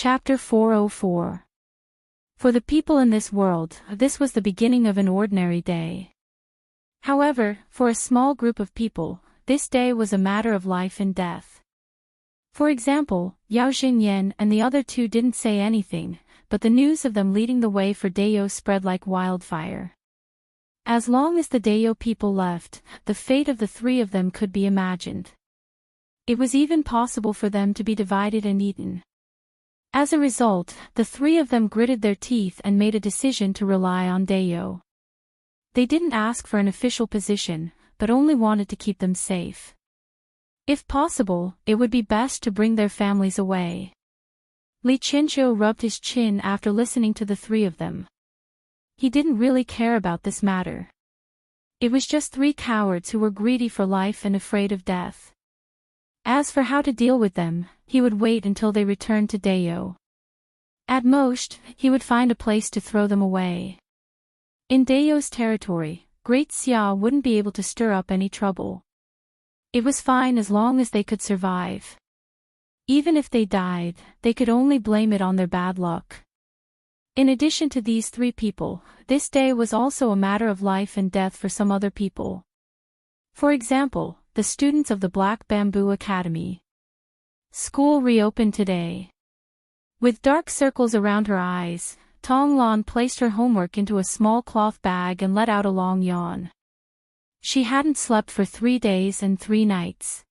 Chapter 404. For the people in this world, this was the beginning of an ordinary day. However, for a small group of people, this day was a matter of life and death. For example, Yao Xingyan and the other two didn't say anything, but the news of them leading the way for Dayo spread like wildfire. As long as the Dayo people left, the fate of the three of them could be imagined. It was even possible for them to be divided and eaten. As a result, the three of them gritted their teeth and made a decision to rely on Dayo. They didn't ask for an official position, but only wanted to keep them safe. If possible, it would be best to bring their families away. Li Qianzhou rubbed his chin after listening to the three of them. He didn't really care about this matter. It was just three cowards who were greedy for life and afraid of death. As for how to deal with them, he would wait until they returned to Dayo. At most, he would find a place to throw them away. In Dayo's territory, Great Xia wouldn't be able to stir up any trouble. It was fine as long as they could survive. Even if they died, they could only blame it on their bad luck. In addition to these three people, this day was also a matter of life and death for some other people. For example, the students of the Black Bamboo Academy. School reopened today. With dark circles around her eyes, Tong Lan placed her homework into a small cloth bag and let out a long yawn. She hadn't slept for 3 days and 3 nights.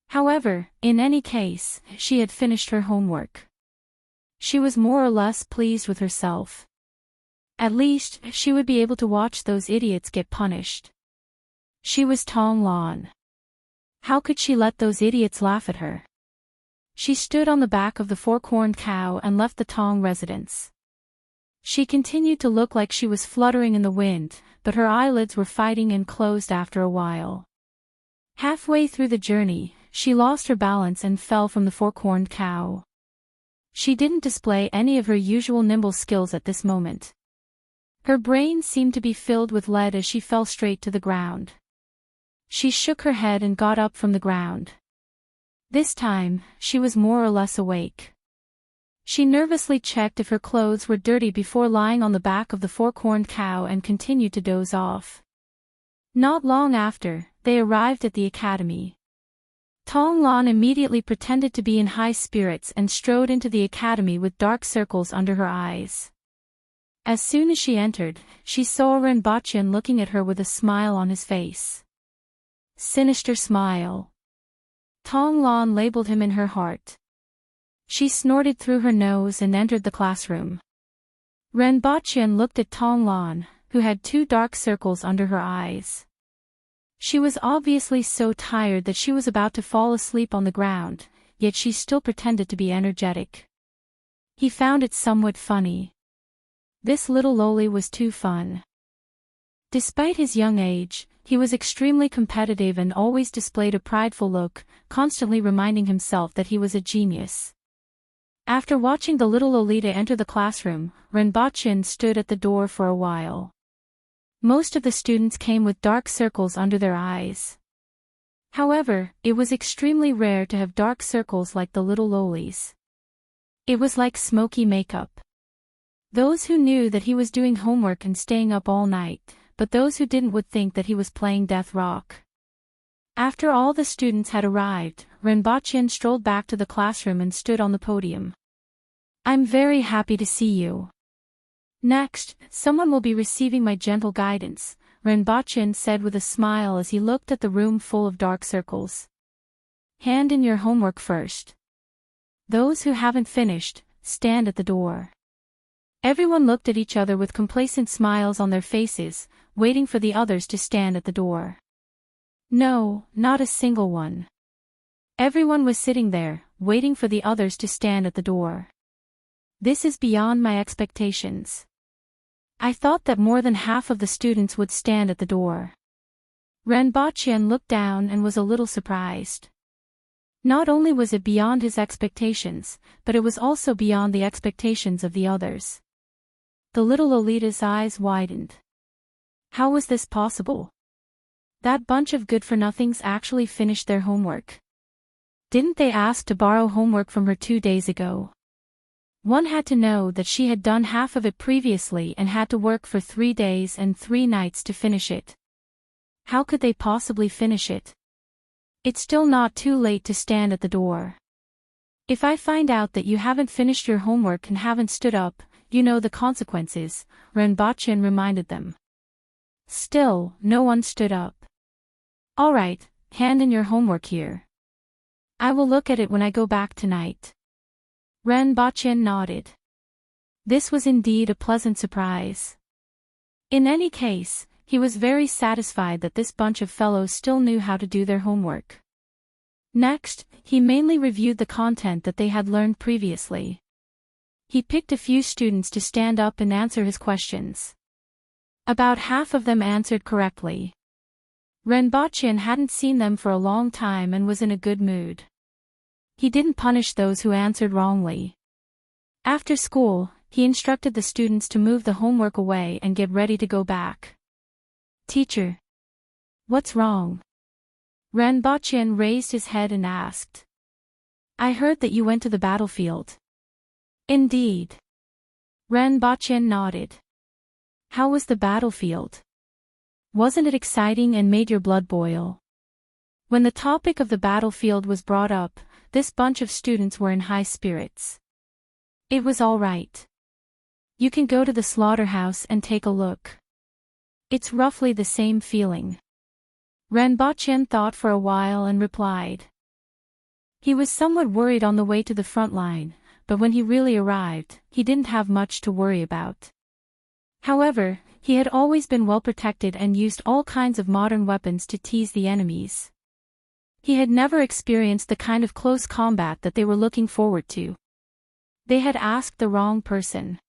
However, in any case, she had finished her homework. She was more or less pleased with herself. At least, she would be able to watch those idiots get punished. She was Tong Lan. How could she let those idiots laugh at her? She stood on the back of the four-corned cow and left the Tong residence. She continued to look like she was fluttering in the wind, but her eyelids were fighting and closed after a while. Halfway through the journey, she lost her balance and fell from the four-corned cow. She didn't display any of her usual nimble skills at this moment. Her brain seemed to be filled with lead as she fell straight to the ground. She shook her head and got up from the ground. This time, she was more or less awake. She nervously checked if her clothes were dirty before lying on the back of the four-corned cow and continued to doze off. Not long after, they arrived at the academy. Tong Lan immediately pretended to be in high spirits and strode into the academy with dark circles under her eyes. As soon as she entered, she saw Renbaqian looking at her with a smile on his face. Sinister smile. Tong Lan labeled him in her heart. She snorted through her nose and entered the classroom. Renbaqian looked at Tong Lan, who had 2 dark circles under her eyes. She was obviously so tired that she was about to fall asleep on the ground, yet she still pretended to be energetic. He found it somewhat funny. This little loli was too fun. Despite his young age, he was extremely competitive and always displayed a prideful look, constantly reminding himself that he was a genius. After watching the little Lolita enter the classroom, Renbaqian stood at the door for a while. Most of the students came with dark circles under their eyes. However, it was extremely rare to have dark circles like the little lolis. It was like smoky makeup. Those who knew that he was doing homework and staying up all night, but those who didn't would think that he was playing death rock. After all the students had arrived, Renbaqian strolled back to the classroom and stood on the podium. I'm very happy to see you. Next, someone will be receiving my gentle guidance, Renbaqian said with a smile as he looked at the room full of dark circles. Hand in your homework first. Those who haven't finished, stand at the door. Everyone looked at each other with complacent smiles on their faces, waiting for the others to stand at the door. No, not a single one. Everyone was sitting there, waiting for the others to stand at the door. This is beyond my expectations. I thought that more than half of the students would stand at the door. Renbaqian looked down and was a little surprised. Not only was it beyond his expectations, but it was also beyond the expectations of the others. The little Lolita's eyes widened. How was this possible? That bunch of good-for-nothings actually finished their homework. Didn't they ask to borrow homework from her 2 days ago? One had to know that she had done half of it previously and had to work for 3 days and 3 nights to finish it. How could they possibly finish it? It's still not too late to stand at the door. If I find out that you haven't finished your homework and haven't stood up, you know the consequences, Renbochin reminded them. Still, no one stood up. All right, hand in your homework here. I will look at it when I go back tonight. Renbochin nodded. This was indeed a pleasant surprise. In any case, he was very satisfied that this bunch of fellows still knew how to do their homework. Next, he mainly reviewed the content that they had learned previously. He picked a few students to stand up and answer his questions. About half of them answered correctly. Renbochin hadn't seen them for a long time and was in a good mood. He didn't punish those who answered wrongly. After school, he instructed the students to move the homework away and get ready to go back. Teacher. What's wrong? Renbochin raised his head and asked. I heard that you went to the battlefield. Indeed. Renbochin nodded. How was the battlefield? Wasn't it exciting and made your blood boil? When the topic of the battlefield was brought up, this bunch of students were in high spirits. It was all right. You can go to the slaughterhouse and take a look. It's roughly the same feeling. Renbochin thought for a while and replied. He was somewhat worried on the way to the front line, but when he really arrived, he didn't have much to worry about. However, he had always been well protected and used all kinds of modern weapons to tease the enemies. He had never experienced the kind of close combat that they were looking forward to. They had asked the wrong person.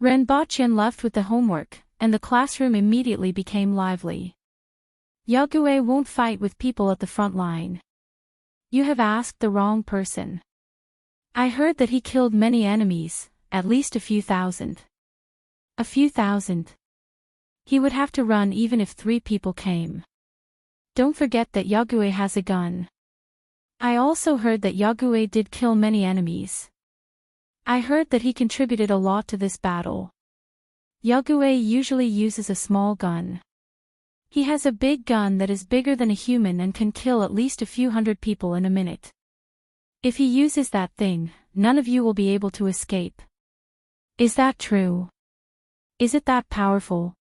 Renbochin left with the homework, and the classroom immediately became lively. Yagüe won't fight with people at the front line. You have asked the wrong person. I heard that he killed many enemies, at least a few thousand. A few thousand. He would have to run even if 3 people came. Don't forget that Yagüe has a gun. I also heard that Yagüe did kill many enemies. I heard that he contributed a lot to this battle. Yagüe usually uses a small gun. He has a big gun that is bigger than a human and can kill at least a few hundred people in a minute. If he uses that thing, none of you will be able to escape. Is that true? Is it that powerful?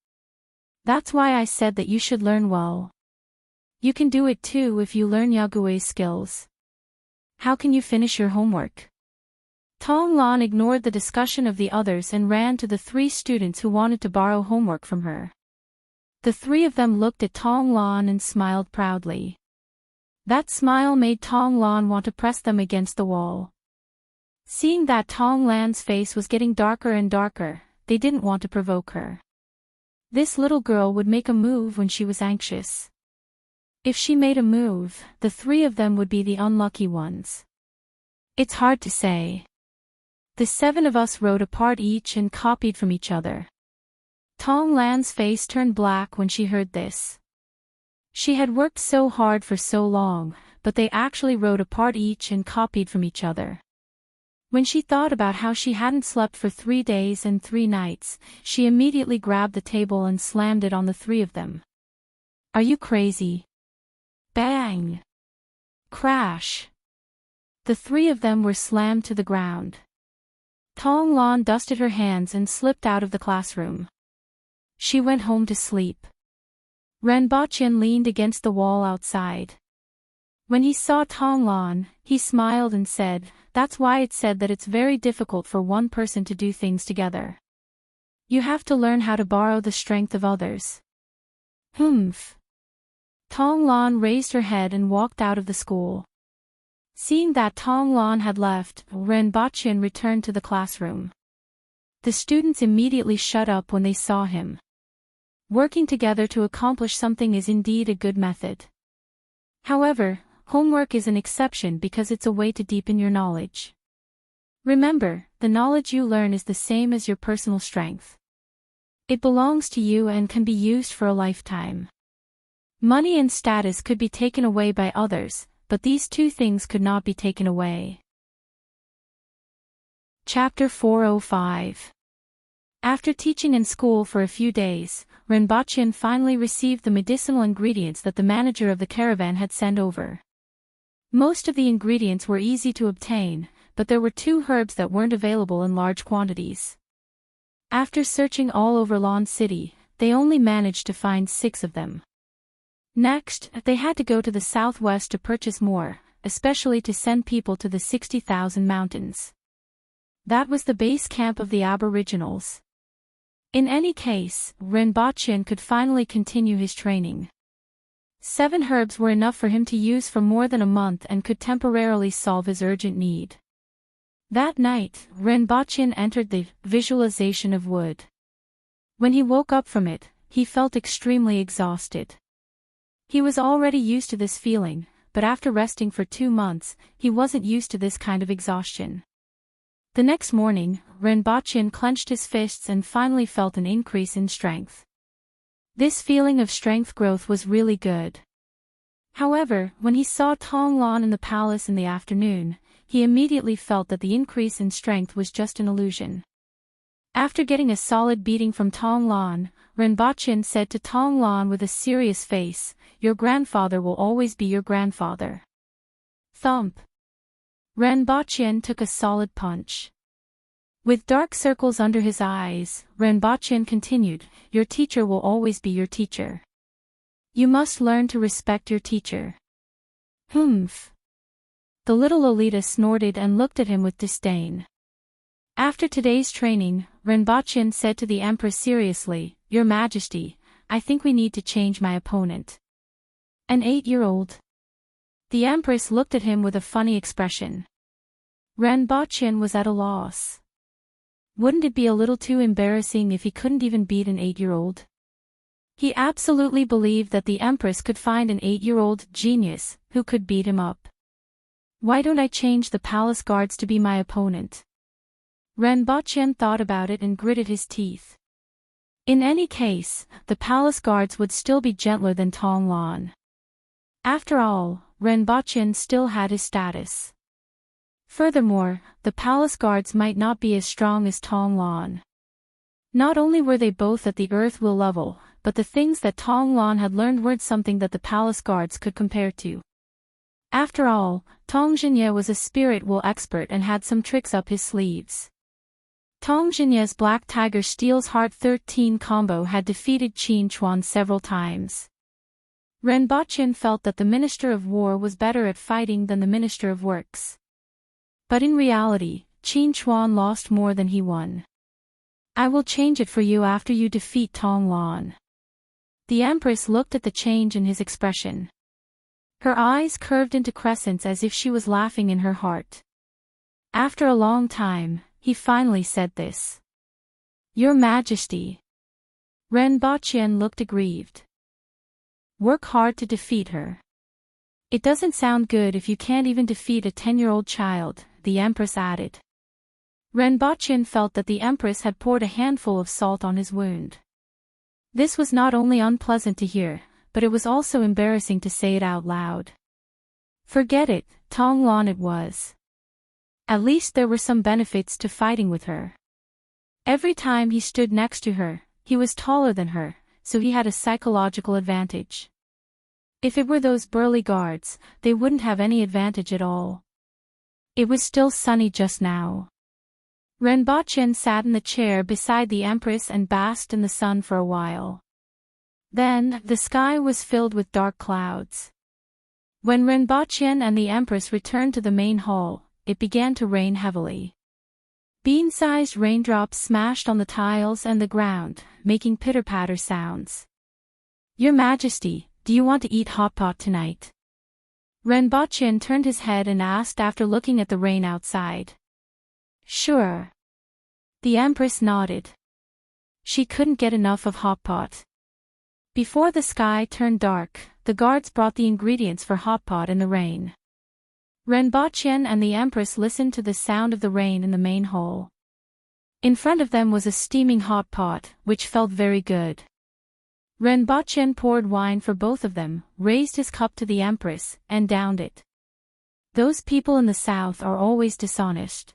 That's why I said that you should learn well. You can do it too if you learn Yagüe's skills. How can you finish your homework? Tonglan ignored the discussion of the others and ran to the 3 students who wanted to borrow homework from her. The 3 of them looked at Tonglan and smiled proudly. That smile made Tonglan want to press them against the wall. Seeing that Tonglan's face was getting darker and darker, they didn't want to provoke her. This little girl would make a move when she was anxious. If she made a move, the 3 of them would be the unlucky ones. It's hard to say. The 7 of us wrote a part each and copied from each other. Tonglan's face turned black when she heard this. She had worked so hard for so long, but they actually wrote a part each and copied from each other. When she thought about how she hadn't slept for 3 days and 3 nights, she immediately grabbed the table and slammed it on the 3 of them. Are you crazy? Bang! Crash! The 3 of them were slammed to the ground. Tonglan dusted her hands and slipped out of the classroom. She went home to sleep. Renbochin leaned against the wall outside. When he saw Tonglan, he smiled and said, that's why it's said that it's very difficult for one person to do things together. You have to learn how to borrow the strength of others. Humph. Tonglan raised her head and walked out of the school. Seeing that Tonglan had left, Renbochin returned to the classroom. The students immediately shut up when they saw him. Working together to accomplish something is indeed a good method. However, homework is an exception because it's a way to deepen your knowledge. Remember, the knowledge you learn is the same as your personal strength. It belongs to you and can be used for a lifetime. Money and status could be taken away by others, but these 2 things could not be taken away. Chapter 405. After teaching in school for a few days, Renbochin finally received the medicinal ingredients that the manager of the caravan had sent over. Most of the ingredients were easy to obtain, but there were 2 herbs that weren't available in large quantities. After searching all over Lawn City, they only managed to find 6 of them. Next, they had to go to the southwest to purchase more, especially to send people to the 60,000 mountains. That was the base camp of the Aboriginals. In any case, Renbochin could finally continue his training. 7 herbs were enough for him to use for more than a month and could temporarily solve his urgent need. That night, Renbochin entered the visualization of wood. When he woke up from it, he felt extremely exhausted. He was already used to this feeling, but after resting for 2 months, he wasn't used to this kind of exhaustion. The next morning, Renbochin clenched his fists and finally felt an increase in strength. This feeling of strength growth was really good. However, when he saw Tonglan in the palace in the afternoon, he immediately felt that the increase in strength was just an illusion. After getting a solid beating from Tonglan, Renbochin said to Tonglan with a serious face, "Your grandfather will always be your grandfather." Thump. Renbochin took a solid punch. With dark circles under his eyes, Renbochin continued, "Your teacher will always be your teacher. You must learn to respect your teacher." Humph. The little Lolita snorted and looked at him with disdain. After today's training, Renbochin said to the Empress seriously, "Your Majesty, I think we need to change my opponent." An 8-year-old. The Empress looked at him with a funny expression. Renbochin was at a loss. Wouldn't it be a little too embarrassing if he couldn't even beat an 8-year-old? He absolutely believed that the Empress could find an 8-year-old genius who could beat him up. Why don't I change the palace guards to be my opponent? Renbochin thought about it and gritted his teeth. In any case, the palace guards would still be gentler than Tonglan. After all, Renbochin still had his status. Furthermore, the palace guards might not be as strong as Tonglan. Not only were they both at the earth will level, but the things that Tonglan had learned weren't something that the palace guards could compare to. After all, Tongzhinya was a spirit will expert and had some tricks up his sleeves. Tongzhinya's Black Tiger Steel's Heart 13 combo had defeated Qin Chuan several times. Renbochin felt that the Minister of War was better at fighting than the Minister of Works. But in reality, Qin Chuan lost more than he won. "I will change it for you after you defeat Tonglan." The Empress looked at the change in his expression. Her eyes curved into crescents as if she was laughing in her heart. After a long time, he finally said this. "Your Majesty." Renbochin looked aggrieved. "Work hard to defeat her." "It doesn't sound good if you can't even defeat a 10-year-old child," the Empress added. Renbochin felt that the Empress had poured a handful of salt on his wound. This was not only unpleasant to hear, but it was also embarrassing to say it out loud. Forget it, Tonglan it was. At least there were some benefits to fighting with her. Every time he stood next to her, he was taller than her, so he had a psychological advantage. If it were those burly guards, they wouldn't have any advantage at all. It was still sunny just now. Renbochin sat in the chair beside the Empress and basked in the sun for a while. Then, the sky was filled with dark clouds. When Renbochin and the Empress returned to the main hall, it began to rain heavily. Bean-sized raindrops smashed on the tiles and the ground, making pitter-patter sounds. "Your Majesty, do you want to eat hot pot tonight?" Renbochin turned his head and asked after looking at the rain outside. "Sure." The Empress nodded. She couldn't get enough of hot pot. Before the sky turned dark, the guards brought the ingredients for hot pot in the rain. Renbochin and the Empress listened to the sound of the rain in the main hall. In front of them was a steaming hot pot, which felt very good. Renbochin poured wine for both of them, raised his cup to the Empress, and downed it. Those people in the south are always dishonest.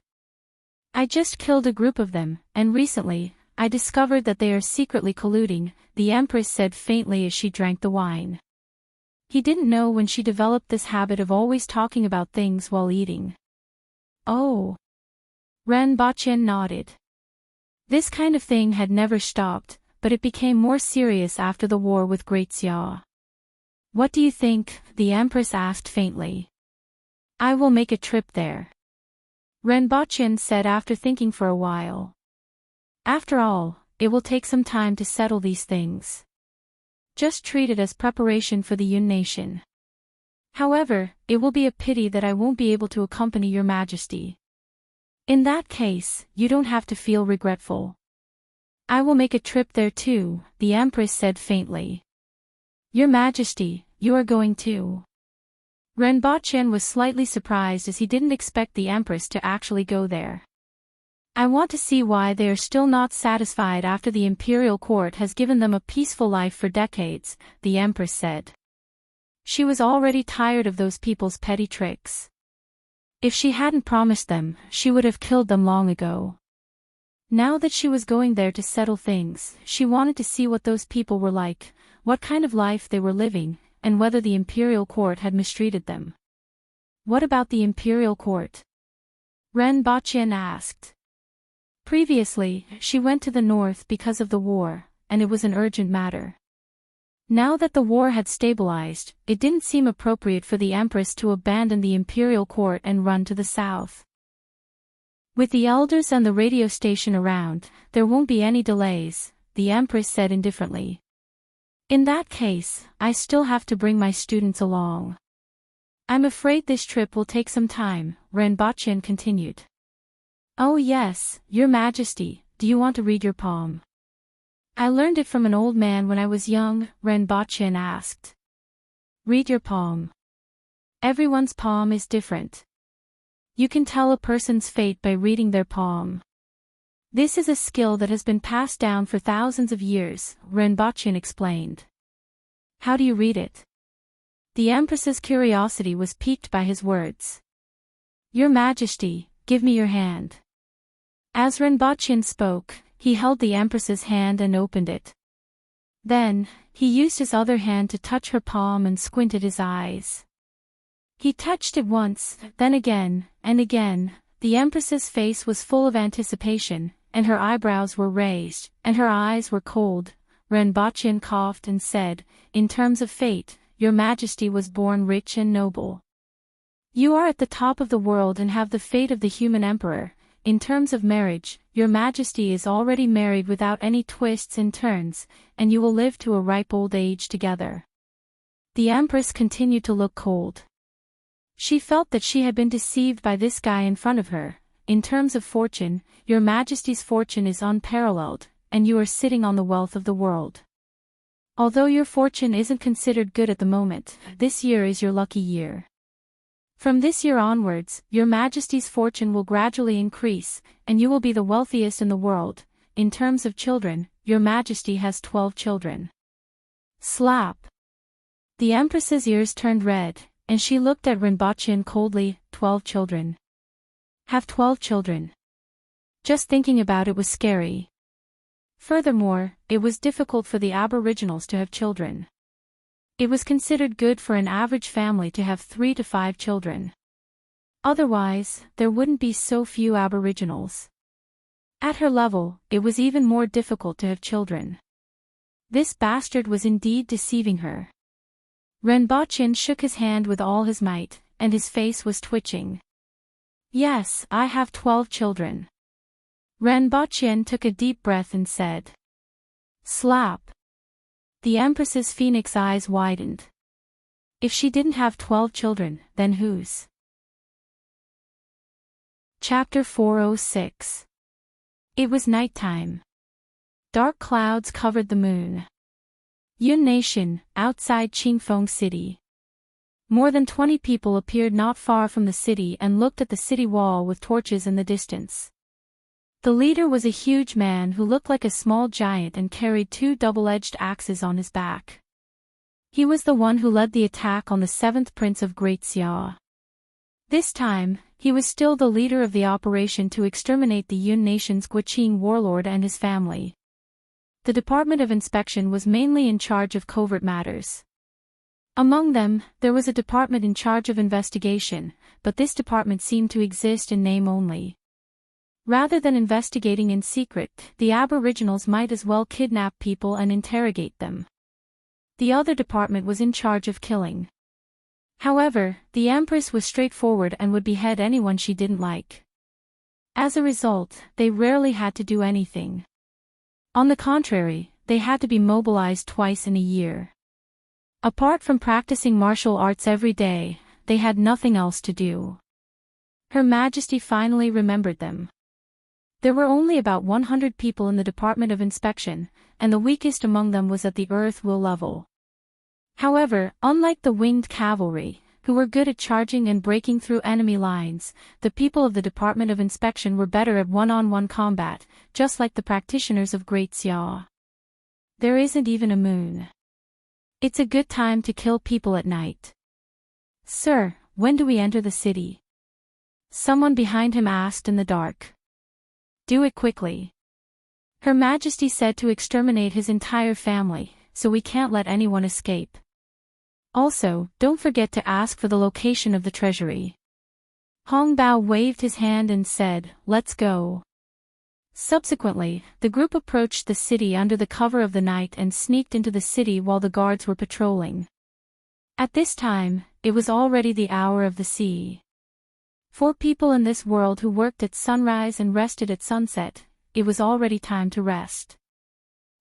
I just killed a group of them, and recently, I discovered that they are secretly colluding, the Empress said faintly as she drank the wine. He didn't know when she developed this habit of always talking about things while eating. Oh. Ren Bachien nodded. This kind of thing had never stopped, but it became more serious after the war with Great Xia. What do you think? The Empress asked faintly. I will make a trip there. Ren Bachien said after thinking for a while. After all, it will take some time to settle these things. Just treat it as preparation for the Yun nation. However, it will be a pity that I won't be able to accompany your majesty. In that case, you don't have to feel regretful. I will make a trip there too, the Empress said faintly. Your Majesty, you are going too. Ren Bachien was slightly surprised as he didn't expect the Empress to actually go there. I want to see why they are still not satisfied after the imperial court has given them a peaceful life for decades, the Empress said. She was already tired of those people's petty tricks. If she hadn't promised them, she would have killed them long ago. Now that she was going there to settle things, she wanted to see what those people were like, what kind of life they were living, and whether the imperial court had mistreated them. What about the imperial court? Ren Bachien asked. Previously, she went to the north because of the war, and it was an urgent matter. Now that the war had stabilized, it didn't seem appropriate for the Empress to abandon the imperial court and run to the south. With the elders and the radio station around, there won't be any delays, the Empress said indifferently. In that case, I still have to bring my students along. I'm afraid this trip will take some time, Ren Bachien continued. Oh yes, Your Majesty, do you want to read your poem? I learned it from an old man when I was young, Ren Bachien asked. Read your poem. Everyone's poem is different. You can tell a person's fate by reading their poem. This is a skill that has been passed down for thousands of years, Ren Bachien explained. How do you read it? The Empress's curiosity was piqued by his words. Your Majesty, give me your hand. As Ren Bachien spoke, he held the Empress's hand and opened it. Then, he used his other hand to touch her palm and squinted his eyes. He touched it once, then again, and again. The Empress's face was full of anticipation, and her eyebrows were raised, and her eyes were cold. Ren Bachien coughed and said, in terms of fate, Your Majesty was born rich and noble. You are at the top of the world and have the fate of the human emperor. In terms of marriage, Your Majesty is already married without any twists and turns, and you will live to a ripe old age together. The Empress continued to look cold. She felt that she had been deceived by this guy in front of her. In terms of fortune, Your Majesty's fortune is unparalleled, and you are sitting on the wealth of the world. Although your fortune isn't considered good at the moment, this year is your lucky year. From this year onwards, Your Majesty's fortune will gradually increase, and you will be the wealthiest in the world. In terms of children, Your Majesty has 12 children. Slap! The Empress's ears turned red, and she looked at Ren Bachien coldly. 12 children. Have 12 children. Just thinking about it was scary. Furthermore, it was difficult for the Aboriginals to have children. It was considered good for an average family to have 3 to 5 children. Otherwise, there wouldn't be so few Aboriginals. At her level, it was even more difficult to have children. This bastard was indeed deceiving her. Ren Bachien shook his hand with all his might, and his face was twitching. Yes, I have 12 children. Ren Bachien took a deep breath and said. Slap! The Empress's phoenix eyes widened. If she didn't have 12 children, then whose? Chapter 406. It was nighttime. Dark clouds covered the moon. Yun Nation, outside Qingfeng City. More than 20 people appeared not far from the city and looked at the city wall with torches in the distance. The leader was a huge man who looked like a small giant and carried 2 double-edged axes on his back. He was the one who led the attack on the 7th Prince of Great Xia. This time, he was still the leader of the operation to exterminate the Yun Nation's Guqing warlord and his family. The Department of Inspection was mainly in charge of covert matters. Among them, there was a department in charge of investigation, but this department seemed to exist in name only. Rather than investigating in secret, the Aboriginals might as well kidnap people and interrogate them. The other department was in charge of killing. However, the Empress was straightforward and would behead anyone she didn't like. As a result, they rarely had to do anything. On the contrary, they had to be mobilized twice in a year. Apart from practicing martial arts every day, they had nothing else to do. Her Majesty finally remembered them. There were only about 100 people in the Department of Inspection, and the weakest among them was at the earth will level. However, unlike the winged cavalry, who were good at charging and breaking through enemy lines, the people of the Department of Inspection were better at one-on-one combat, just like the practitioners of Great Xia. There isn't even a moon. It's a good time to kill people at night. Sir, when do we enter the city? Someone behind him asked in the dark. Do it quickly. Her Majesty said to exterminate his entire family, so we can't let anyone escape. Also, don't forget to ask for the location of the treasury. Hong Bao waved his hand and said, "Let's go." Subsequently, the group approached the city under the cover of the night and sneaked into the city while the guards were patrolling. At this time, it was already the hour of the sea. For people in this world who worked at sunrise and rested at sunset, it was already time to rest.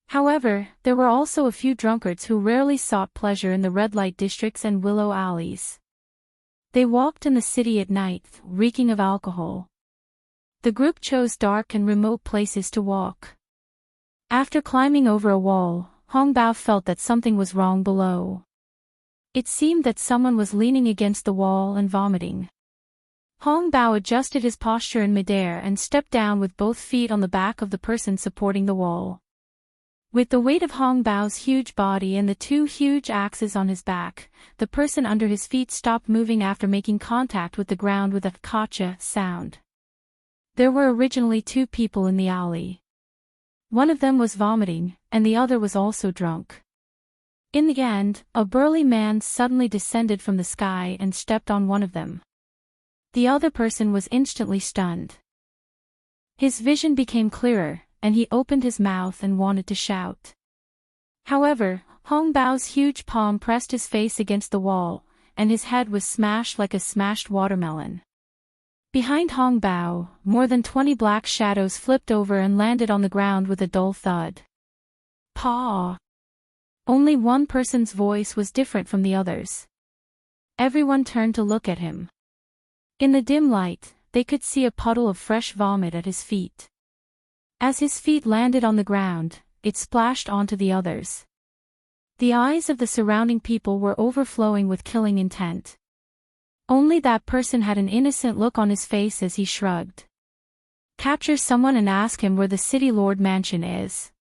However, there were also a few drunkards who rarely sought pleasure in the red light districts and willow alleys. They walked in the city at night, reeking of alcohol. The group chose dark and remote places to walk. After climbing over a wall, Hong Bao felt that something was wrong below. It seemed that someone was leaning against the wall and vomiting. Hong Bao adjusted his posture in midair and stepped down with both feet on the back of the person supporting the wall. With the weight of Hong Bao's huge body and the two huge axes on his back, the person under his feet stopped moving after making contact with the ground with a "kacha" sound. There were originally two people in the alley. One of them was vomiting, and the other was also drunk. In the end, a burly man suddenly descended from the sky and stepped on one of them. The other person was instantly stunned. His vision became clearer, and he opened his mouth and wanted to shout. However, Hong Bao's huge palm pressed his face against the wall, and his head was smashed like a smashed watermelon. Behind Hong Bao, more than 20 black shadows flipped over and landed on the ground with a dull thud. Paw! Only one person's voice was different from the others. Everyone turned to look at him. In the dim light, they could see a puddle of fresh vomit at his feet. As his feet landed on the ground, it splashed onto the others. The eyes of the surrounding people were overflowing with killing intent. Only that person had an innocent look on his face as he shrugged. Capture someone and ask him where the City Lord Mansion is.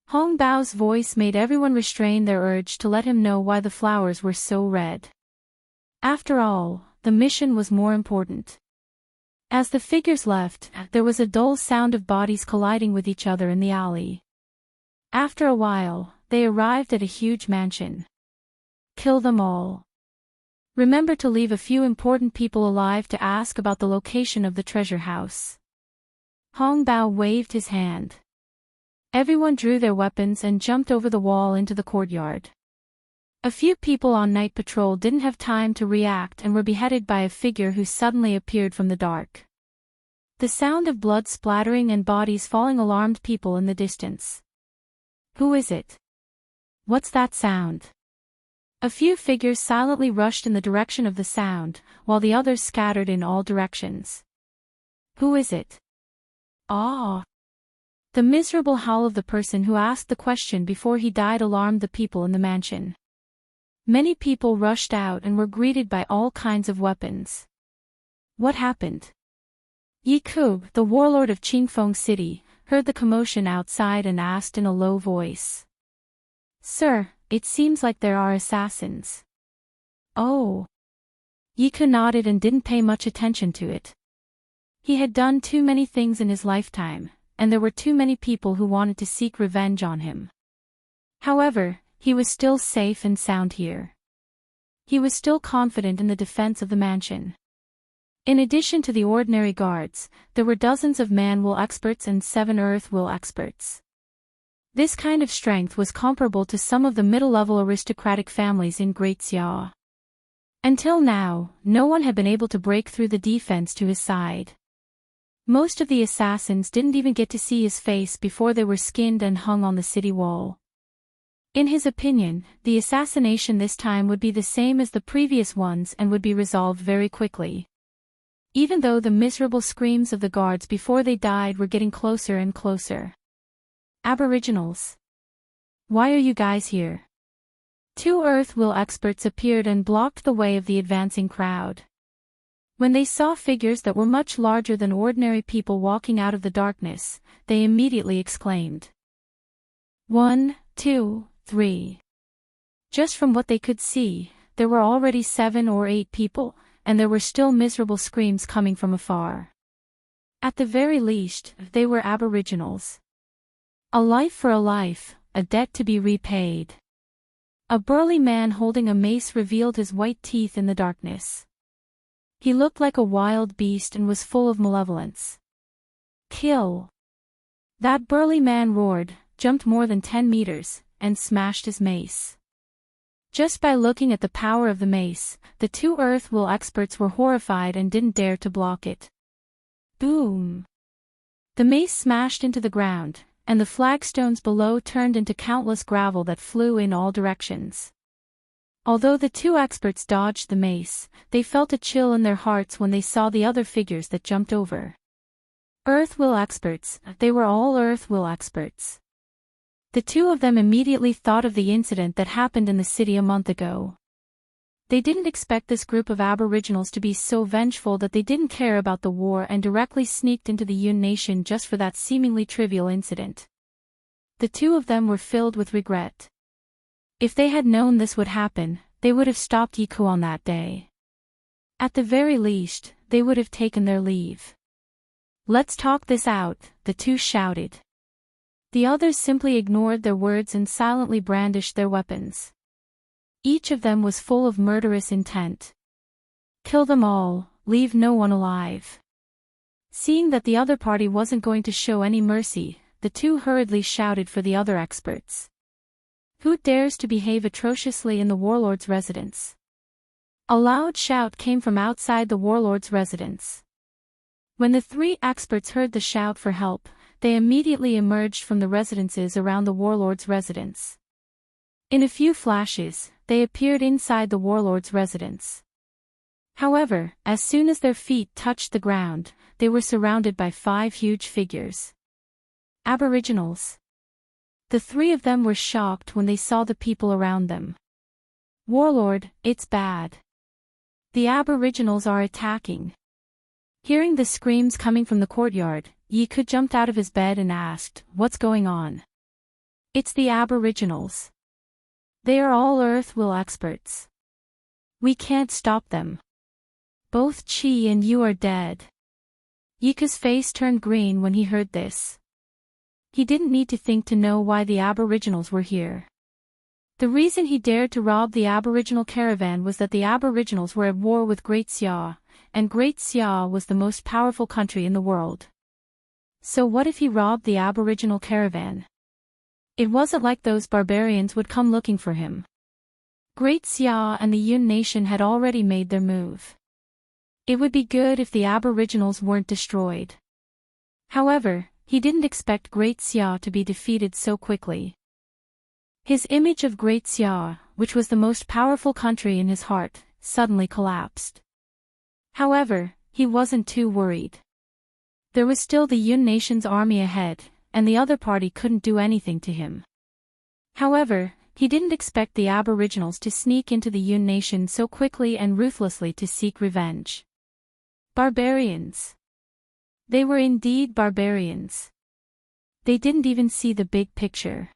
Hong Bao's voice made everyone restrain their urge to let him know why the flowers were so red. After all, the mission was more important. As the figures left, there was a dull sound of bodies colliding with each other in the alley. After a while, they arrived at a huge mansion. Kill them all. Remember to leave a few important people alive to ask about the location of the treasure house. Hong Bao waved his hand. Everyone drew their weapons and jumped over the wall into the courtyard. A few people on night patrol didn't have time to react and were beheaded by a figure who suddenly appeared from the dark. The sound of blood splattering and bodies falling alarmed people in the distance. Who is it? What's that sound? A few figures silently rushed in the direction of the sound, while the others scattered in all directions. Who is it? Ah! The miserable howl of the person who asked the question before he died alarmed the people in the mansion. Many people rushed out and were greeted by all kinds of weapons. What happened? Yi Ku, the warlord of Qingfeng City, heard the commotion outside and asked in a low voice. Sir, it seems like there are assassins. Oh. Yiku nodded and didn't pay much attention to it. He had done too many things in his lifetime, and there were too many people who wanted to seek revenge on him. However, he was still safe and sound here. He was still confident in the defense of the mansion. In addition to the ordinary guards, there were dozens of man-will experts and 7 earth-will experts. This kind of strength was comparable to some of the middle-level aristocratic families in Great Xia. Until now, no one had been able to break through the defense to his side. Most of the assassins didn't even get to see his face before they were skinned and hung on the city wall. In his opinion, the assassination this time would be the same as the previous ones and would be resolved very quickly. Even though the miserable screams of the guards before they died were getting closer and closer. Aboriginals. Why are you guys here? 2 earth-will experts appeared and blocked the way of the advancing crowd. When they saw figures that were much larger than ordinary people walking out of the darkness, they immediately exclaimed. 1, 2, 3. Just from what they could see, there were already 7 or 8 people, and there were still miserable screams coming from afar. At the very least, they were aboriginals. A life for a life, a debt to be repaid. A burly man holding a mace revealed his white teeth in the darkness. He looked like a wild beast and was full of malevolence. Kill! That burly man roared, jumped more than 10 meters, and smashed his mace. Just by looking at the power of the mace, the 2 earth-will experts were horrified and didn't dare to block it. Boom! The mace smashed into the ground, and the flagstones below turned into countless gravel that flew in all directions. Although the 2 experts dodged the mace, they felt a chill in their hearts when they saw the other figures that jumped over. Earth-will experts, they were all earth-will experts. The 2 of them immediately thought of the incident that happened in the city a month ago. They didn't expect this group of aboriginals to be so vengeful that they didn't care about the war and directly sneaked into the Yun Nation just for that seemingly trivial incident. The 2 of them were filled with regret. If they had known this would happen, they would have stopped Yiku on that day. At the very least, they would have taken their leave. Let's talk this out, the 2 shouted. The others simply ignored their words and silently brandished their weapons. Each of them was full of murderous intent. Kill them all, leave no one alive. Seeing that the other party wasn't going to show any mercy, the 2 hurriedly shouted for the other experts. Who dares to behave atrociously in the warlord's residence? A loud shout came from outside the warlord's residence. When the 3 experts heard the shout for help, they immediately emerged from the residences around the warlord's residence. In a few flashes, they appeared inside the warlord's residence. However, as soon as their feet touched the ground, they were surrounded by 5 huge figures. Aboriginals. The 3 of them were shocked when they saw the people around them. Warlord, it's bad. The aboriginals are attacking. Hearing the screams coming from the courtyard, Yiku jumped out of his bed and asked, "What's going on?" "It's the aboriginals. They are all earth-will experts. We can't stop them. Both Chi and you are dead." Yiku's face turned green when he heard this. He didn't need to think to know why the aboriginals were here. The reason he dared to rob the aboriginal caravan was that the aboriginals were at war with Great Xia, and Great Xia was the most powerful country in the world. So what if he robbed the aboriginal caravan? It wasn't like those barbarians would come looking for him. Great Xia and the Yun Nation had already made their move. It would be good if the aboriginals weren't destroyed. However, he didn't expect Great Xia to be defeated so quickly. His image of Great Xia, which was the most powerful country in his heart, suddenly collapsed. However, he wasn't too worried. There was still the Yun Nation's army ahead, and the other party couldn't do anything to him. However, he didn't expect the aboriginals to sneak into the Yun Nation so quickly and ruthlessly to seek revenge. Barbarians. They were indeed barbarians. They didn't even see the big picture.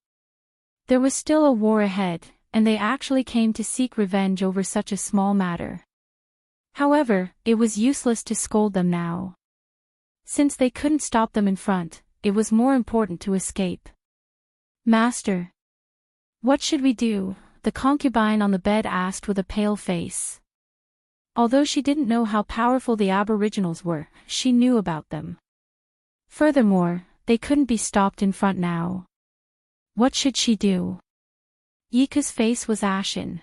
There was still a war ahead, and they actually came to seek revenge over such a small matter. However, it was useless to scold them now. Since they couldn't stop them in front, it was more important to escape. Master. What should we do? The concubine on the bed asked with a pale face. Although she didn't know how powerful the aboriginals were, she knew about them. Furthermore, they couldn't be stopped in front now. What should she do? Yiku's face was ashen.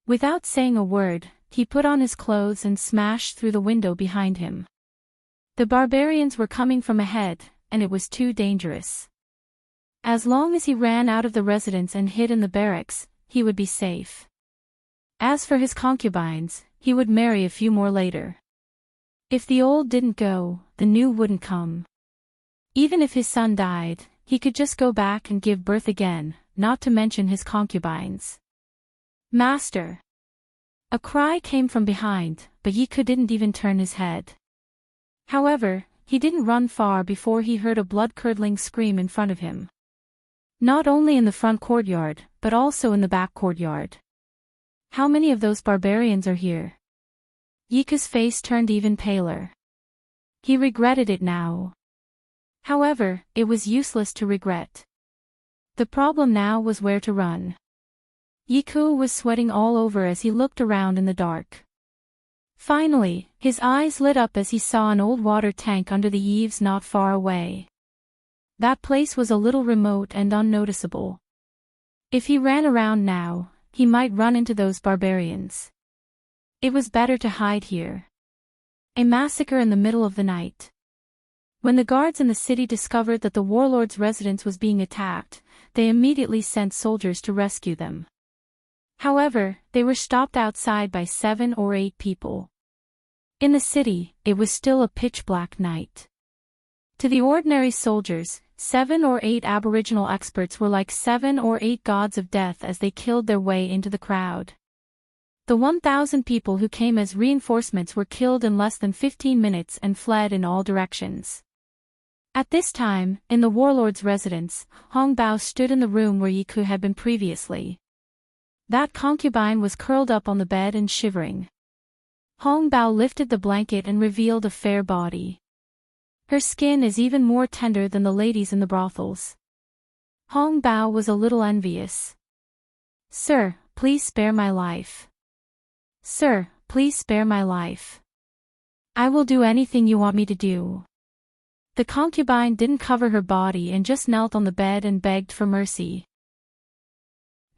Without saying a word, he put on his clothes and smashed through the window behind him. The barbarians were coming from ahead, and it was too dangerous. As long as he ran out of the residence and hid in the barracks, he would be safe. As for his concubines, he would marry a few more later. If the old didn't go, the new wouldn't come. Even if his son died, he could just go back and give birth again, not to mention his concubines. Master! A cry came from behind, but Yiku didn't even turn his head. However, he didn't run far before he heard a blood-curdling scream in front of him. Not only in the front courtyard, but also in the back courtyard. How many of those barbarians are here? Yiku's face turned even paler. He regretted it now. However, it was useless to regret. The problem now was where to run. Yiku was sweating all over as he looked around in the dark. Finally, his eyes lit up as he saw an old water tank under the eaves not far away. That place was a little remote and unnoticeable. If he ran around now, he might run into those barbarians. It was better to hide here. A massacre in the middle of the night. When the guards in the city discovered that the warlord's residence was being attacked, they immediately sent soldiers to rescue them. However, they were stopped outside by 7 or 8 people. In the city, it was still a pitch-black night. To the ordinary soldiers, 7 or 8 Aboriginal experts were like 7 or 8 gods of death as they killed their way into the crowd. The 1,000 people who came as reinforcements were killed in less than 15 minutes and fled in all directions. At this time, in the warlord's residence, Hong Bao stood in the room where Yiku had been previously. That concubine was curled up on the bed and shivering. Hong Bao lifted the blanket and revealed a fair body. Her skin is even more tender than the ladies in the brothels. Hong Bao was a little envious. "Sir, please spare my life. Sir, please spare my life. I will do anything you want me to do." The concubine didn't cover her body and just knelt on the bed and begged for mercy.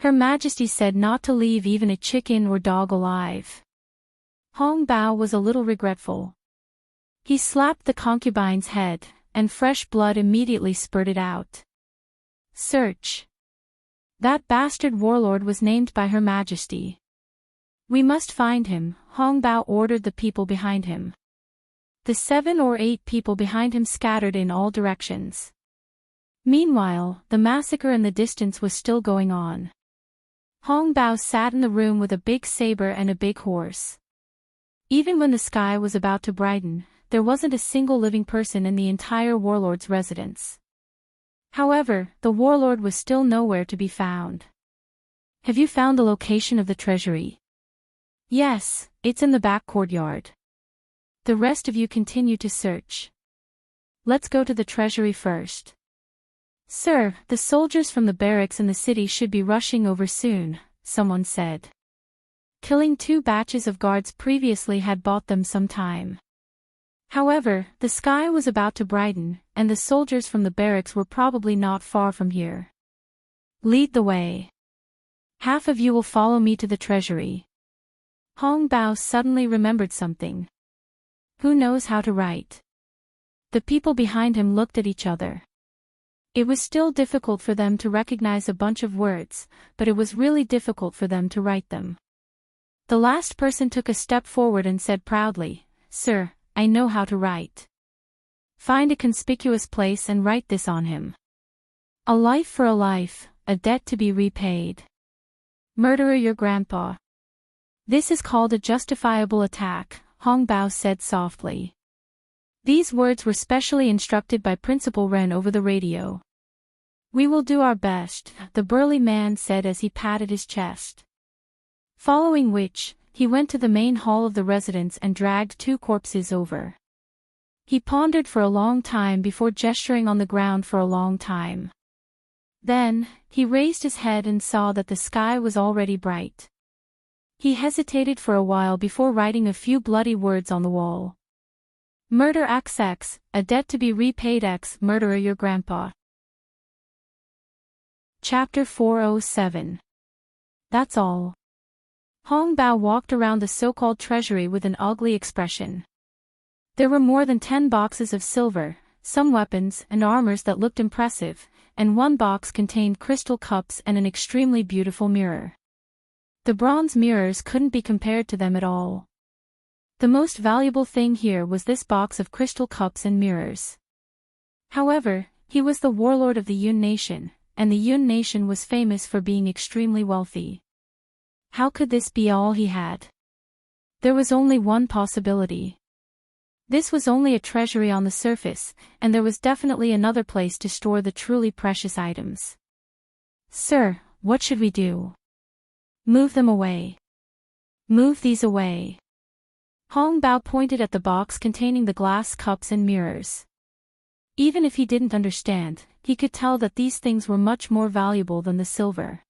Her Majesty said not to leave even a chicken or dog alive. Hong Bao was a little regretful. He slapped the concubine's head, and fresh blood immediately spurted out. Search. That bastard warlord was named by Her Majesty. We must find him, Hong Bao ordered the people behind him. The 7 or 8 people behind him scattered in all directions. Meanwhile, the massacre in the distance was still going on. Hong Bao sat in the room with a big saber and a big horse. Even when the sky was about to brighten, there wasn't a single living person in the entire warlord's residence. However, the warlord was still nowhere to be found. Have you found the location of the treasury? Yes, it's in the back courtyard. The rest of you continue to search. Let's go to the treasury first. Sir, the soldiers from the barracks in the city should be rushing over soon, someone said. Killing 2 batches of guards previously had bought them some time. However, the sky was about to brighten, and the soldiers from the barracks were probably not far from here. Lead the way. Half of you will follow me to the treasury. Hong Bao suddenly remembered something. Who knows how to write? The people behind him looked at each other. It was still difficult for them to recognize a bunch of words, but it was really difficult for them to write them. The last person took a step forward and said proudly, "Sir, I know how to write. Find a conspicuous place and write this on him. A life for a life, a debt to be repaid. Murderer your grandpa." This is called a justifiable attack, Hong Bao said softly. These words were specially instructed by Principal Ren over the radio. We will do our best, the burly man said as he patted his chest. Following which, he went to the main hall of the residence and dragged 2 corpses over. He pondered for a long time before gesturing on the ground for a long time. Then, he raised his head and saw that the sky was already bright. He hesitated for a while before writing a few bloody words on the wall. Murder XX, a debt to be repaid X, murderer your grandpa. Chapter 407. That's all. Hong Bao walked around the so-called treasury with an ugly expression. There were more than 10 boxes of silver, some weapons and armors that looked impressive, and 1 box contained crystal cups and an extremely beautiful mirror. The bronze mirrors couldn't be compared to them at all. The most valuable thing here was this box of crystal cups and mirrors. However, he was the warlord of the Yun Nation, and the Yun Nation was famous for being extremely wealthy. How could this be all he had? There was only one possibility. This was only a treasury on the surface, and there was definitely another place to store the truly precious items. Sir, what should we do? Move them away. Move these away. Hong Bao pointed at the box containing the glass cups and mirrors. Even if he didn't understand, he could tell that these things were much more valuable than the silver.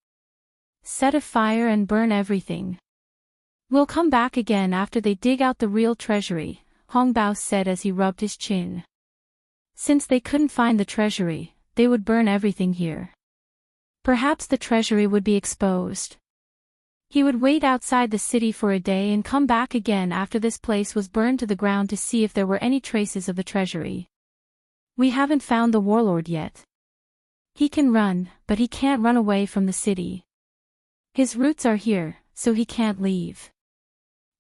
Set a fire and burn everything. We'll come back again after they dig out the real treasury, Hong Bao said as he rubbed his chin. Since they couldn't find the treasury, they would burn everything here. Perhaps the treasury would be exposed. He would wait outside the city for a day and come back again after this place was burned to the ground to see if there were any traces of the treasury. We haven't found the warlord yet. He can run, but he can't run away from the city. His roots are here, so he can't leave.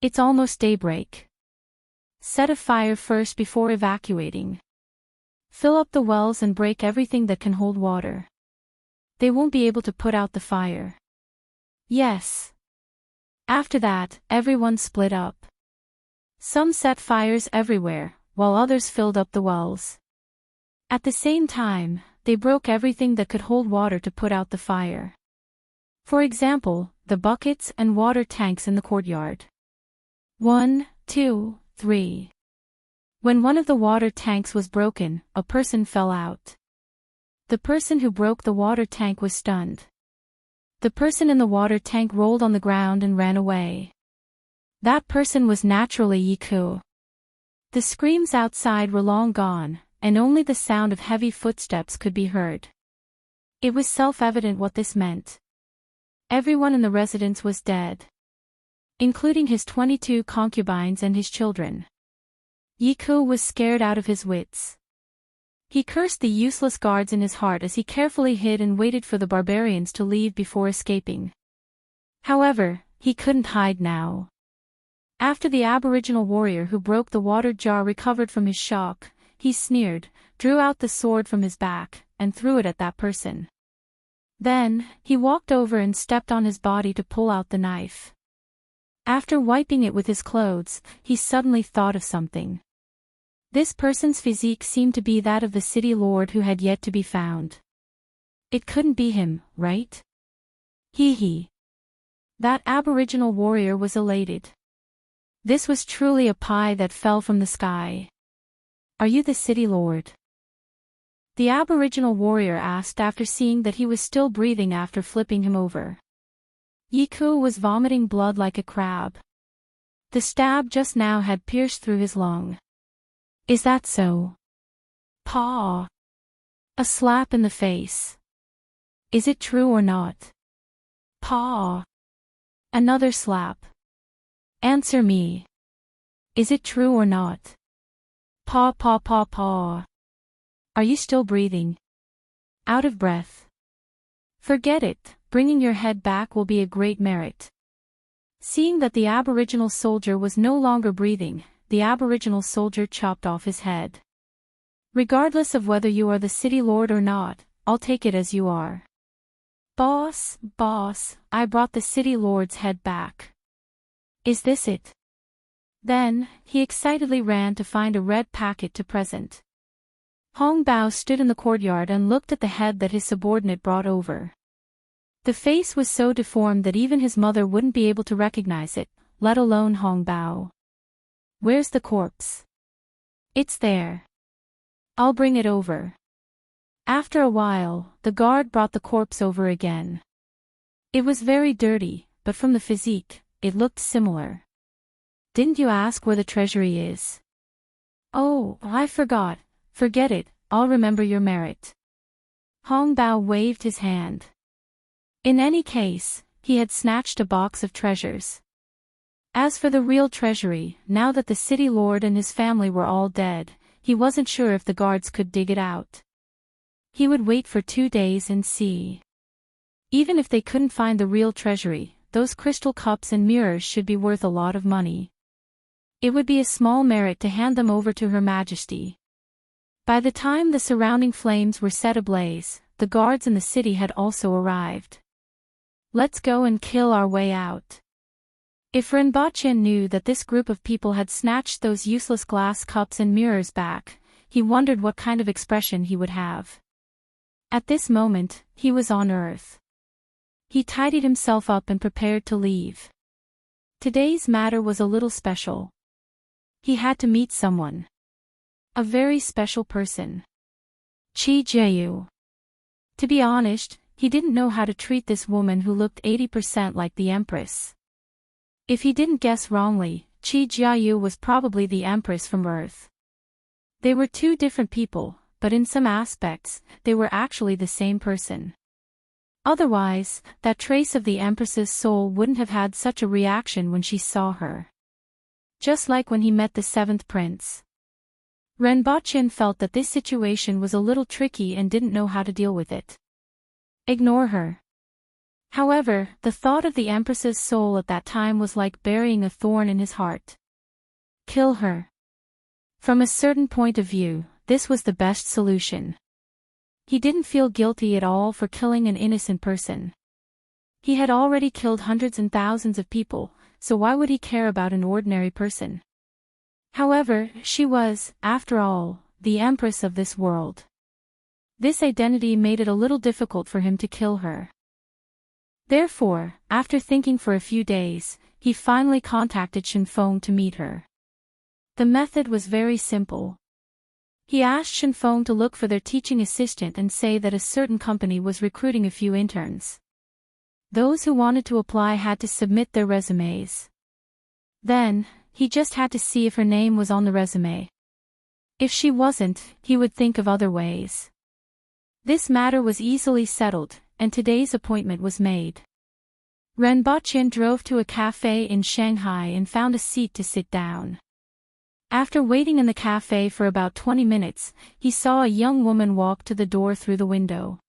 It's almost daybreak. Set a fire first before evacuating. Fill up the wells and break everything that can hold water. They won't be able to put out the fire. Yes. After that, everyone split up. Some set fires everywhere, while others filled up the wells. At the same time, they broke everything that could hold water to put out the fire. For example, the buckets and water tanks in the courtyard. 1, 2, 3. When one of the water tanks was broken, a person fell out. The person who broke the water tank was stunned. The person in the water tank rolled on the ground and ran away. That person was naturally Yiku. The screams outside were long gone, and only the sound of heavy footsteps could be heard. It was self-evident what this meant. Everyone in the residence was dead, including his 22 concubines and his children. Yiku was scared out of his wits. He cursed the useless guards in his heart as he carefully hid and waited for the barbarians to leave before escaping. However, he couldn't hide now. After the aboriginal warrior who broke the water jar recovered from his shock, he sneered, drew out the sword from his back, and threw it at that person. Then, he walked over and stepped on his body to pull out the knife. After wiping it with his clothes, he suddenly thought of something. This person's physique seemed to be that of the city lord who had yet to be found. It couldn't be him, right? Hee. That aboriginal warrior was elated. This was truly a pie that fell from the sky. Are you the city lord? The aboriginal warrior asked after seeing that he was still breathing after flipping him over. Yiku was vomiting blood like a crab. The stab just now had pierced through his lung. Is that so? Paw. A slap in the face. Is it true or not? Paw. Another slap. Answer me. Is it true or not? Paw. Are you still breathing? Out of breath. Forget it, bringing your head back will be a great merit. Seeing that the aboriginal soldier was no longer breathing, the aboriginal soldier chopped off his head. Regardless of whether you are the city lord or not, I'll take it as you are. Boss, I brought the city lord's head back. Is this it? Then, he excitedly ran to find a red packet to present. Hong Bao stood in the courtyard and looked at the head that his subordinate brought over. The face was so deformed that even his mother wouldn't be able to recognize it, let alone Hong Bao. Where's the corpse? It's there. I'll bring it over. After a while, the guard brought the corpse over again. It was very dirty, but from the physique, it looked similar. Didn't you ask where the treasury is? Oh, I forgot. Forget it, I'll remember your merit. Hong Bao waved his hand. In any case, he had snatched a box of treasures. As for the real treasury, now that the city lord and his family were all dead, he wasn't sure if the guards could dig it out. He would wait for 2 days and see. Even if they couldn't find the real treasury, those crystal cups and mirrors should be worth a lot of money. It would be a small merit to hand them over to Her Majesty. By the time the surrounding flames were set ablaze, the guards in the city had also arrived. Let's go and kill our way out. If Renbochin knew that this group of people had snatched those useless glass cups and mirrors back, he wondered what kind of expression he would have. At this moment, he was on Earth. He tidied himself up and prepared to leave. Today's matter was a little special. He had to meet someone. A very special person. Qi Jiayu. To be honest, he didn't know how to treat this woman who looked 80% like the Empress. If he didn't guess wrongly, Qi Jiayu was probably the Empress from Earth. They were two different people, but in some aspects, they were actually the same person. Otherwise, that trace of the Empress's soul wouldn't have had such a reaction when she saw her. Just like when he met the seventh prince. Renbochin felt that this situation was a little tricky and didn't know how to deal with it. Ignore her. However, the thought of the Empress's soul at that time was like burying a thorn in his heart. Kill her. From a certain point of view, this was the best solution. He didn't feel guilty at all for killing an innocent person. He had already killed hundreds and thousands of people, so why would he care about an ordinary person? However, she was, after all, the Empress of this world. This identity made it a little difficult for him to kill her. Therefore, after thinking for a few days, he finally contacted Shenfeng to meet her. The method was very simple. He asked Shenfeng to look for their teaching assistant and say that a certain company was recruiting a few interns. Those who wanted to apply had to submit their resumes. Then, he just had to see if her name was on the resume. If she wasn't, he would think of other ways. This matter was easily settled, and today's appointment was made. Renbochin drove to a cafe in Shanghai and found a seat to sit down. After waiting in the cafe for about 20 minutes, he saw a young woman walk to the door through the window.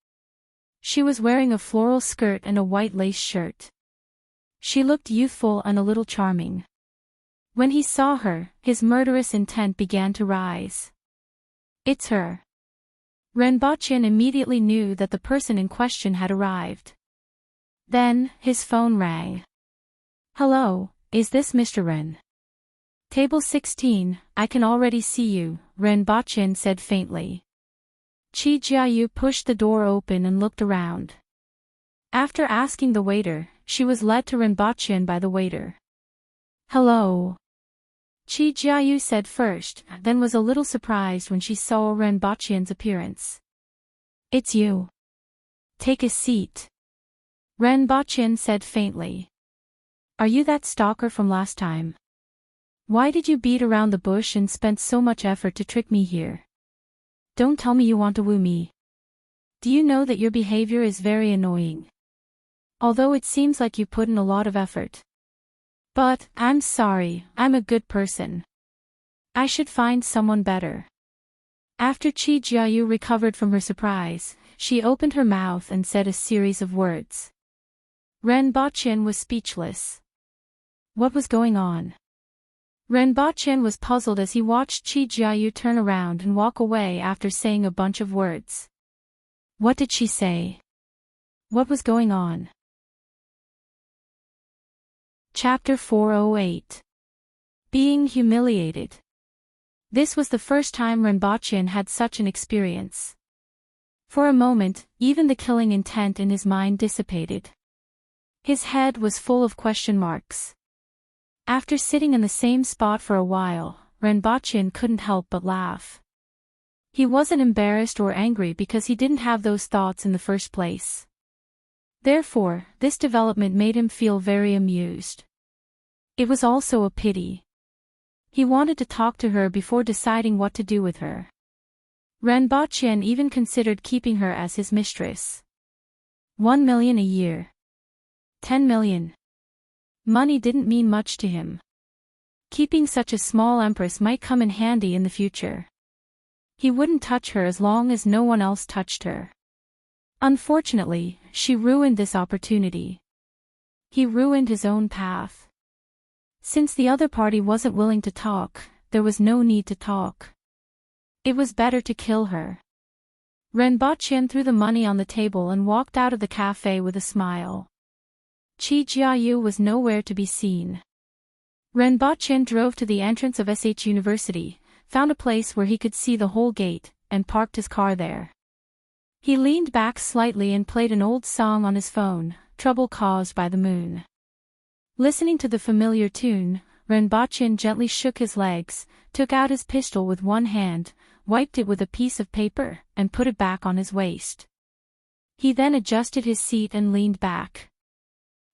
She was wearing a floral skirt and a white lace shirt. She looked youthful and a little charming. When he saw her, his murderous intent began to rise. It's her. Renbochin immediately knew that the person in question had arrived. Then, his phone rang. Hello, is this Mr. Ren? Table 16, I can already see you, Renbochin said faintly. Qi Jiayu pushed the door open and looked around. After asking the waiter, she was led to Renbochin by the waiter. Hello. Qi Jiayu said first, then was a little surprised when she saw Renbochin's appearance. It's you. Take a seat. Renbochin said faintly. Are you that stalker from last time? Why did you beat around the bush and spend so much effort to trick me here? Don't tell me you want to woo me. Do you know that your behavior is very annoying? Although it seems like you put in a lot of effort. But, I'm sorry, I'm a good person. I should find someone better. After Qi Jiayu recovered from her surprise, she opened her mouth and said a series of words. Renbochin was speechless. What was going on? Renbochin was puzzled as he watched Qi Jiayu turn around and walk away after saying a bunch of words. What did she say? What was going on? Chapter 408. Being humiliated. This was the first time Renbochin had such an experience. For a moment, even the killing intent in his mind dissipated. His head was full of question marks. After sitting in the same spot for a while, Renbochin couldn't help but laugh. He wasn't embarrassed or angry because he didn't have those thoughts in the first place. Therefore, this development made him feel very amused. It was also a pity. He wanted to talk to her before deciding what to do with her. Renbochin even considered keeping her as his mistress. 1 million a year. 10 million. Money didn't mean much to him. Keeping such a small empress might come in handy in the future. He wouldn't touch her as long as no one else touched her. Unfortunately, she ruined this opportunity. He ruined his own path. Since the other party wasn't willing to talk, there was no need to talk. It was better to kill her. Renbochin threw the money on the table and walked out of the cafe with a smile. Qi Jiayu was nowhere to be seen. Renbochin drove to the entrance of SH University, found a place where he could see the whole gate, and parked his car there. He leaned back slightly and played an old song on his phone, Trouble Caused by the Moon. Listening to the familiar tune, Renbochin gently shook his legs, took out his pistol with one hand, wiped it with a piece of paper, and put it back on his waist. He then adjusted his seat and leaned back.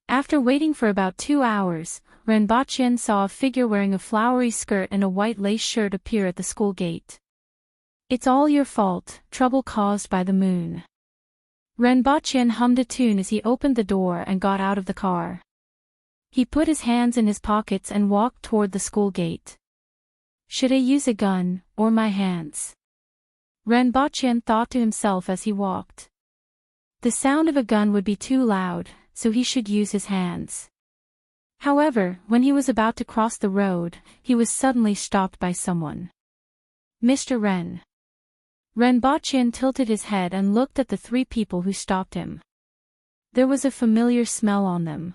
After waiting for about 2 hours, Renbochin saw a figure wearing a flowery skirt and a white lace shirt appear at the school gate. It's all your fault, Trouble Caused by the Moon. Renbochin hummed a tune as he opened the door and got out of the car. He put his hands in his pockets and walked toward the school gate. Should I use a gun, or my hands? Renbochin thought to himself as he walked. The sound of a gun would be too loud, so he should use his hands. However, when he was about to cross the road, he was suddenly stopped by someone. Mr. Ren. Renbochin tilted his head and looked at the 3 people who stopped him. There was a familiar smell on them.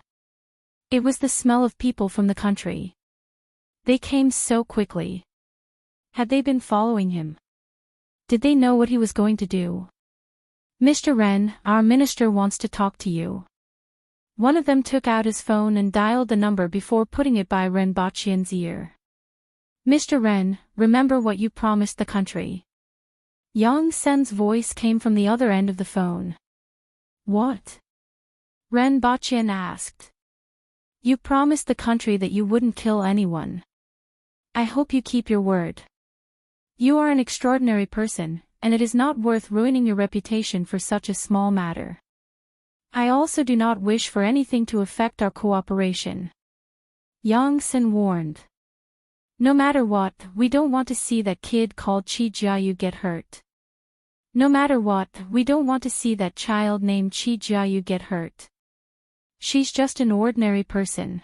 It was the smell of people from the country. They came so quickly. Had they been following him? Did they know what he was going to do? Mr. Ren, our minister wants to talk to you. One of them took out his phone and dialed the number before putting it by Renbochin's ear. Mr. Ren, remember what you promised the country. Yang Sen's voice came from the other end of the phone. What? Renbochin asked. You promised the country that you wouldn't kill anyone. I hope you keep your word. You are an extraordinary person, and it is not worth ruining your reputation for such a small matter. I also do not wish for anything to affect our cooperation. Yang Sen warned. No matter what, we don't want to see that kid called Qi Jiayu get hurt. No matter what, we don't want to see that child named Qi Jiayu get hurt. She's just an ordinary person.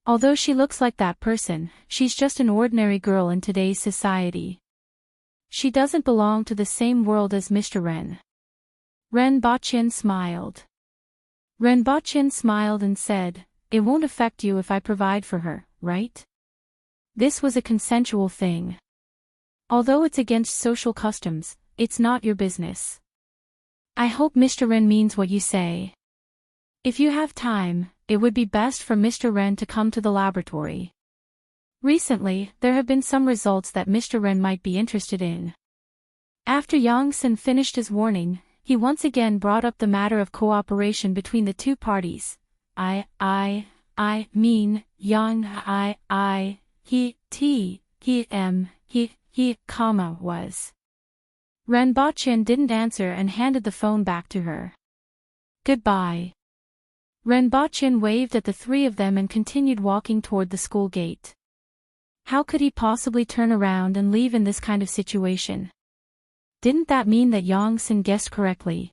Although she looks like that person, she's just an ordinary girl in today's society. She doesn't belong to the same world as Mr. Ren. Renbochin smiled. Renbochin smiled and said, it won't affect you if I provide for her, right? This was a consensual thing. Although it's against social customs, it's not your business. I hope Mr. Ren means what you say. If you have time, it would be best for Mr. Ren to come to the laboratory. Recently, there have been some results that Mr. Ren might be interested in. After Yang Sen finished his warning, he once again brought up the matter of cooperation between the 2 parties. I mean, Yang he, was. Renbochin didn't answer and handed the phone back to her. Goodbye. Renbochin waved at the 3 of them and continued walking toward the school gate. How could he possibly turn around and leave in this kind of situation? Didn't that mean that Yang Sen guessed correctly?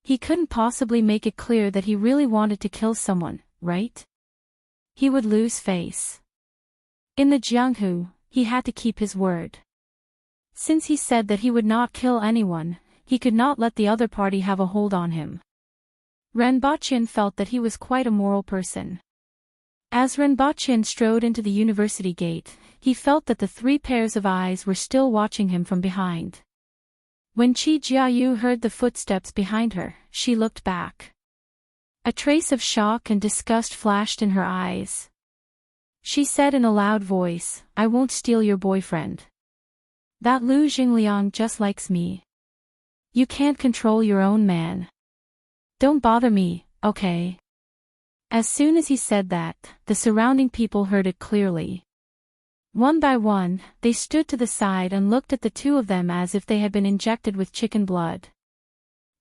He couldn't possibly make it clear that he really wanted to kill someone, right? He would lose face. In the Jianghu, he had to keep his word. Since he said that he would not kill anyone, he could not let the other party have a hold on him. Renbochin felt that he was quite a moral person. As Renbochin strode into the university gate, he felt that the 3 pairs of eyes were still watching him from behind. When Qi Jiayu heard the footsteps behind her, she looked back. A trace of shock and disgust flashed in her eyes. She said in a loud voice, "I won't steal your boyfriend. That Lu Jingliang just likes me. You can't control your own man. Don't bother me, okay?" As soon as he said that, the surrounding people heard it clearly. One by one, they stood to the side and looked at the two of them as if they had been injected with chicken blood.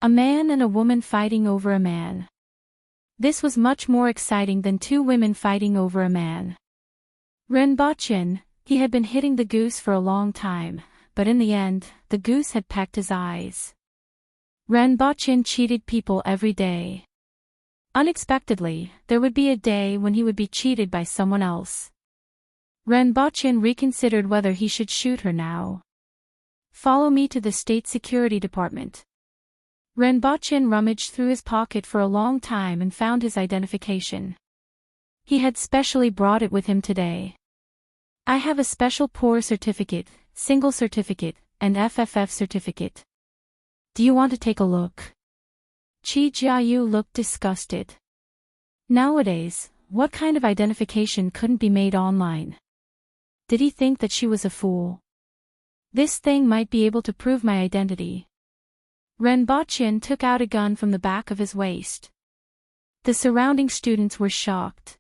A man and a woman fighting over a man. This was much more exciting than two women fighting over a man. Renbochin, he had been hitting the goose for a long time, but in the end, the goose had pecked his eyes. Renbochin cheated people every day. Unexpectedly, there would be a day when he would be cheated by someone else. Renbochin reconsidered whether he should shoot her now. "Follow me to the State Security Department." Renbochin rummaged through his pocket for a long time and found his identification. He had specially brought it with him today. "I have a special poor certificate, single certificate, and FFF certificate. Do you want to take a look?" Qi Jiayu looked disgusted. Nowadays, what kind of identification couldn't be made online? Did he think that she was a fool? "This thing might be able to prove my identity." Renbochin took out a gun from the back of his waist. The surrounding students were shocked.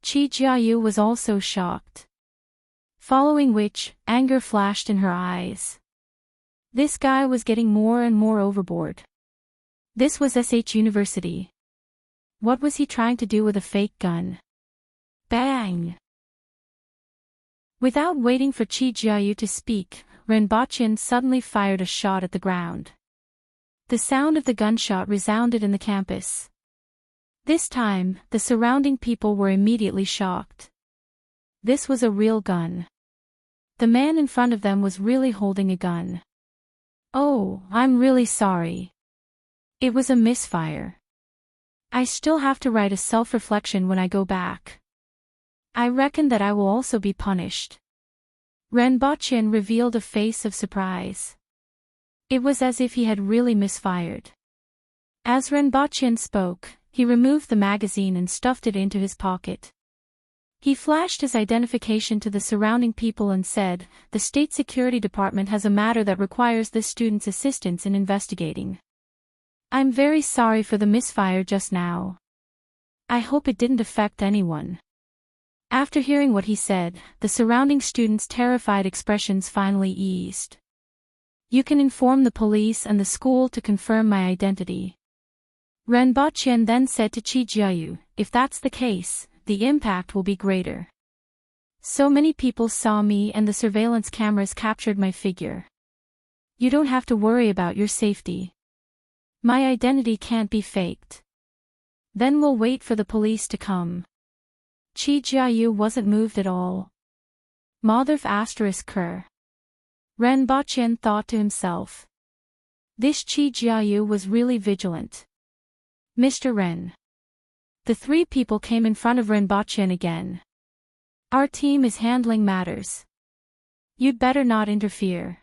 Qi Jiayu was also shocked. Following which, anger flashed in her eyes. This guy was getting more and more overboard. This was SH University. What was he trying to do with a fake gun? Bang! Without waiting for Qi Jiayu to speak, Renbochin suddenly fired a shot at the ground. The sound of the gunshot resounded in the campus. This time, the surrounding people were immediately shocked. This was a real gun. The man in front of them was really holding a gun. "Oh, I'm really sorry. It was a misfire. I still have to write a self-reflection when I go back. I reckon that I will also be punished." Renbochin revealed a face of surprise. It was as if he had really misfired. As Renbochin spoke, he removed the magazine and stuffed it into his pocket. He flashed his identification to the surrounding people and said, "The State Security Department has a matter that requires this student's assistance in investigating. I'm very sorry for the misfire just now. I hope it didn't affect anyone." After hearing what he said, the surrounding students' terrified expressions finally eased. "You can inform the police and the school to confirm my identity." Renbochin then said to Qi Jiayu, "If that's the case, the impact will be greater. So many people saw me and the surveillance cameras captured my figure. You don't have to worry about your safety. My identity can't be faked. Then we'll wait for the police to come." Qi Jiayu wasn't moved at all. Motherf ***. Renbochin thought to himself. This Qi Jiayu was really vigilant. "Mr. Ren." The three people came in front of Renbochin again. "Our team is handling matters. You'd better not interfere."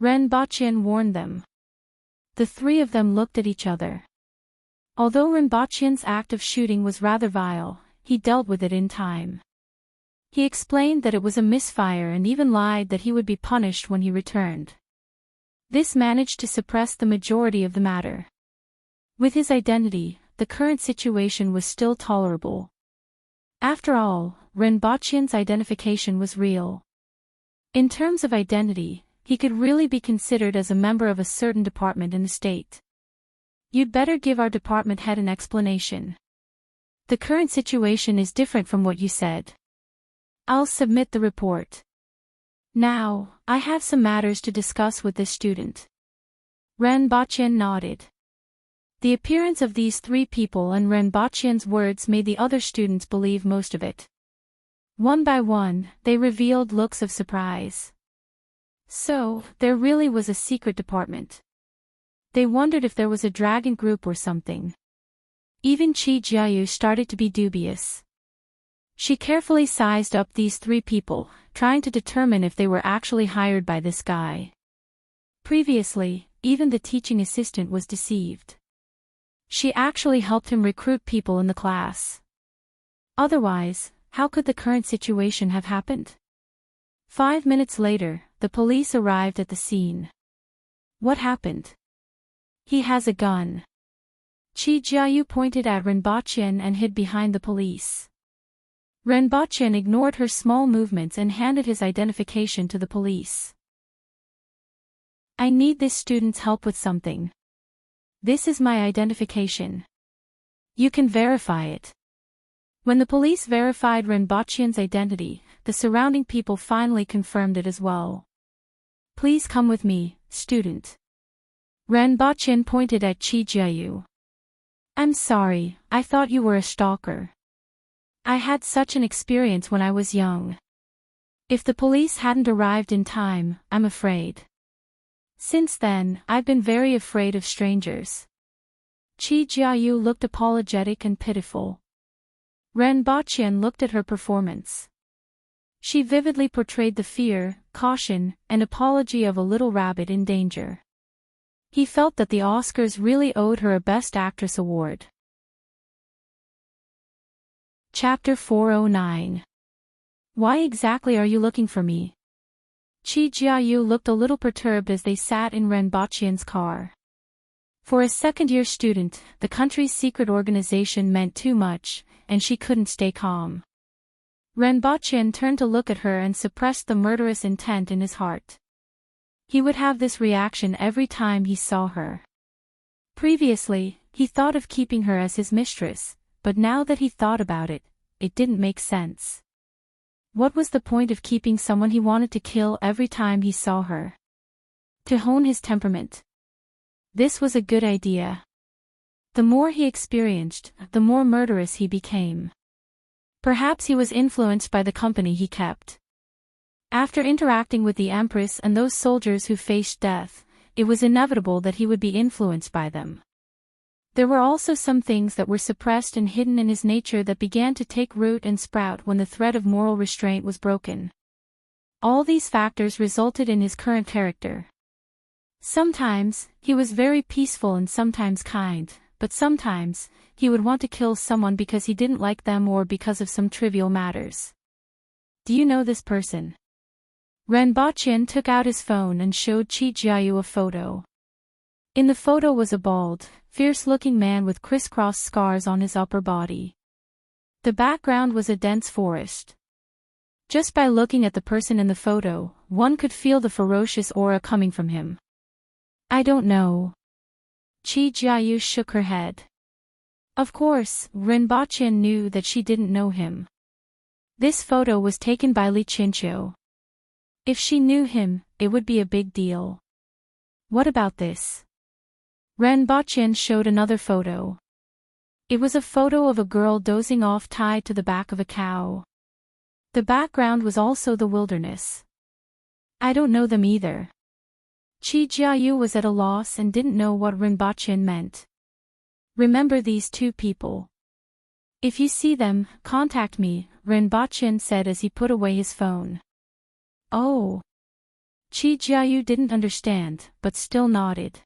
Renbochin warned them. The three of them looked at each other. Although Renbochin's act of shooting was rather vile, he dealt with it in time. He explained that it was a misfire and even lied that he would be punished when he returned. This managed to suppress the majority of the matter. With his identity, the current situation was still tolerable. After all, Renbochin's identification was real. In terms of identity, he could really be considered as a member of a certain department in the state. "You'd better give our department head an explanation. The current situation is different from what you said. I'll submit the report. Now, I have some matters to discuss with this student." Renbochin nodded. The appearance of these three people and Renbochin's words made the other students believe most of it. One by one, they revealed looks of surprise. So, there really was a secret department. They wondered if there was a dragon group or something. Even Qi Jiayu started to be dubious. She carefully sized up these three people, trying to determine if they were actually hired by this guy. Previously, even the teaching assistant was deceived. She actually helped him recruit people in the class. Otherwise, how could the current situation have happened? 5 minutes later, the police arrived at the scene. What happened? He has a gun. Chi Jiayu pointed at Renbaqian and hid behind the police. Renbaqian ignored her small movements and handed his identification to the police. I need this student's help with something. This is my identification. You can verify it. When the police verified Renbaqian's identity, the surrounding people finally confirmed it as well. Please come with me, student. Renbaqian pointed at Chi Jiayu. I'm sorry, I thought you were a stalker. I had such an experience when I was young. If the police hadn't arrived in time, I'm afraid. Since then, I've been very afraid of strangers. Chi Jiayu looked apologetic and pitiful. Renbaqian looked at her performance. She vividly portrayed the fear, caution, and apology of a little rabbit in danger. He felt that the Oscars really owed her a Best Actress award. Chapter 409. Why exactly are you looking for me? Chi Jiayu looked a little perturbed as they sat in Renbaqian's car. For a second-year student, the country's secret organization meant too much, and she couldn't stay calm. Renbaqian turned to look at her and suppressed the murderous intent in his heart. He would have this reaction every time he saw her. Previously, he thought of keeping her as his mistress, but now that he thought about it, it didn't make sense. What was the point of keeping someone he wanted to kill every time he saw her? To hone his temperament. This was a good idea. The more he experienced, the more murderous he became. Perhaps he was influenced by the company he kept. After interacting with the Empress and those soldiers who faced death, it was inevitable that he would be influenced by them. There were also some things that were suppressed and hidden in his nature that began to take root and sprout when the thread of moral restraint was broken. All these factors resulted in his current character. Sometimes, he was very peaceful and sometimes kind, but sometimes, he would want to kill someone because he didn't like them or because of some trivial matters. Do you know this person? Renbaqian took out his phone and showed Chi Jiayu a photo. In the photo was a bald, fierce-looking man with crisscross scars on his upper body. The background was a dense forest. Just by looking at the person in the photo, one could feel the ferocious aura coming from him. I don't know. Chi Jiayu shook her head. Of course, Renbaqian knew that she didn't know him. This photo was taken by Li Qinqiu. If she knew him, it would be a big deal. What about this? Renbaqian showed another photo. It was a photo of a girl dozing off tied to the back of a cow. The background was also the wilderness. I don't know them either. Chi Jiayu was at a loss and didn't know what Renbaqian meant. Remember these two people. If you see them, contact me, Renbaqian said as he put away his phone. Oh. Chi Jiayu didn't understand, but still nodded.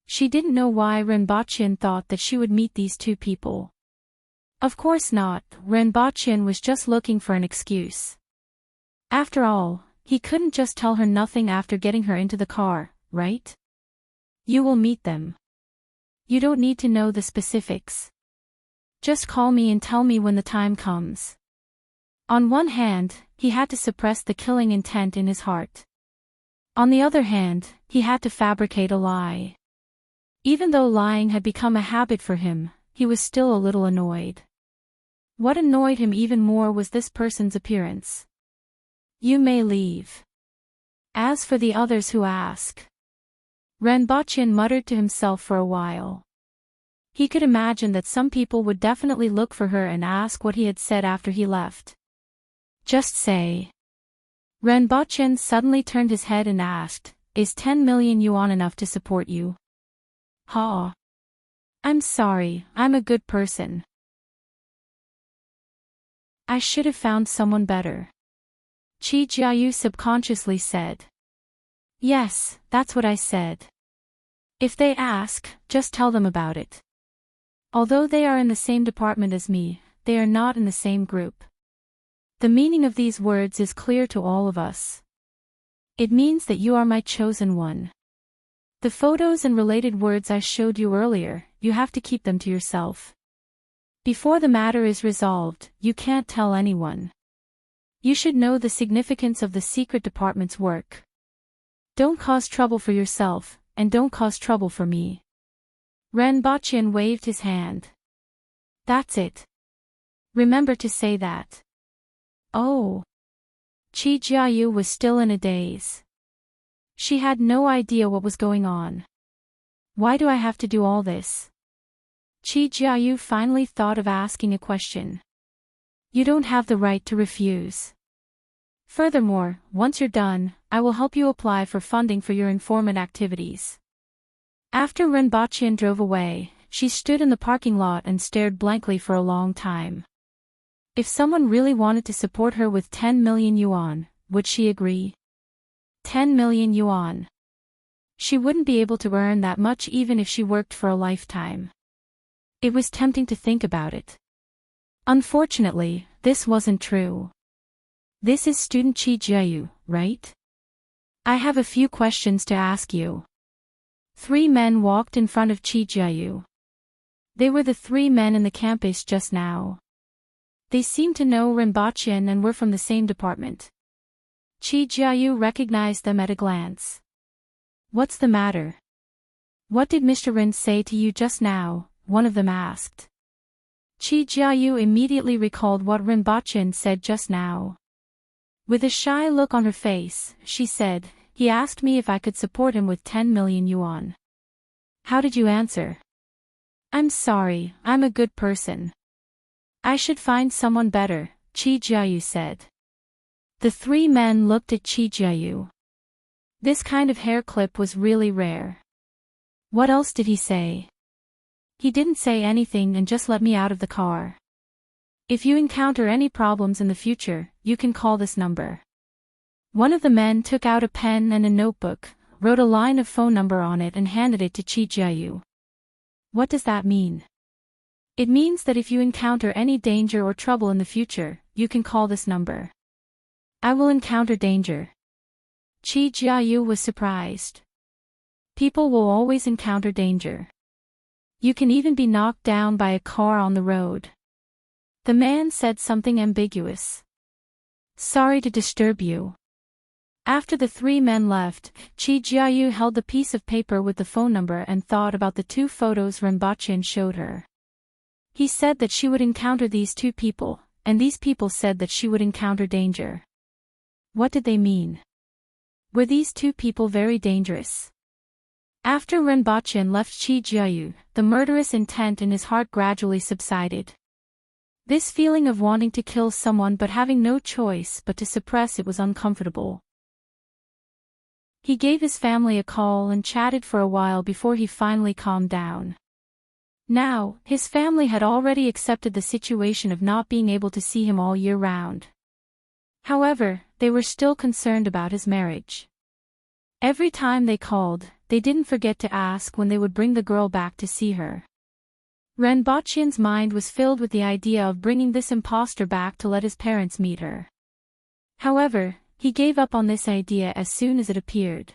She didn't know why Renbaqian thought that she would meet these two people. Of course not, Renbaqian was just looking for an excuse. After all, he couldn't just tell her nothing after getting her into the car, right? You will meet them. You don't need to know the specifics. Just call me and tell me when the time comes. On one hand, he had to suppress the killing intent in his heart. On the other hand, he had to fabricate a lie. Even though lying had become a habit for him, he was still a little annoyed. What annoyed him even more was this person's appearance. You may leave. As for the others who ask. Renbaqian muttered to himself for a while. He could imagine that some people would definitely look for her and ask what he had said after he left. Just say. Renbaqian suddenly turned his head and asked, Is 10 million yuan enough to support you? Ha. I'm sorry, I'm a good person. I should have found someone better. Chi Jiayu subconsciously said. Yes, that's what I said. If they ask, just tell them about it. Although they are in the same department as me, they are not in the same group. The meaning of these words is clear to all of us. It means that you are my chosen one. The photos and related words I showed you earlier, you have to keep them to yourself. Before the matter is resolved, you can't tell anyone. You should know the significance of the secret department's work. Don't cause trouble for yourself, and don't cause trouble for me. Renbochin waved his hand. That's it. Remember to say that. Oh. Chi Jiayu was still in a daze. She had no idea what was going on. Why do I have to do all this? Chi Jiayu finally thought of asking a question. You don't have the right to refuse. Furthermore, once you're done, I will help you apply for funding for your informant activities. After Renbochin drove away, she stood in the parking lot and stared blankly for a long time. If someone really wanted to support her with 10 million yuan, would she agree? 10 million yuan. She wouldn't be able to earn that much even if she worked for a lifetime. It was tempting to think about it. Unfortunately, this wasn't true. This is student Chi Jiayu, right? I have a few questions to ask you. 3 men walked in front of Chi Jiayu. They were the 3 men in the campus just now. They seemed to know Renbochin and were from the same department. Chi Jiayu recognized them at a glance. What's the matter? What did Mr. Ren say to you just now? One of them asked. Chi Jiayu immediately recalled what Renbochin said just now. With a shy look on her face, she said, he asked me if I could support him with 10 million yuan. How did you answer? I'm sorry, I'm a good person. I should find someone better, Chi Jiayu said. The 3 men looked at Chi Jiayu. This kind of hair clip was really rare. What else did he say? He didn't say anything and just let me out of the car. If you encounter any problems in the future, you can call this number. One of the men took out a pen and a notebook, wrote a line of phone number on it and handed it to Chi Jiayu. What does that mean? It means that if you encounter any danger or trouble in the future, you can call this number. I will encounter danger. Chi Jiayu was surprised. People will always encounter danger. You can even be knocked down by a car on the road. The man said something ambiguous. Sorry to disturb you. After the 3 men left, Chi Jiayu held the piece of paper with the phone number and thought about the 2 photos Renbochin showed her. He said that she would encounter these 2 people, and these people said that she would encounter danger. What did they mean? Were these 2 people very dangerous? After Renbochin left Chi Jiayu, the murderous intent in his heart gradually subsided. This feeling of wanting to kill someone but having no choice but to suppress it was uncomfortable. He gave his family a call and chatted for a while before he finally calmed down. Now, his family had already accepted the situation of not being able to see him all year round. However, they were still concerned about his marriage. Every time they called, they didn't forget to ask when they would bring the girl back to see her. Renbochin's mind was filled with the idea of bringing this impostor back to let his parents meet her. However, he gave up on this idea as soon as it appeared.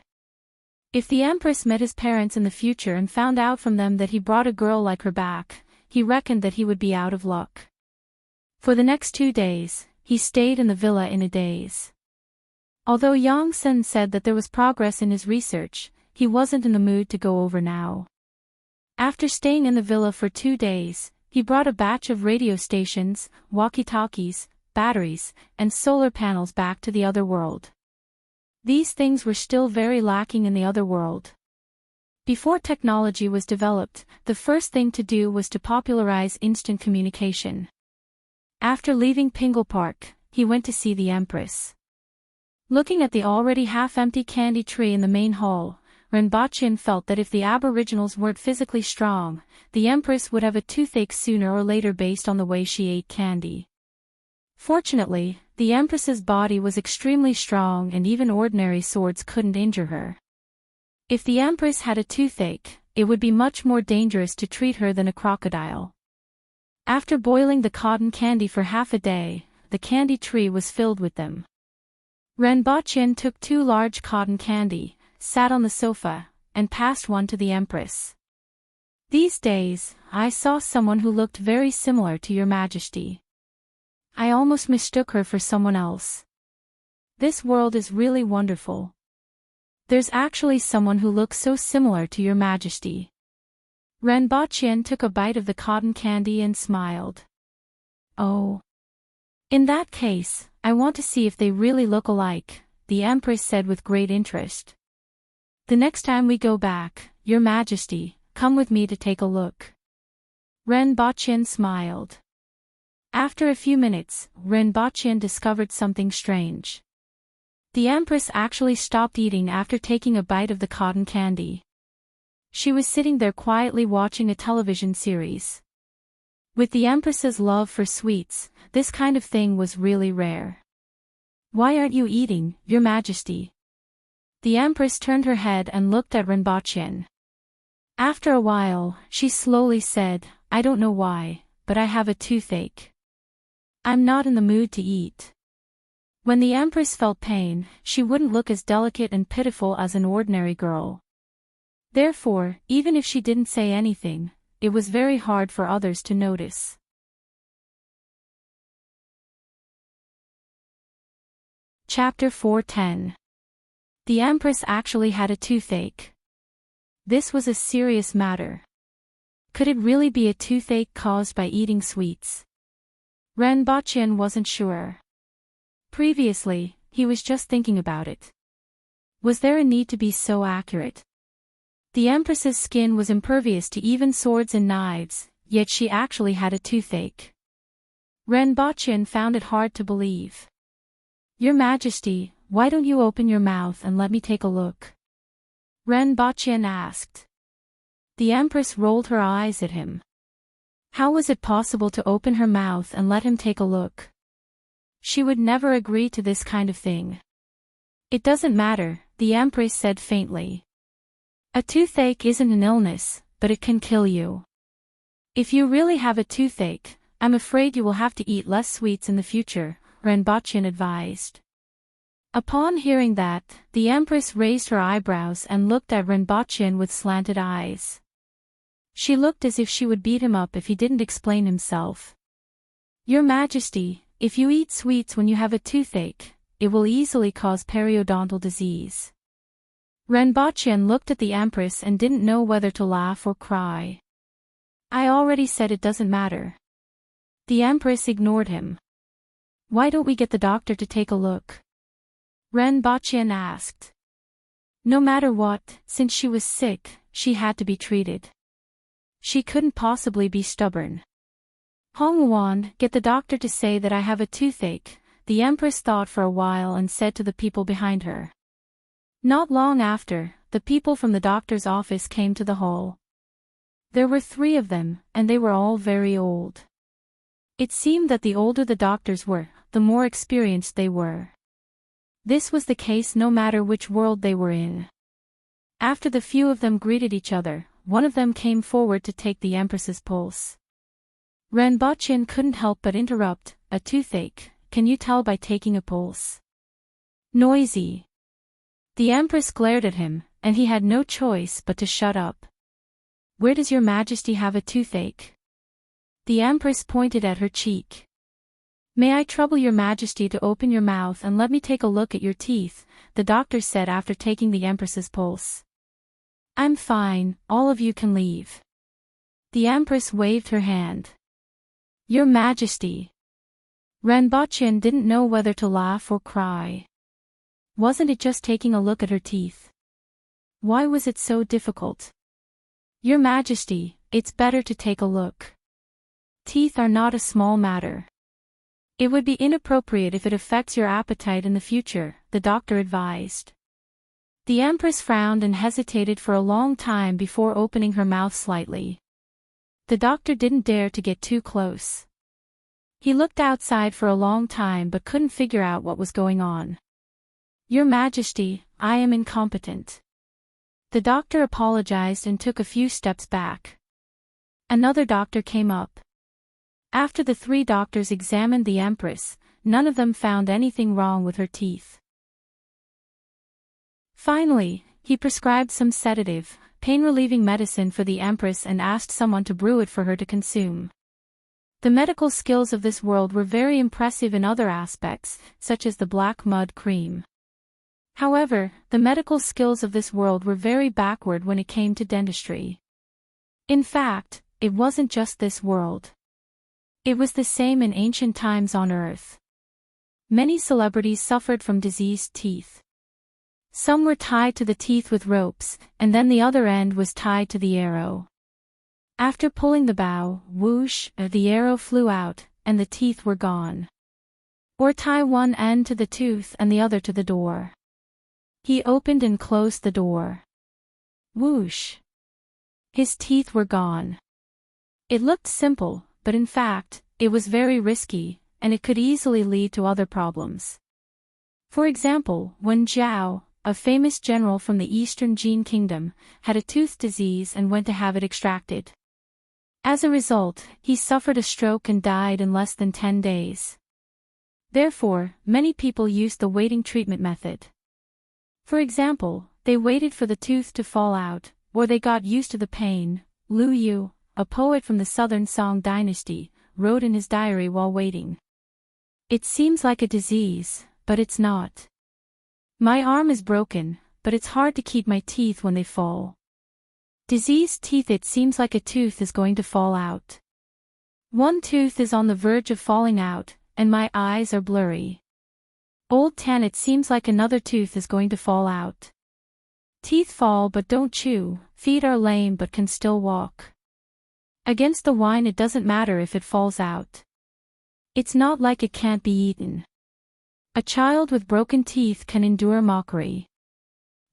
If the Empress met his parents in the future and found out from them that he brought a girl like her back, he reckoned that he would be out of luck. For the next 2 days, he stayed in the villa in a daze. Although Yang Sen said that there was progress in his research, he wasn't in the mood to go over now. After staying in the villa for 2 days, he brought a batch of radio stations, walkie-talkies, batteries, and solar panels back to the other world. These things were still very lacking in the other world. Before technology was developed, the first thing to do was to popularize instant communication. After leaving Pingle Park, he went to see the Empress. Looking at the already half-empty candy tree in the main hall, Renbochin felt that if the aboriginals weren't physically strong, the Empress would have a toothache sooner or later based on the way she ate candy. Fortunately, the Empress's body was extremely strong and even ordinary swords couldn't injure her. If the Empress had a toothache, it would be much more dangerous to treat her than a crocodile. After boiling the cotton candy for half a day, the candy tree was filled with them. Renbochin took 2 large cotton candy, sat on the sofa, and passed one to the Empress. These days, I saw someone who looked very similar to your Majesty. I almost mistook her for someone else. This world is really wonderful. There's actually someone who looks so similar to your Majesty. Renbochin took a bite of the cotton candy and smiled. Oh. In that case, I want to see if they really look alike, the Empress said with great interest. The next time we go back, your Majesty, come with me to take a look. Renbochin smiled. After a few minutes, Renbochin discovered something strange. The Empress actually stopped eating after taking a bite of the cotton candy. She was sitting there quietly watching a television series. With the Empress's love for sweets, this kind of thing was really rare. Why aren't you eating, your Majesty? The Empress turned her head and looked at Renbochin. After a while, she slowly said, I don't know why, but I have a toothache. I'm not in the mood to eat. When the Empress felt pain, she wouldn't look as delicate and pitiful as an ordinary girl. Therefore, even if she didn't say anything, it was very hard for others to notice. Chapter 410. The Empress actually had a toothache. This was a serious matter. Could it really be a toothache caused by eating sweets? Renbochin wasn't sure. Previously, he was just thinking about it. Was there a need to be so accurate? The Empress's skin was impervious to even swords and knives, yet she actually had a toothache. Renbochin found it hard to believe. Your Majesty, why don't you open your mouth and let me take a look? Renbochin asked. The Empress rolled her eyes at him. How was it possible to open her mouth and let him take a look? She would never agree to this kind of thing. It doesn't matter, the Empress said faintly. A toothache isn't an illness, but it can kill you. If you really have a toothache, I'm afraid you will have to eat less sweets in the future, Renbochin advised. Upon hearing that, the Empress raised her eyebrows and looked at Renbochin with slanted eyes. She looked as if she would beat him up if he didn't explain himself. Your Majesty, if you eat sweets when you have a toothache, it will easily cause periodontal disease. Renbochin looked at the Empress and didn't know whether to laugh or cry. I already said it doesn't matter. The Empress ignored him. Why don't we get the doctor to take a look? Renbochin asked. No matter what, since she was sick, she had to be treated. She couldn't possibly be stubborn. Hongwon, get the doctor to say that I have a toothache, the Empress thought for a while and said to the people behind her. Not long after, the people from the doctor's office came to the hall. There were 3 of them, and they were all very old. It seemed that the older the doctors were, the more experienced they were. This was the case no matter which world they were in. After the few of them greeted each other, one of them came forward to take the Empress's pulse. Renbochin couldn't help but interrupt, a toothache, can you tell by taking a pulse? Noisy. The Empress glared at him, and he had no choice but to shut up. Where does your Majesty have a toothache? The Empress pointed at her cheek. May I trouble your Majesty to open your mouth and let me take a look at your teeth, the doctor said after taking the Empress's pulse. I'm fine, all of you can leave. The Empress waved her hand. Your Majesty. Renbochin didn't know whether to laugh or cry. Wasn't it just taking a look at her teeth? Why was it so difficult? Your Majesty, it's better to take a look. Teeth are not a small matter. It would be inappropriate if it affects your appetite in the future, the doctor advised. The Empress frowned and hesitated for a long time before opening her mouth slightly. The doctor didn't dare to get too close. He looked outside for a long time but couldn't figure out what was going on. Your Majesty, I am incompetent. The doctor apologized and took a few steps back. Another doctor came up. After the 3 doctors examined the Empress, none of them found anything wrong with her teeth. Finally, he prescribed some sedative, pain-relieving medicine for the Empress and asked someone to brew it for her to consume. The medical skills of this world were very impressive in other aspects, such as the black mud cream. However, the medical skills of this world were very backward when it came to dentistry. In fact, it wasn't just this world. It was the same in ancient times on Earth. Many celebrities suffered from diseased teeth. Some were tied to the teeth with ropes, and then the other end was tied to the arrow. After pulling the bow, whoosh, the arrow flew out, and the teeth were gone. Or tie one end to the tooth and the other to the door. He opened and closed the door. Whoosh! His teeth were gone. It looked simple, but in fact, it was very risky, and it could easily lead to other problems. For example, when Zhao, a famous general from the Eastern Jin Kingdom, had a tooth disease and went to have it extracted. As a result, he suffered a stroke and died in less than 10 days. Therefore, many people used the waiting treatment method. For example, they waited for the tooth to fall out, or they got used to the pain. Lu Yu, a poet from the Southern Song dynasty, wrote in his diary while waiting. "It seems like a disease, but it's not. My arm is broken, but it's hard to keep my teeth when they fall. Diseased teeth, it seems like a tooth is going to fall out. One tooth is on the verge of falling out, and my eyes are blurry. Old Tan, it seems like another tooth is going to fall out. Teeth fall but don't chew, feet are lame but can still walk. Against the wine, it doesn't matter if it falls out. It's not like it can't be eaten. A child with broken teeth can endure mockery.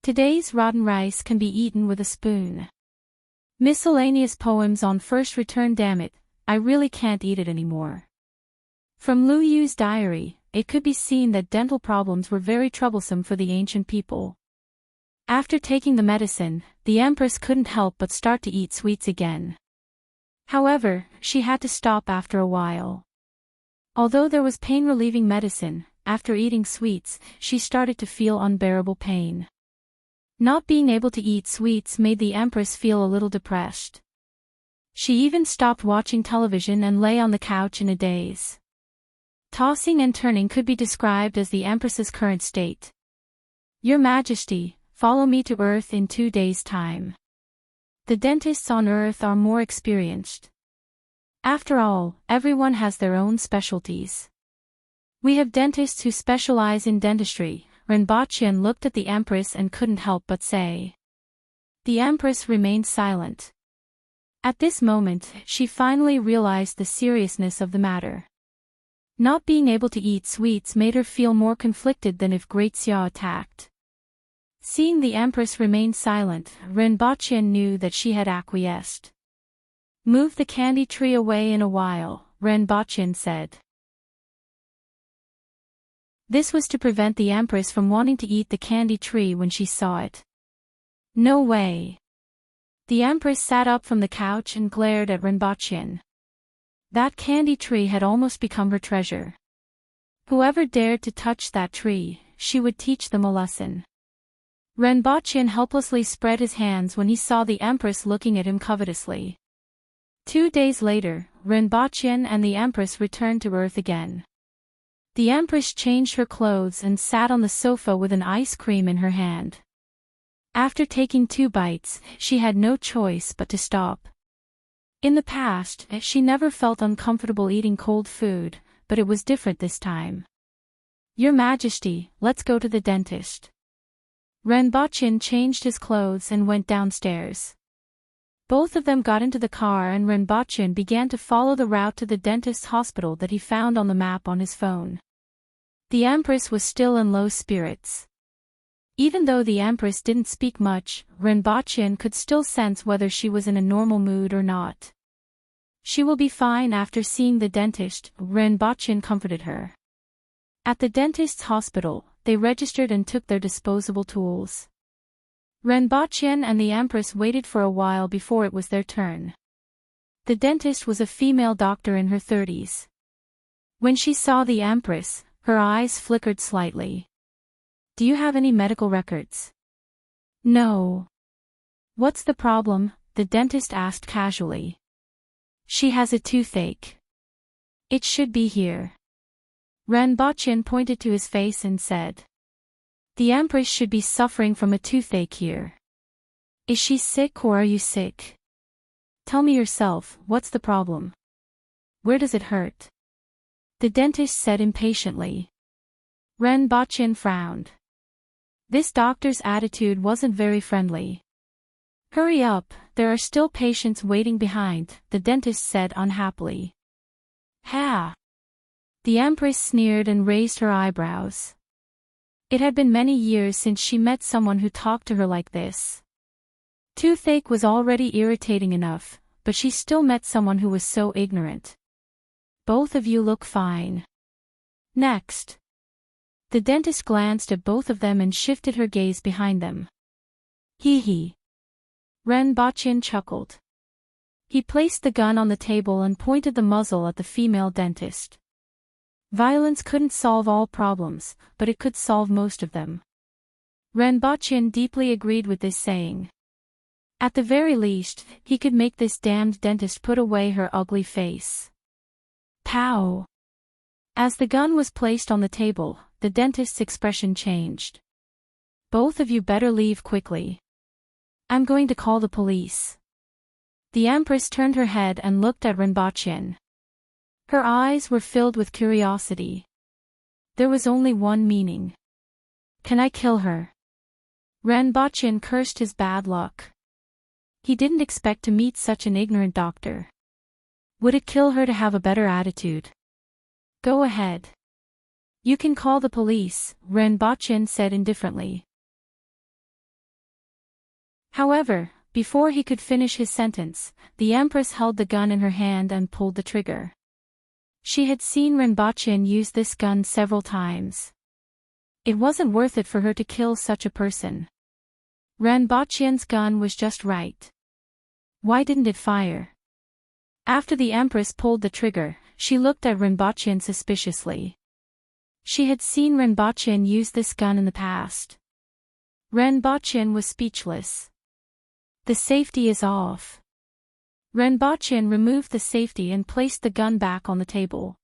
Today's rotten rice can be eaten with a spoon. Miscellaneous poems on first return. Damn it, I really can't eat it anymore." From Lu Yu's diary, it could be seen that dental problems were very troublesome for the ancient people. After taking the medicine, the Empress couldn't help but start to eat sweets again. However, she had to stop after a while. Although there was pain-relieving medicine, after eating sweets, she started to feel unbearable pain. Not being able to eat sweets made the Empress feel a little depressed. She even stopped watching television and lay on the couch in a daze. Tossing and turning could be described as the Empress's current state. "Your Majesty, follow me to Earth in 2 days' time. The dentists on Earth are more experienced. After all, everyone has their own specialties. We have dentists who specialize in dentistry." Rinpoche looked at the Empress and couldn't help but say. The Empress remained silent. At this moment, she finally realized the seriousness of the matter. Not being able to eat sweets made her feel more conflicted than if Great Xia attacked. Seeing the Empress remain silent, Rinpoche knew that she had acquiesced. "Move the candy tree away in a while," Rinpoche said. This was to prevent the Empress from wanting to eat the candy tree when she saw it. "No way." The Empress sat up from the couch and glared at Rinpoche. That candy tree had almost become her treasure. Whoever dared to touch that tree, she would teach them a lesson. Rinpoche helplessly spread his hands when he saw the Empress looking at him covetously. 2 days later, Rinpoche and the Empress returned to Earth again. The Empress changed her clothes and sat on the sofa with an ice cream in her hand. After taking 2 bites, she had no choice but to stop. In the past, she never felt uncomfortable eating cold food, but it was different this time. "Your Majesty, let's go to the dentist." Rinpoche changed his clothes and went downstairs. Both of them got into the car and Rinpoche began to follow the route to the dentist's hospital that he found on the map on his phone. The Empress was still in low spirits. Even though the Empress didn't speak much, Rinpoche could still sense whether she was in a normal mood or not. "She will be fine after seeing the dentist," Rinpoche comforted her. At the dentist's hospital, they registered and took their disposable tools. Renbachien and the Empress waited for a while before it was their turn. The dentist was a female doctor in her 30s. When she saw the Empress, her eyes flickered slightly. "Do you have any medical records?" "No." "What's the problem?" the dentist asked casually. "She has a toothache. It should be here." Renbachien pointed to his face and said, "The Empress should be suffering from a toothache here. Is she sick or are you sick? Tell me yourself, what's the problem? Where does it hurt?" the dentist said impatiently. Renbachien frowned. This doctor's attitude wasn't very friendly. "Hurry up, there are still patients waiting behind," the dentist said unhappily. "Ha!" The Empress sneered and raised her eyebrows. It had been many years since she met someone who talked to her like this. Toothache was already irritating enough, but she still met someone who was so ignorant. "Both of you look fine. Next." The dentist glanced at both of them and shifted her gaze behind them. "Hee hee." Renbachien chuckled. He placed the gun on the table and pointed the muzzle at the female dentist. Violence couldn't solve all problems, but it could solve most of them. Renbachien deeply agreed with this saying. At the very least, he could make this damned dentist put away her ugly face. Pow! As the gun was placed on the table, the dentist's expression changed. "Both of you better leave quickly. I'm going to call the police." The Empress turned her head and looked at Renbachien. Her eyes were filled with curiosity. There was only one meaning. "Can I kill her?" Renbachien cursed his bad luck. He didn't expect to meet such an ignorant doctor. Would it kill her to have a better attitude? "Go ahead. You can call the police," Renbachien said indifferently. However, before he could finish his sentence, the Empress held the gun in her hand and pulled the trigger. She had seen Renbachien use this gun several times. It wasn't worth it for her to kill such a person. Renbachien's gun was just right. Why didn't it fire? After the Empress pulled the trigger, she looked at Renbachien suspiciously. She had seen Renbachien use this gun in the past. Renbachien was speechless. "The safety is off." Renbachien removed the safety and placed the gun back on the table.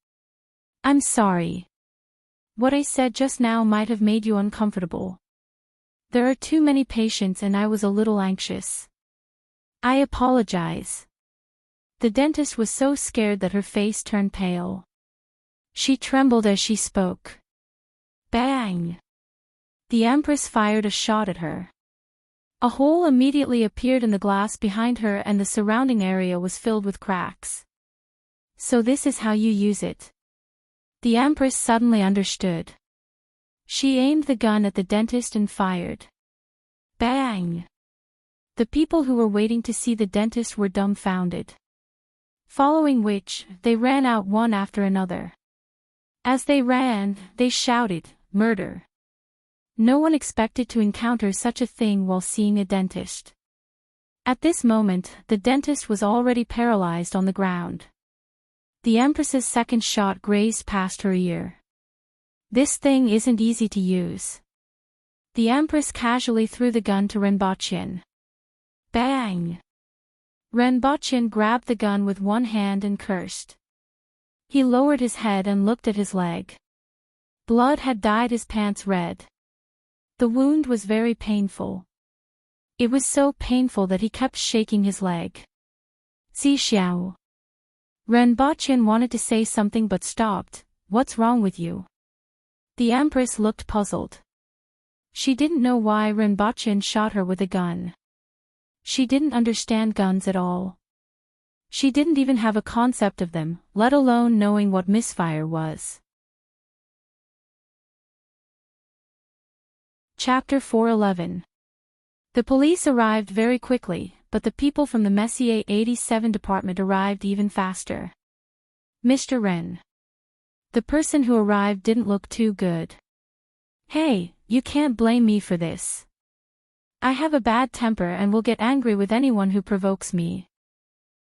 "I'm sorry. What I said just now might have made you uncomfortable. There are too many patients and I was a little anxious. I apologize." The dentist was so scared that her face turned pale. She trembled as she spoke. Bang! The Empress fired a shot at her. A hole immediately appeared in the glass behind her and the surrounding area was filled with cracks. "So this is how you use it." The Empress suddenly understood. She aimed the gun at the dentist and fired. Bang! The people who were waiting to see the dentist were dumbfounded. Following which, they ran out one after another. As they ran, they shouted, "Murder!" No one expected to encounter such a thing while seeing a dentist. At this moment, the dentist was already paralyzed on the ground. The Empress's second shot grazed past her ear. "This thing isn't easy to use." The Empress casually threw the gun to Renbachien. Bang! Renbachien grabbed the gun with one hand and cursed. He lowered his head and looked at his leg. Blood had dyed his pants red. The wound was very painful. It was so painful that he kept shaking his leg. Xiao. Renbachien wanted to say something but stopped. "What's wrong with you?" The Empress looked puzzled. She didn't know why Renbachien shot her with a gun. She didn't understand guns at all. She didn't even have a concept of them, let alone knowing what misfire was. Chapter 411. The police arrived very quickly, but the people from the Messier 87 department arrived even faster. Mr. Ren. The person who arrived didn't look too good. "Hey, you can't blame me for this. I have a bad temper and will get angry with anyone who provokes me.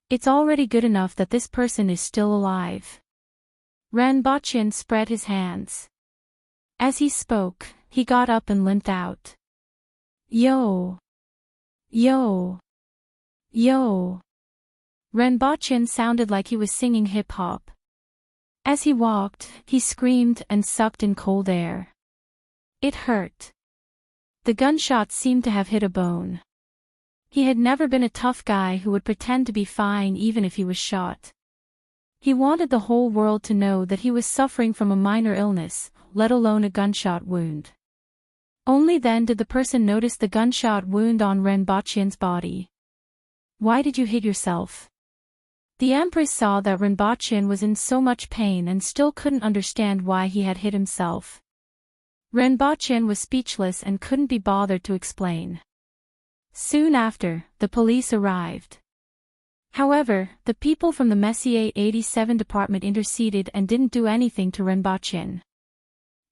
It's already good enough that this person is still alive. Renbochin spread his hands. As he spoke, he got up and limped out. Yo! Yo! Yo! Renbochin sounded like he was singing hip-hop. As he walked, he screamed and sucked in cold air. It hurt. The gunshot seemed to have hit a bone. He had never been a tough guy who would pretend to be fine even if he was shot. He wanted the whole world to know that he was suffering from a minor illness, let alone a gunshot wound. Only then did the person notice the gunshot wound on Renbochin's body. Why did you hit yourself? The Empress saw that Renbochin was in so much pain and still couldn't understand why he had hit himself. Renbochin was speechless and couldn't be bothered to explain. Soon after, the police arrived. However, the people from the Messier 87 department interceded and didn't do anything to Renbochin.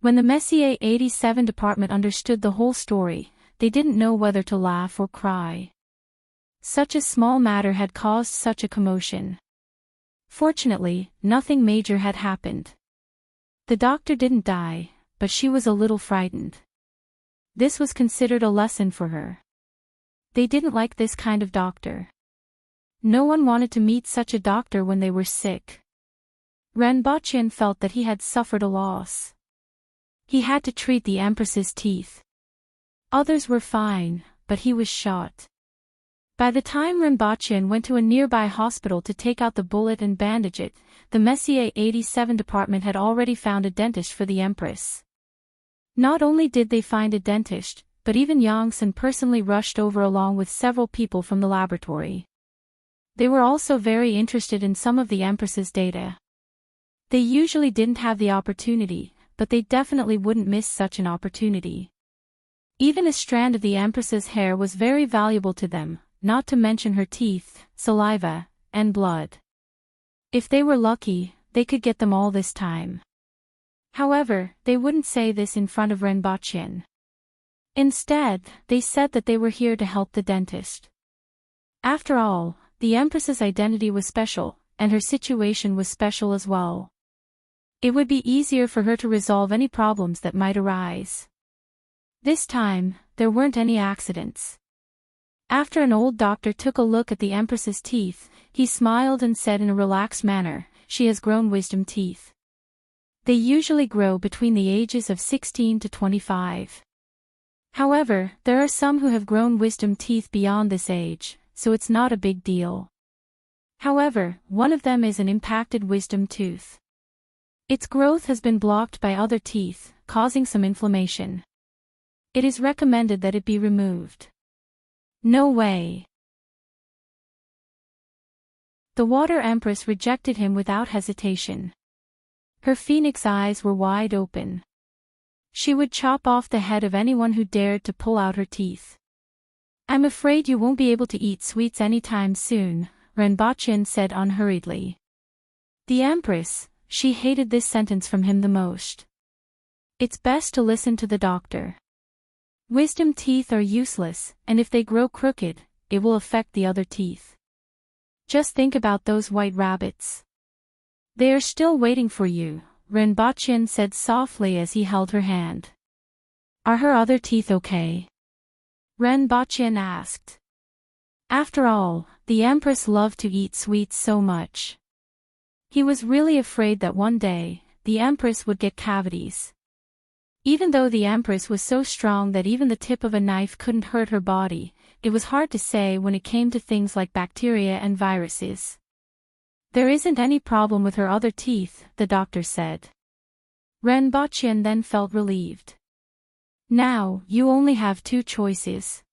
When the Messier 87 department understood the whole story, they didn't know whether to laugh or cry. Such a small matter had caused such a commotion. Fortunately, nothing major had happened. The doctor didn't die, but she was a little frightened. This was considered a lesson for her. They didn't like this kind of doctor. No one wanted to meet such a doctor when they were sick. Renbochin felt that he had suffered a loss. He had to treat the Empress's teeth. Others were fine, but he was shot. By the time Renbochin went to a nearby hospital to take out the bullet and bandage it, the Messier 87 department had already found a dentist for the Empress. Not only did they find a dentist, but even Yongsan personally rushed over along with several people from the laboratory. They were also very interested in some of the Empress's data. They usually didn't have the opportunity, but they definitely wouldn't miss such an opportunity. Even a strand of the Empress's hair was very valuable to them, not to mention her teeth, saliva, and blood. If they were lucky, they could get them all this time. However, they wouldn't say this in front of Renbochin. Instead, they said that they were here to help the dentist. After all, the Empress's identity was special, and her situation was special as well. It would be easier for her to resolve any problems that might arise. This time, there weren't any accidents. After an old doctor took a look at the Empress's teeth, he smiled and said in a relaxed manner, "She has grown wisdom teeth. They usually grow between the ages of 16 to 25. However, there are some who have grown wisdom teeth beyond this age, so it's not a big deal. However, one of them is an impacted wisdom tooth. Its growth has been blocked by other teeth, causing some inflammation. It is recommended that it be removed." No way. The Water Empress rejected him without hesitation. Her phoenix eyes were wide open. She would chop off the head of anyone who dared to pull out her teeth. "I'm afraid you won't be able to eat sweets anytime soon," Renbochin said unhurriedly. The Empress, she hated this sentence from him the most. It's best to listen to the doctor. Wisdom teeth are useless, and if they grow crooked, it will affect the other teeth. Just think about those white rabbits. They are still waiting for you, Renbochin said softly as he held her hand. "Are her other teeth okay?" Renbochin asked. After all, the Empress loved to eat sweets so much. He was really afraid that one day, the Empress would get cavities. Even though the Empress was so strong that even the tip of a knife couldn't hurt her body, it was hard to say when it came to things like bacteria and viruses. "There isn't any problem with her other teeth," the doctor said. Renbochin then felt relieved. "Now, you only have two choices.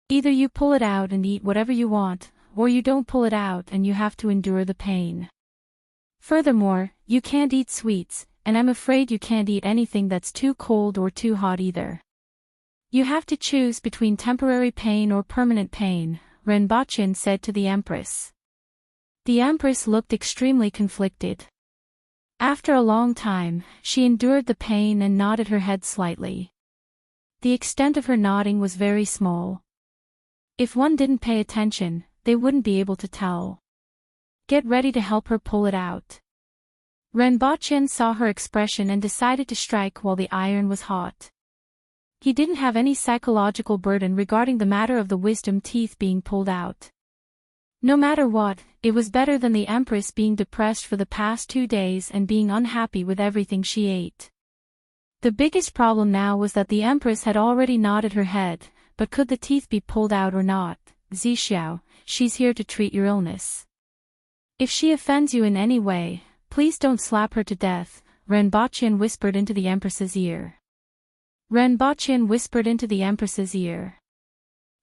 Either you pull it out and eat whatever you want, or you don't pull it out and you have to endure the pain. Furthermore, you can't eat sweets, and I'm afraid you can't eat anything that's too cold or too hot either. You have to choose between temporary pain or permanent pain," Renbochin said to the Empress. The Empress looked extremely conflicted. After a long time, she endured the pain and nodded her head slightly. The extent of her nodding was very small. If one didn't pay attention, they wouldn't be able to tell. Get ready to help her pull it out. Renbochin saw her expression and decided to strike while the iron was hot. He didn't have any psychological burden regarding the matter of the wisdom teeth being pulled out. No matter what, it was better than the Empress being depressed for the past 2 days and being unhappy with everything she ate. The biggest problem now was that the Empress had already nodded her head, but could the teeth be pulled out or not? Zixiao, she's here to treat your illness. If she offends you in any way, please don't slap her to death, Renbochin whispered into the Empress's ear. Renbochin whispered into the Empress's ear.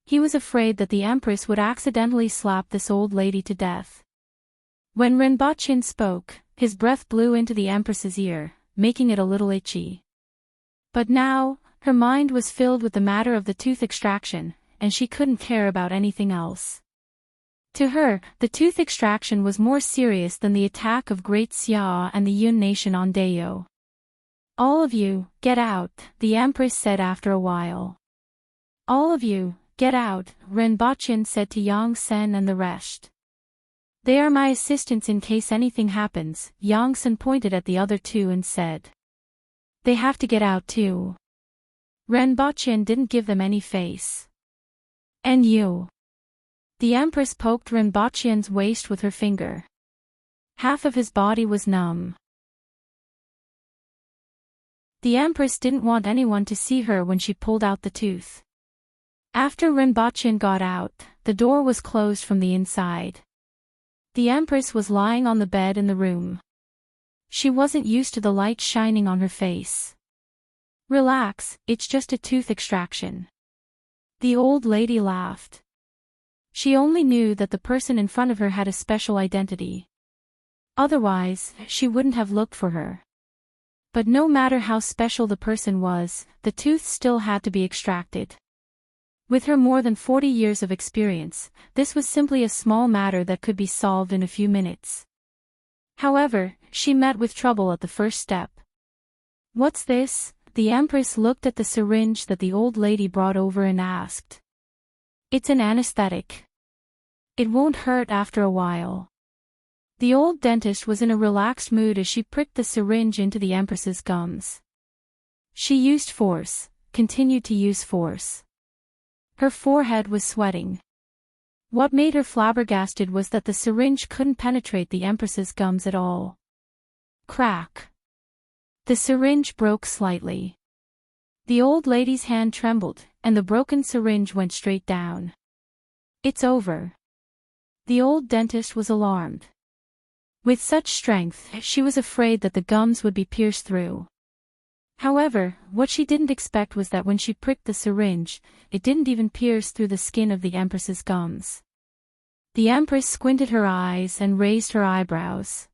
He was afraid that the Empress would accidentally slap this old lady to death. When Renbochin spoke, his breath blew into the Empress's ear, making it a little itchy. But now, her mind was filled with the matter of the tooth extraction, and she couldn't care about anything else. To her, the tooth extraction was more serious than the attack of Great Xia and the Yun nation on Dayo. All of you, get out, the Empress said after a while. All of you, get out, Renbochin said to Yang Sen and the rest. They are my assistants in case anything happens, Yang Sen pointed at the other two and said. They have to get out too. Renbochin didn't give them any face. And you? The Empress poked Renbochin's waist with her finger. Half of his body was numb. The Empress didn't want anyone to see her when she pulled out the tooth. After Renbochin got out, the door was closed from the inside. The Empress was lying on the bed in the room. She wasn't used to the light shining on her face. Relax, it's just a tooth extraction. The old lady laughed. She only knew that the person in front of her had a special identity. Otherwise, she wouldn't have looked for her. But no matter how special the person was, the tooth still had to be extracted. With her more than 40 years of experience, this was simply a small matter that could be solved in a few minutes. However, she met with trouble at the first step. What's this? The Empress looked at the syringe that the old lady brought over and asked. It's an anesthetic. It won't hurt after a while. The old dentist was in a relaxed mood as she pricked the syringe into the Empress's gums. She used force, continued to use force. Her forehead was sweating. What made her flabbergasted was that the syringe couldn't penetrate the Empress's gums at all. Crack. The syringe broke slightly. The old lady's hand trembled, and the broken syringe went straight down. It's over. The old dentist was alarmed. With such strength, she was afraid that the gums would be pierced through. However, what she didn't expect was that when she pricked the syringe, it didn't even pierce through the skin of the Empress's gums. The Empress squinted her eyes and raised her eyebrows.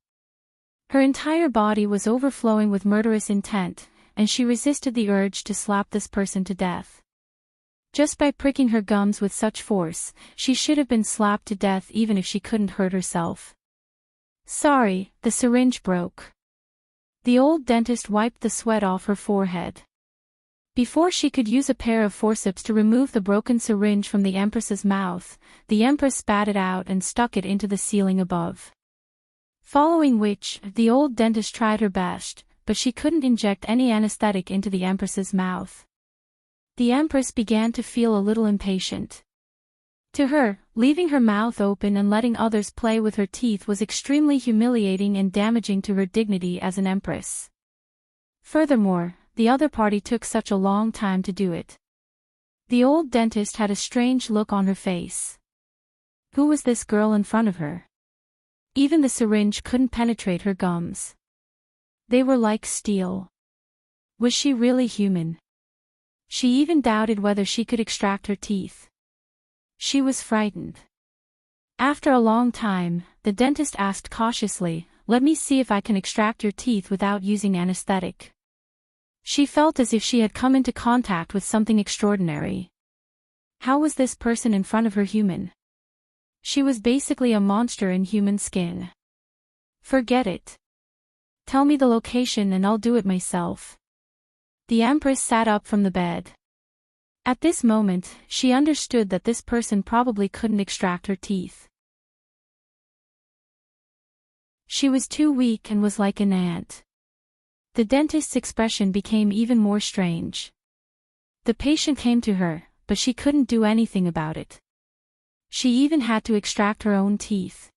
Her entire body was overflowing with murderous intent, and she resisted the urge to slap this person to death. Just by pricking her gums with such force, she should have been slapped to death even if she couldn't hurt herself. Sorry, the syringe broke. The old dentist wiped the sweat off her forehead. Before she could use a pair of forceps to remove the broken syringe from the Empress's mouth, the Empress spat it out and stuck it into the ceiling above. Following which, the old dentist tried her best, but she couldn't inject any anesthetic into the Empress's mouth. The Empress began to feel a little impatient. To her, leaving her mouth open and letting others play with her teeth was extremely humiliating and damaging to her dignity as an empress. Furthermore, the other party took such a long time to do it. The old dentist had a strange look on her face. Who was this girl in front of her? Even the syringe couldn't penetrate her gums. They were like steel. Was she really human? She even doubted whether she could extract her teeth. She was frightened. After a long time, the dentist asked cautiously, "Let me see if I can extract your teeth without using anesthetic." She felt as if she had come into contact with something extraordinary. How was this person in front of her human? She was basically a monster in human skin. Forget it. Tell me the location and I'll do it myself. The Empress sat up from the bed. At this moment, she understood that this person probably couldn't extract her teeth. She was too weak and was like an ant. The dentist's expression became even more strange. The patient came to her, but she couldn't do anything about it. She even had to extract her own teeth.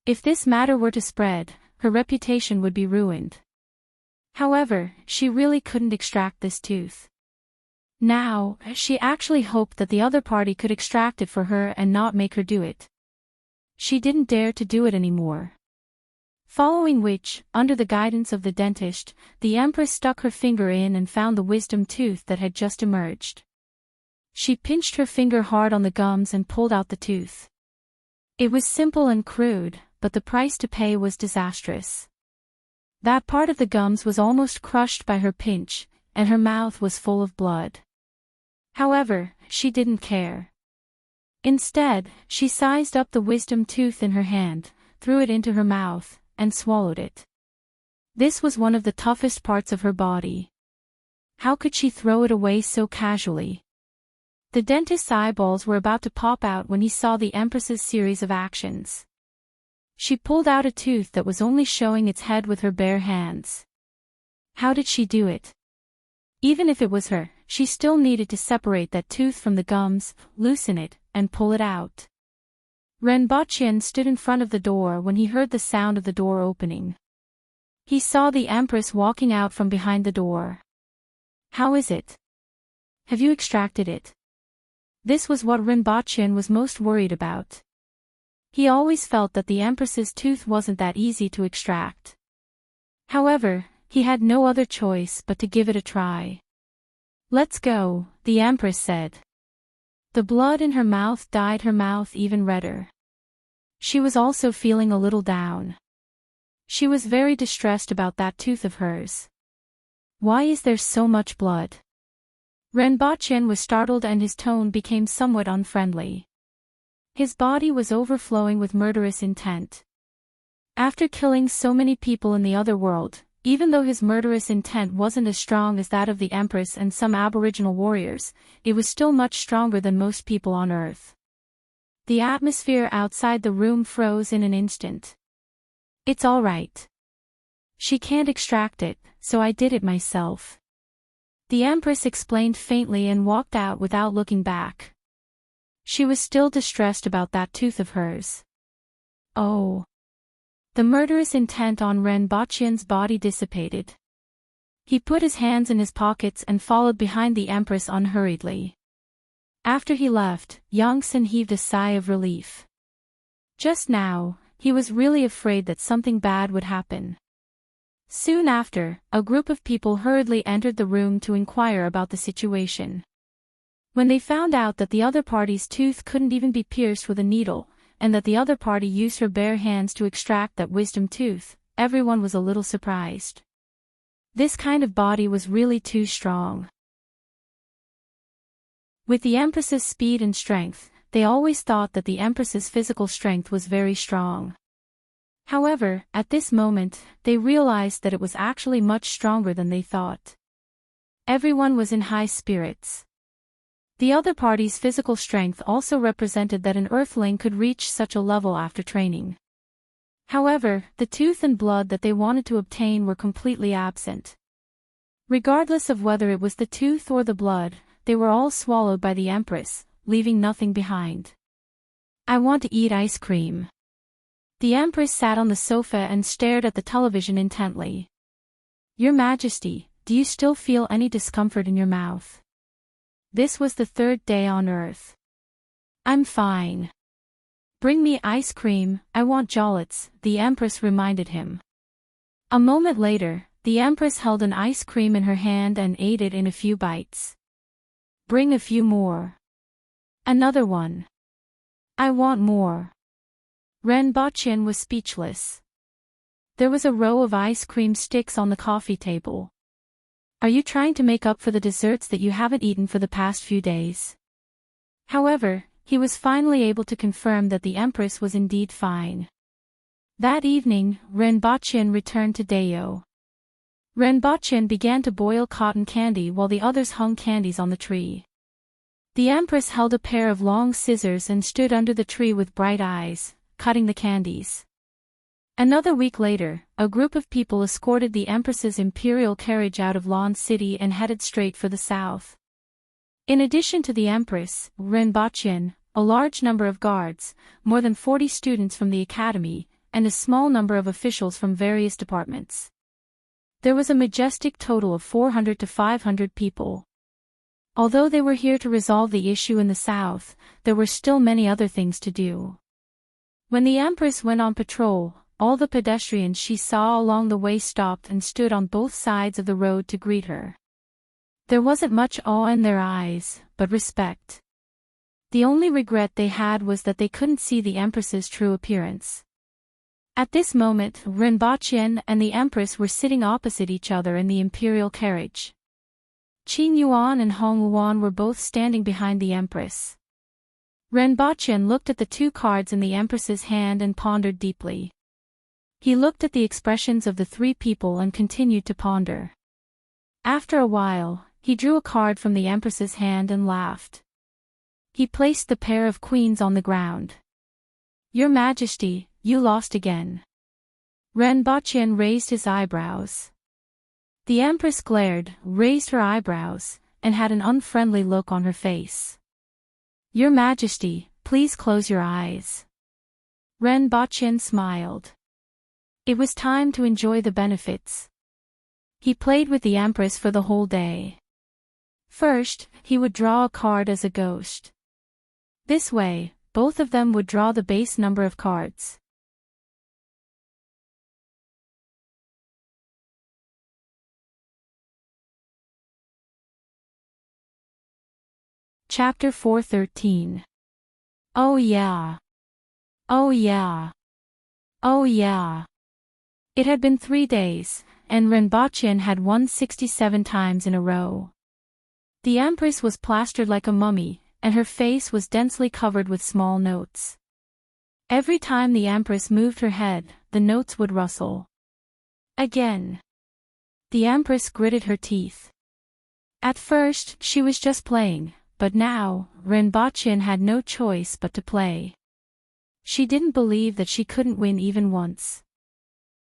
If this matter were to spread, her reputation would be ruined. However, she really couldn't extract this tooth. Now, she actually hoped that the other party could extract it for her and not make her do it. She didn't dare to do it anymore. Following which, under the guidance of the dentist, the Empress stuck her finger in and found the wisdom tooth that had just emerged. She pinched her finger hard on the gums and pulled out the tooth. It was simple and crude, but the price to pay was disastrous. That part of the gums was almost crushed by her pinch, and her mouth was full of blood. However, she didn't care. Instead, she sized up the wisdom tooth in her hand, threw it into her mouth, and swallowed it. This was one of the toughest parts of her body. How could she throw it away so casually? The dentist's eyeballs were about to pop out when he saw the Empress's series of actions. She pulled out a tooth that was only showing its head with her bare hands. How did she do it? Even if it was her, she still needed to separate that tooth from the gums, loosen it, and pull it out. Renbocchen stood in front of the door when he heard the sound of the door opening. He saw the Empress walking out from behind the door. How is it? Have you extracted it? This was what Renbocchen was most worried about. He always felt that the Empress's tooth wasn't that easy to extract. However, he had no other choice but to give it a try. Let's go, the Empress said. The blood in her mouth dyed her mouth even redder. She was also feeling a little down. She was very distressed about that tooth of hers. Why is there so much blood? Renbocchen was startled and his tone became somewhat unfriendly. His body was overflowing with murderous intent. After killing so many people in the other world, even though his murderous intent wasn't as strong as that of the Empress and some Aboriginal warriors, it was still much stronger than most people on Earth. The atmosphere outside the room froze in an instant. It's all right. She can't extract it, so I did it myself. The Empress explained faintly and walked out without looking back. She was still distressed about that tooth of hers. Oh. The murderous intent on Renbochen's body dissipated. He put his hands in his pockets and followed behind the Empress unhurriedly. After he left, Yongsan heaved a sigh of relief. Just now, he was really afraid that something bad would happen. Soon after, a group of people hurriedly entered the room to inquire about the situation. When they found out that the other party's tooth couldn't even be pierced with a needle, and that the other party used her bare hands to extract that wisdom tooth, everyone was a little surprised. This kind of body was really too strong. With the Empress's speed and strength, they always thought that the Empress's physical strength was very strong. However, at this moment, they realized that it was actually much stronger than they thought. Everyone was in high spirits. The other party's physical strength also represented that an Earthling could reach such a level after training. However, the tooth and blood that they wanted to obtain were completely absent. Regardless of whether it was the tooth or the blood, they were all swallowed by the Empress, leaving nothing behind. I want to eat ice cream. The Empress sat on the sofa and stared at the television intently. Your Majesty, do you still feel any discomfort in your mouth? This was the third day on Earth. I'm fine. Bring me ice cream, I want jollots, the Empress reminded him. A moment later, the Empress held an ice cream in her hand and ate it in a few bites. Bring a few more. Another one. I want more. Renbocchen was speechless. There was a row of ice cream sticks on the coffee table. Are you trying to make up for the desserts that you haven't eaten for the past few days? However, he was finally able to confirm that the Empress was indeed fine. That evening, Renbocchen returned to Dayo. Renbocchen began to boil cotton candy while the others hung candies on the tree. The Empress held a pair of long scissors and stood under the tree with bright eyes, cutting the candies. Another week later, a group of people escorted the Empress's imperial carriage out of Lan City and headed straight for the south. In addition to the Empress, Renbachien, a large number of guards, more than 40 students from the academy, and a small number of officials from various departments. There was a majestic total of 400 to 500 people. Although they were here to resolve the issue in the south, there were still many other things to do. When the Empress went on patrol, all the pedestrians she saw along the way stopped and stood on both sides of the road to greet her. There wasn't much awe in their eyes, but respect. The only regret they had was that they couldn't see the Empress's true appearance. At this moment, Renbachien and the Empress were sitting opposite each other in the imperial carriage. Qin Yuan and Hong Yuan were both standing behind the Empress. Renbachien looked at the two cards in the Empress's hand and pondered deeply. He looked at the expressions of the three people and continued to ponder. After a while, he drew a card from the Empress's hand and laughed. He placed the pair of queens on the ground. "Your Majesty, you lost again." Renbachien raised his eyebrows. The Empress glared, raised her eyebrows, and had an unfriendly look on her face. "Your Majesty, please close your eyes." Renbachien smiled. It was time to enjoy the benefits. He played with the Empress for the whole day. First, he would draw a card as a ghost. This way, both of them would draw the base number of cards. Chapter 413. Oh yeah. Oh yeah. Oh yeah. It had been 3 days, and Renbachien had won 67 times in a row. The Empress was plastered like a mummy, and her face was densely covered with small notes. Every time the Empress moved her head, the notes would rustle. Again. The Empress gritted her teeth. At first, she was just playing, but now, Renbachien had no choice but to play. She didn't believe that she couldn't win even once.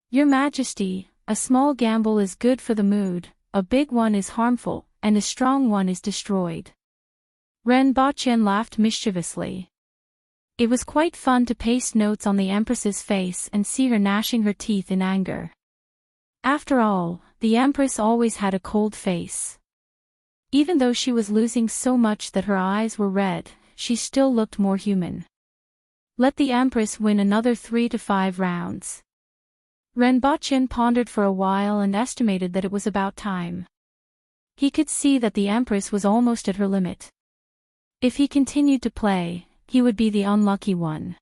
"Your Majesty, a small gamble is good for the mood, a big one is harmful, and a strong one is destroyed." Renbachien laughed mischievously. It was quite fun to paste notes on the Empress's face and see her gnashing her teeth in anger. After all, the Empress always had a cold face. Even though she was losing so much that her eyes were red, she still looked more human. Let the Empress win another 3 to 5 rounds. Renbachien pondered for a while and estimated that it was about time. He could see that the Empress was almost at her limit. If he continued to play, he would be the unlucky one.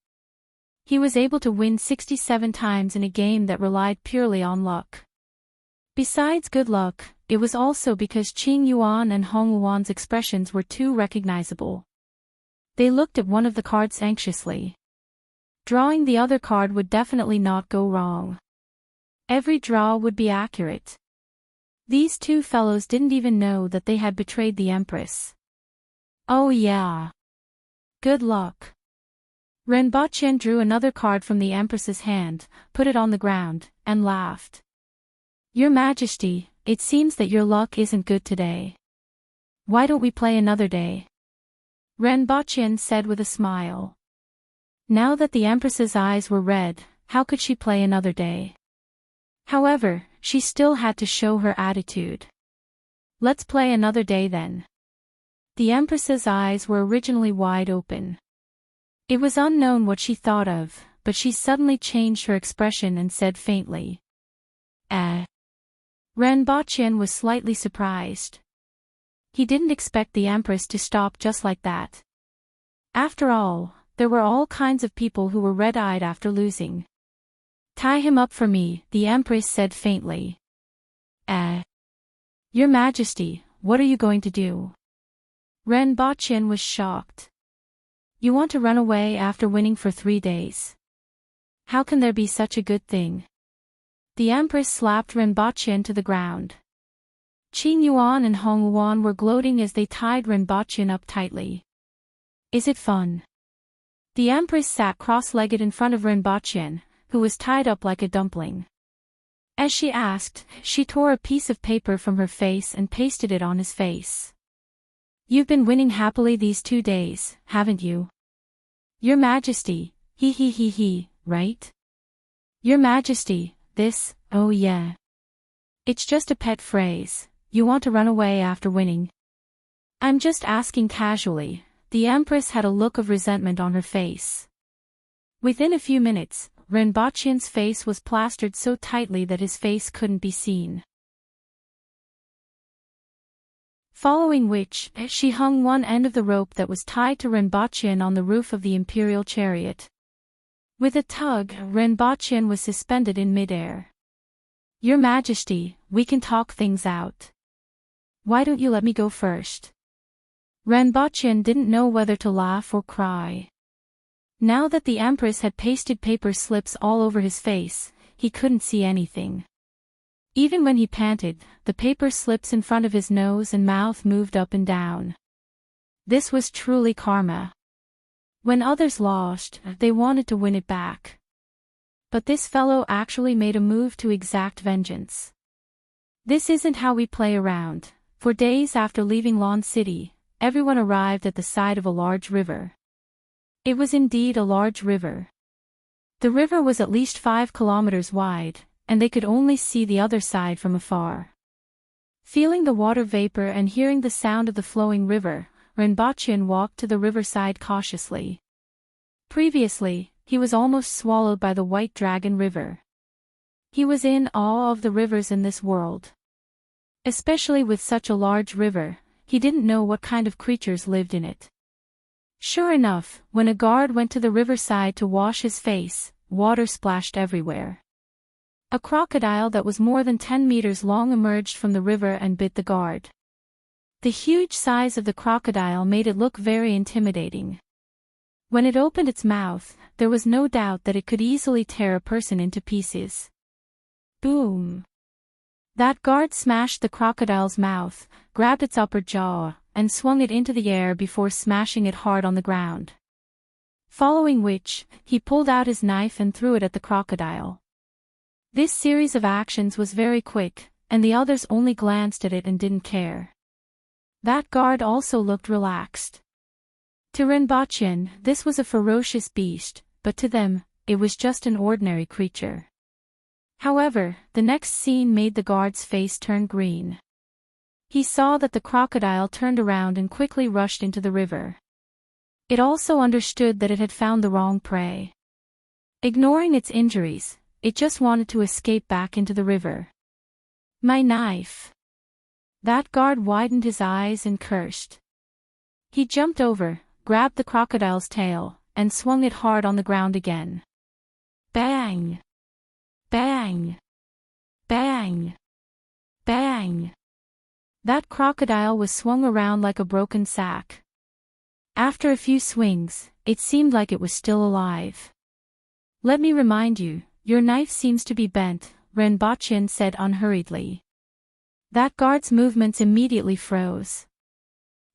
He was able to win 67 times in a game that relied purely on luck. Besides good luck, it was also because Qin Yuan and Hong Yuan's expressions were too recognizable. They looked at one of the cards anxiously. Drawing the other card would definitely not go wrong. Every draw would be accurate. These two fellows didn't even know that they had betrayed the Empress. Oh yeah. Good luck. Renbachien drew another card from the Empress's hand, put it on the ground, and laughed. "Your Majesty, it seems that your luck isn't good today. Why don't we play another day?" Renbachien said with a smile. Now that the Empress's eyes were red, how could she play another day? However, she still had to show her attitude. "Let's play another day then." The Empress's eyes were originally wide open. It was unknown what she thought of, but she suddenly changed her expression and said faintly, Renbachien was slightly surprised. He didn't expect the Empress to stop just like that. After all, there were all kinds of people who were red-eyed after losing. "Tie him up for me," the Empress said faintly. Your Majesty, what are you going to do?" Renbachien was shocked. "You want to run away after winning for 3 days? How can there be such a good thing?" The Empress slapped Renbachien to the ground. Qin Yuan and Hong Yuan were gloating as they tied Renbochin up tightly. Is it fun? The Empress sat cross-legged in front of Renbochin, who was tied up like a dumpling. As she asked, she tore a piece of paper from her face and pasted it on his face. You've been winning happily these 2 days, haven't you? Your Majesty, he, right? Your Majesty, this, oh yeah. It's just a pet phrase, you want to run away after winning. I'm just asking casually. The Empress had a look of resentment on her face. Within a few minutes, Renbochin's face was plastered so tightly that his face couldn't be seen. Following which, she hung one end of the rope that was tied to Renbochin on the roof of the imperial chariot. With a tug, Renbochin was suspended in midair. Your Majesty, we can talk things out. Why don't you let me go first? Renbochin didn't know whether to laugh or cry. Now that the Empress had pasted paper slips all over his face, he couldn't see anything. Even when he panted, the paper slips in front of his nose and mouth moved up and down. This was truly karma. When others lost, they wanted to win it back. But this fellow actually made a move to exact vengeance. This isn't how we play around. For days after leaving Lawn City, everyone arrived at the side of a large river. It was indeed a large river. The river was at least 5 kilometers wide, and they could only see the other side from afar. Feeling the water vapor and hearing the sound of the flowing river, Renbochin walked to the riverside cautiously. Previously, he was almost swallowed by the White Dragon River. He was in awe of the rivers in this world. Especially with such a large river, he didn't know what kind of creatures lived in it. Sure enough, when a guard went to the riverside to wash his face, water splashed everywhere. A crocodile that was more than 10 meters long emerged from the river and bit the guard. The huge size of the crocodile made it look very intimidating. When it opened its mouth, there was no doubt that it could easily tear a person into pieces. Boom! That guard smashed the crocodile's mouth, grabbed its upper jaw, and swung it into the air before smashing it hard on the ground. Following which, he pulled out his knife and threw it at the crocodile. This series of actions was very quick, and the others only glanced at it and didn't care. That guard also looked relaxed. To Renbochin, this was a ferocious beast, but to them, it was just an ordinary creature. However, the next scene made the guard's face turn green. He saw that the crocodile turned around and quickly rushed into the river. It also understood that it had found the wrong prey. Ignoring its injuries, it just wanted to escape back into the river. My knife! That guard widened his eyes and cursed. He jumped over, grabbed the crocodile's tail, and swung it hard on the ground again. Bang! Bang! Bang! Bang! That crocodile was swung around like a broken sack. After a few swings, it seemed like it was still alive. Let me remind you, your knife seems to be bent, Renbochin said unhurriedly. That guard's movements immediately froze.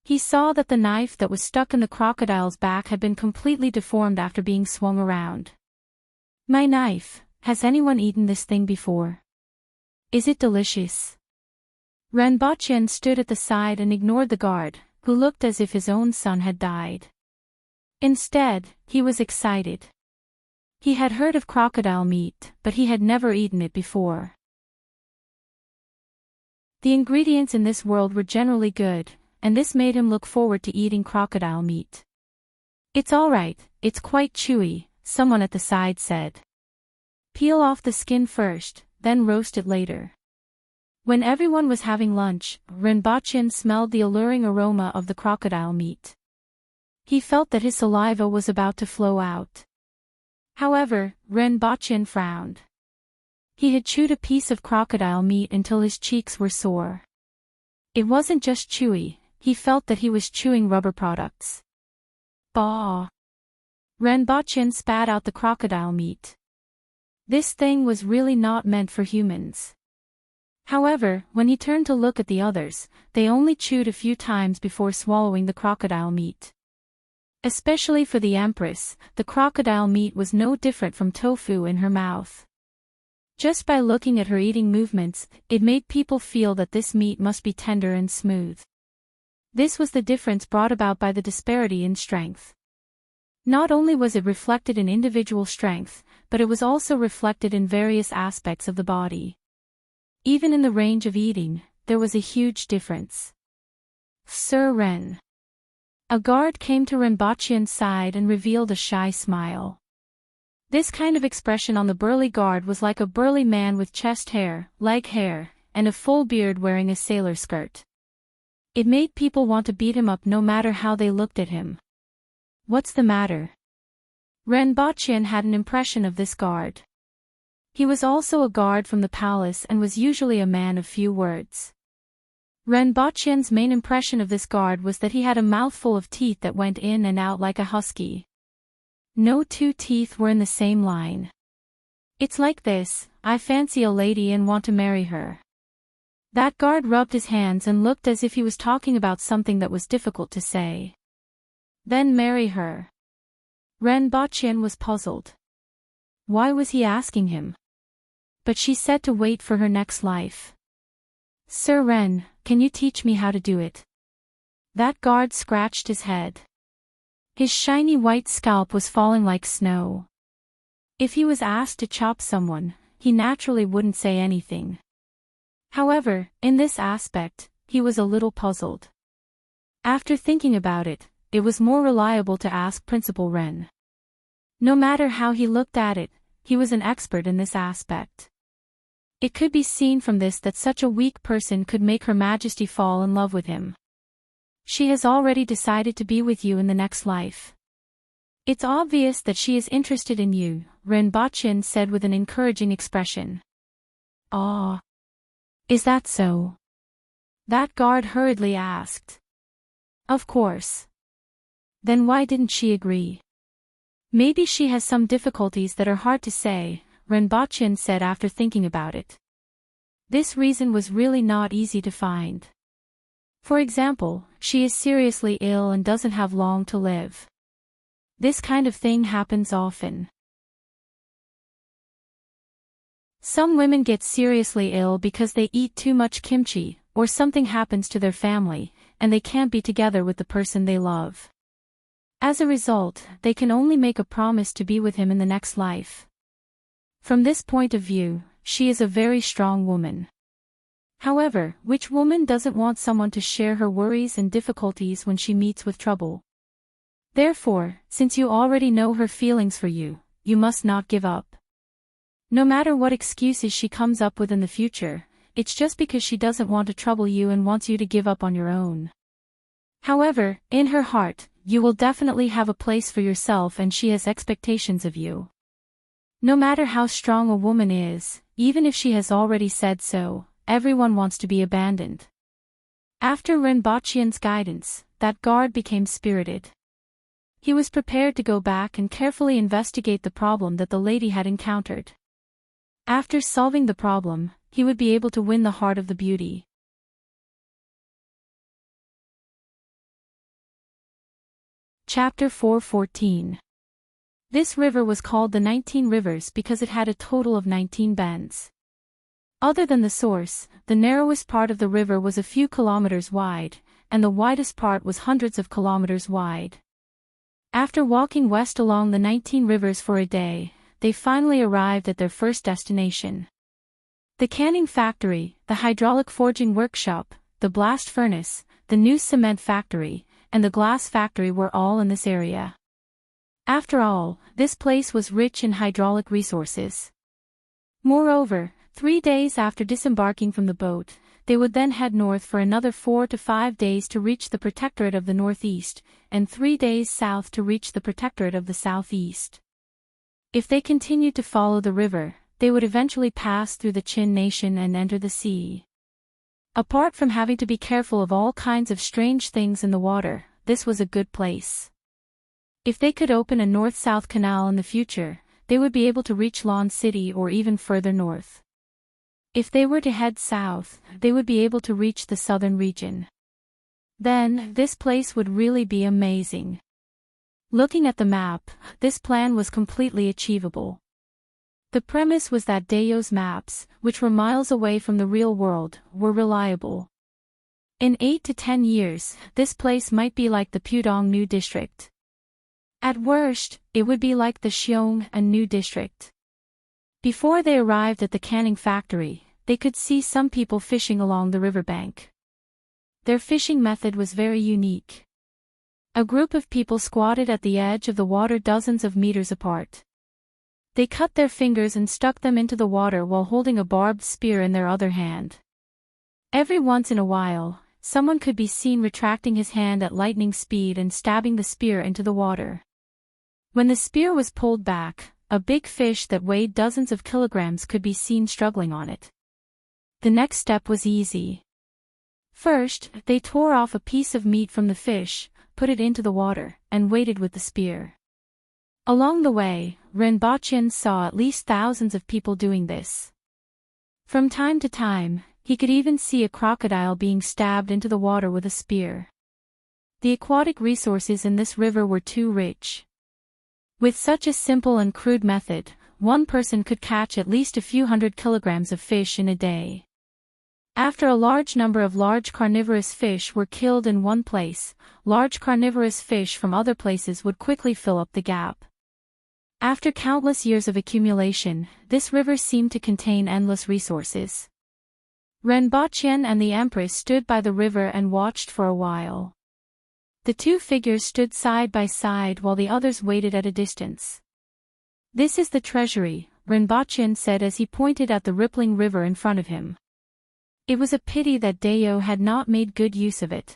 He saw that the knife that was stuck in the crocodile's back had been completely deformed after being swung around. My knife, has anyone eaten this thing before? Is it delicious? Renbochin stood at the side and ignored the guard, who looked as if his own son had died. Instead, he was excited. He had heard of crocodile meat, but he had never eaten it before. The ingredients in this world were generally good, and this made him look forward to eating crocodile meat. It's all right, it's quite chewy, someone at the side said. Peel off the skin first, then roast it later. When everyone was having lunch, Renbochin smelled the alluring aroma of the crocodile meat. He felt that his saliva was about to flow out. However, Renbochin frowned. He had chewed a piece of crocodile meat until his cheeks were sore. It wasn't just chewy, he felt that he was chewing rubber products. Bah! Renbochin spat out the crocodile meat. This thing was really not meant for humans. However, when he turned to look at the others, they only chewed a few times before swallowing the crocodile meat. Especially for the Empress, the crocodile meat was no different from tofu in her mouth. Just by looking at her eating movements, it made people feel that this meat must be tender and smooth. This was the difference brought about by the disparity in strength. Not only was it reflected in individual strength, but it was also reflected in various aspects of the body. Even in the range of eating, there was a huge difference. Sir Ren. A guard came to Renbachian's side and revealed a shy smile. This kind of expression on the burly guard was like a burly man with chest hair, leg hair, and a full beard wearing a sailor skirt. It made people want to beat him up no matter how they looked at him. What's the matter? Renbachian had an impression of this guard. He was also a guard from the palace and was usually a man of few words. Renbachian's main impression of this guard was that he had a mouthful of teeth that went in and out like a husky. No two teeth were in the same line. It's like this: I fancy a lady and want to marry her. That guard rubbed his hands and looked as if he was talking about something that was difficult to say. Then marry her. Renbachian was puzzled. Why was he asking him? But she said to wait for her next life. Sir Ren, can you teach me how to do it? That guard scratched his head. His shiny white scalp was falling like snow. If he was asked to chop someone, he naturally wouldn't say anything. However, in this aspect, he was a little puzzled. After thinking about it, it was more reliable to ask Principal Ren. No matter how he looked at it, he was an expert in this aspect. It could be seen from this that such a weak person could make Her Majesty fall in love with him. She has already decided to be with you in the next life. It's obvious that she is interested in you, Renbachian said with an encouraging expression. Ah. Is that so? That guard hurriedly asked. Of course. Then why didn't she agree? Maybe she has some difficulties that are hard to say, Renbachian said after thinking about it. This reason was really not easy to find. For example, she is seriously ill and doesn't have long to live. This kind of thing happens often. Some women get seriously ill because they eat too much kimchi, or something happens to their family, and they can't be together with the person they love. As a result, they can only make a promise to be with him in the next life. From this point of view, she is a very strong woman. However, which woman doesn't want someone to share her worries and difficulties when she meets with trouble? Therefore, since you already know her feelings for you, you must not give up. No matter what excuses she comes up with in the future, it's just because she doesn't want to trouble you and wants you to give up on your own. However, in her heart, you will definitely have a place for yourself and she has expectations of you. No matter how strong a woman is, even if she has already said so, everyone wants to be abandoned. After Renbachian's guidance, that guard became spirited. He was prepared to go back and carefully investigate the problem that the lady had encountered. After solving the problem, he would be able to win the heart of the beauty. Chapter 4:14. This river was called the 19 Rivers because it had a total of 19 bends. Other than the source, the narrowest part of the river was a few kilometers wide, and the widest part was hundreds of kilometers wide. After walking west along the 19 rivers for a day, they finally arrived at their first destination. The canning factory, the hydraulic forging workshop, the blast furnace, the new cement factory, and the glass factory were all in this area. After all, this place was rich in hydraulic resources. Moreover, 3 days after disembarking from the boat, they would then head north for another 4 to 5 days to reach the Protectorate of the Northeast, and 3 days south to reach the Protectorate of the Southeast. If they continued to follow the river, they would eventually pass through the Qin nation and enter the sea. Apart from having to be careful of all kinds of strange things in the water, this was a good place. If they could open a north-south canal in the future, they would be able to reach Lan City or even further north. If they were to head south, they would be able to reach the southern region. Then, this place would really be amazing. Looking at the map, this plan was completely achievable. The premise was that Dayo's maps, which were miles away from the real world, were reliable. In 8 to 10 years, this place might be like the Pudong New District. At worst, it would be like the Xiong and New District. Before they arrived at the canning factory, they could see some people fishing along the riverbank. Their fishing method was very unique. A group of people squatted at the edge of the water dozens of meters apart. They cut their fingers and stuck them into the water while holding a barbed spear in their other hand. Every once in a while, someone could be seen retracting his hand at lightning speed and stabbing the spear into the water. When the spear was pulled back, a big fish that weighed dozens of kilograms could be seen struggling on it. The next step was easy. First, they tore off a piece of meat from the fish, put it into the water, and waited with the spear. Along the way, Renbachien saw at least thousands of people doing this. From time to time, he could even see a crocodile being stabbed into the water with a spear. The aquatic resources in this river were too rich. With such a simple and crude method, one person could catch at least a few hundred kilograms of fish in a day. After a large number of large carnivorous fish were killed in one place, large carnivorous fish from other places would quickly fill up the gap. After countless years of accumulation, this river seemed to contain endless resources. Renbachien and the Empress stood by the river and watched for a while. The two figures stood side by side while the others waited at a distance. "This is the treasury," Renbachien said as he pointed at the rippling river in front of him. It was a pity that Dayo had not made good use of it.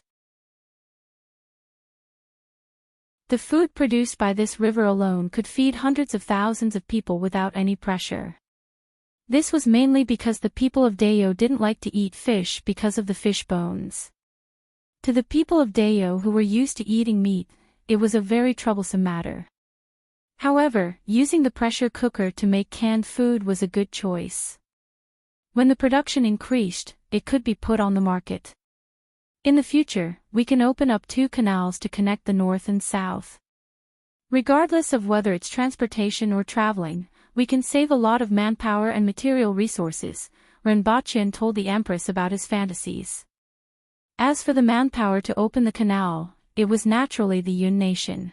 The food produced by this river alone could feed hundreds of thousands of people without any pressure. This was mainly because the people of Dayo didn't like to eat fish because of the fish bones. To the people of Dayo who were used to eating meat, it was a very troublesome matter. However, using the pressure cooker to make canned food was a good choice. When the production increased, it could be put on the market. In the future, we can open up 2 canals to connect the north and south. Regardless of whether it's transportation or traveling, we can save a lot of manpower and material resources, Renbachien told the Empress about his fantasies. As for the manpower to open the canal, it was naturally the Yun nation.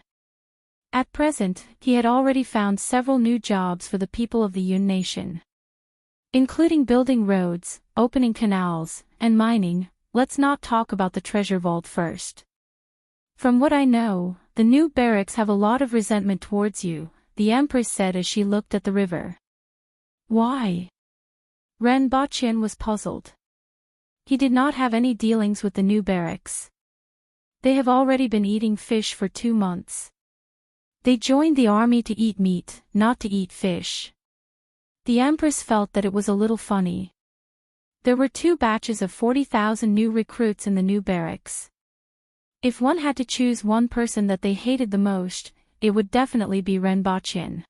At present, he had already found several new jobs for the people of the Yun nation. Including building roads, opening canals, and mining. Let's not talk about the treasure vault first. "From what I know, the new barracks have a lot of resentment towards you," the Empress said as she looked at the river. "Why?" Renbachien was puzzled. He did not have any dealings with the new barracks. They have already been eating fish for 2 months. They joined the army to eat meat, not to eat fish. The Empress felt that it was a little funny. There were 2 batches of 40,000 new recruits in the new barracks. If one had to choose one person that they hated the most, it would definitely be Renbachien.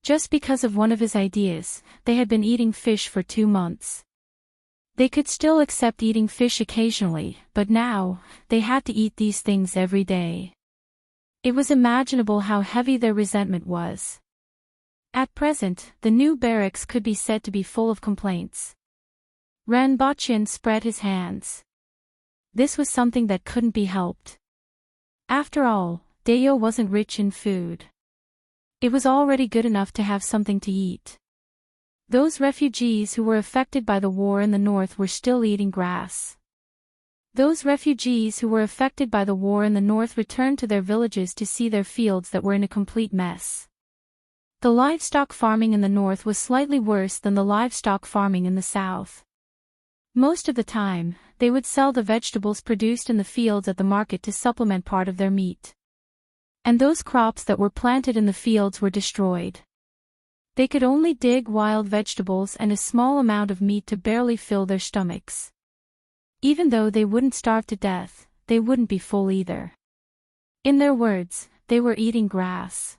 Just because of one of his ideas, they had been eating fish for 2 months. They could still accept eating fish occasionally, but now, they had to eat these things every day. It was imaginable how heavy their resentment was. At present, the new barracks could be said to be full of complaints. Renbachien spread his hands. This was something that couldn't be helped. After all, Dayo wasn't rich in food. It was already good enough to have something to eat. Those refugees who were affected by the war in the north were still eating grass. Those refugees who were affected by the war in the north returned to their villages to see their fields that were in a complete mess. The livestock farming in the north was slightly worse than the livestock farming in the south. Most of the time, they would sell the vegetables produced in the fields at the market to supplement part of their meat. And those crops that were planted in the fields were destroyed. They could only dig wild vegetables and a small amount of meat to barely fill their stomachs. Even though they wouldn't starve to death, they wouldn't be full either. In their words, they were eating grass.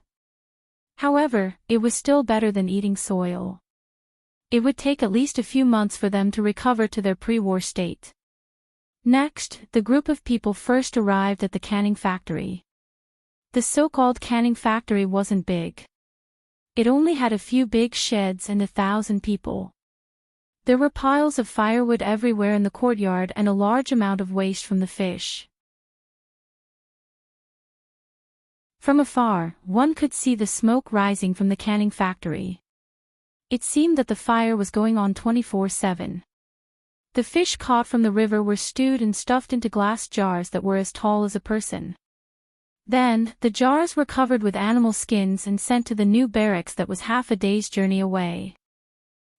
However, it was still better than eating soil. It would take at least a few months for them to recover to their pre-war state. Next, the group of people first arrived at the canning factory. The so-called canning factory wasn't big. It only had a few big sheds and 1,000 people. There were piles of firewood everywhere in the courtyard and a large amount of waste from the fish. From afar, one could see the smoke rising from the canning factory. It seemed that the fire was going on 24/7. The fish caught from the river were stewed and stuffed into glass jars that were as tall as a person. Then, the jars were covered with animal skins and sent to the new barracks that was half a day's journey away.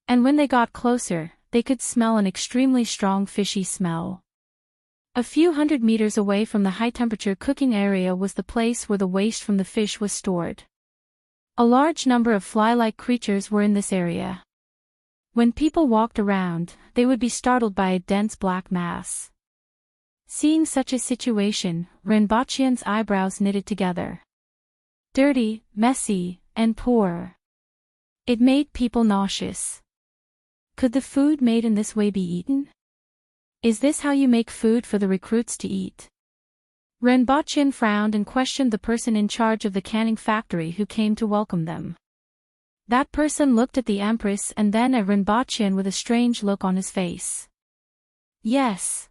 And when they got closer, they could smell an extremely strong fishy smell. A few hundred meters away from the high-temperature cooking area was the place where the waste from the fish was stored. A large number of fly-like creatures were in this area. When people walked around, they would be startled by a dense black mass. Seeing such a situation, Renbachian's eyebrows knitted together. Dirty, messy, and poor. It made people nauseous. Could the food made in this way be eaten? Is this how you make food for the recruits to eat? Renbachian frowned and questioned the person in charge of the canning factory who came to welcome them. That person looked at the Empress and then at Renbachian with a strange look on his face. Yes.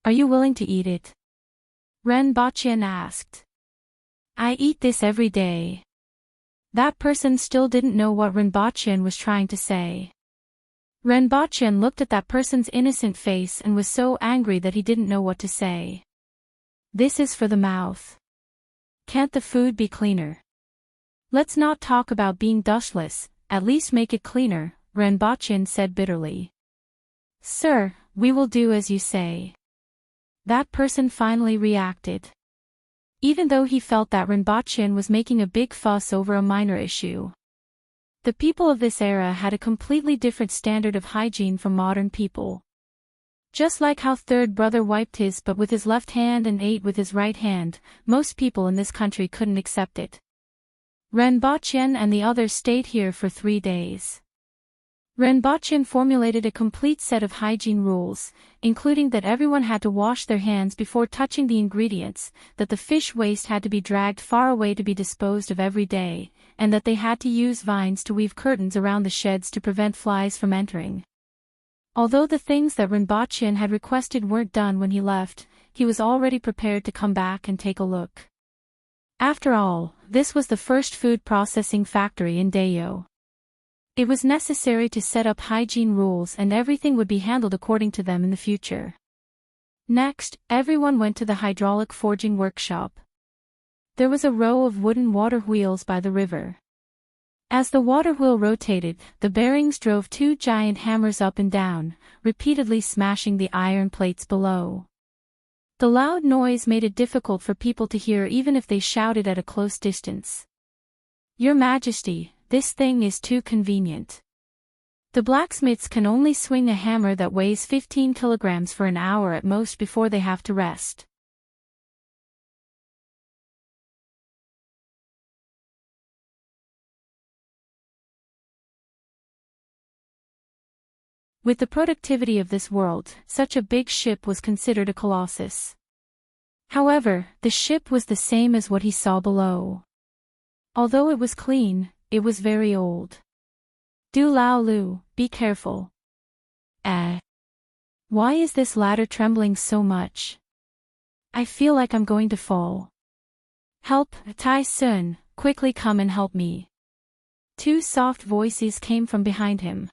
Are you willing to eat it? Renbachian asked. I eat this every day. That person still didn't know what Renbachian was trying to say. Renbachian looked at that person's innocent face and was so angry that he didn't know what to say. This is for the mouth. Can't the food be cleaner? Let's not talk about being dustless, at least make it cleaner, Renbachian said bitterly. Sir, we will do as you say. That person finally reacted. Even though he felt that Renbachian was making a big fuss over a minor issue. The people of this era had a completely different standard of hygiene from modern people. Just like how third brother wiped his butt with his left hand and ate with his right hand, most people in this country couldn't accept it. Renbachian and the others stayed here for 3 days. Renbachian formulated a complete set of hygiene rules, including that everyone had to wash their hands before touching the ingredients, that the fish waste had to be dragged far away to be disposed of every day, and that they had to use vines to weave curtains around the sheds to prevent flies from entering. Although the things that Renbachian had requested weren't done when he left, he was already prepared to come back and take a look. After all, this was the first food processing factory in Dayo. It was necessary to set up hygiene rules and everything would be handled according to them in the future. Next, everyone went to the hydraulic forging workshop. There was a row of wooden water wheels by the river. As the water wheel rotated, the bearings drove 2 giant hammers up and down, repeatedly smashing the iron plates below. The loud noise made it difficult for people to hear even if they shouted at a close distance. Your Majesty, this thing is too convenient. The blacksmiths can only swing a hammer that weighs 15 kilograms for an hour at most before they have to rest. With the productivity of this world, such a big ship was considered a colossus. However, the ship was the same as what he saw below. Although it was clean, it was very old. Du Lao Lu, be careful. Why is this ladder trembling so much? I feel like I'm going to fall. Help, Tai Sun, quickly come and help me. 2 soft voices came from behind him.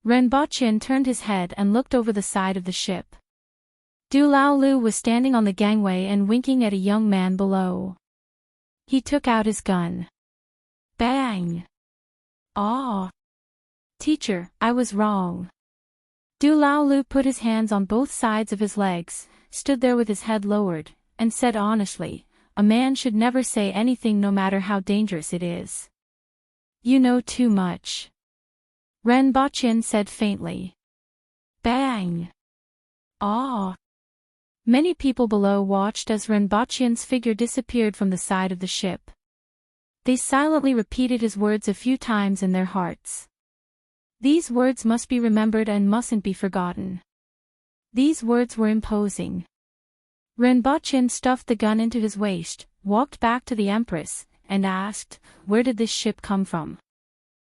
Renbachian turned his head and looked over the side of the ship. Du Lao Lu was standing on the gangway and winking at a young man below. He took out his gun. Bang! Ah! Teacher, I was wrong. Du Lao Lu put his hands on both sides of his legs, stood there with his head lowered, and said honestly, a man should never say anything no matter how dangerous it is. You know too much. Renbachian said faintly. Bang! Ah! Many people below watched as Renbachian's figure disappeared from the side of the ship. They silently repeated his words a few times in their hearts. These words must be remembered and mustn't be forgotten. These words were imposing. Rinpoche stuffed the gun into his waist, walked back to the Empress, and asked, "Where did this ship come from?"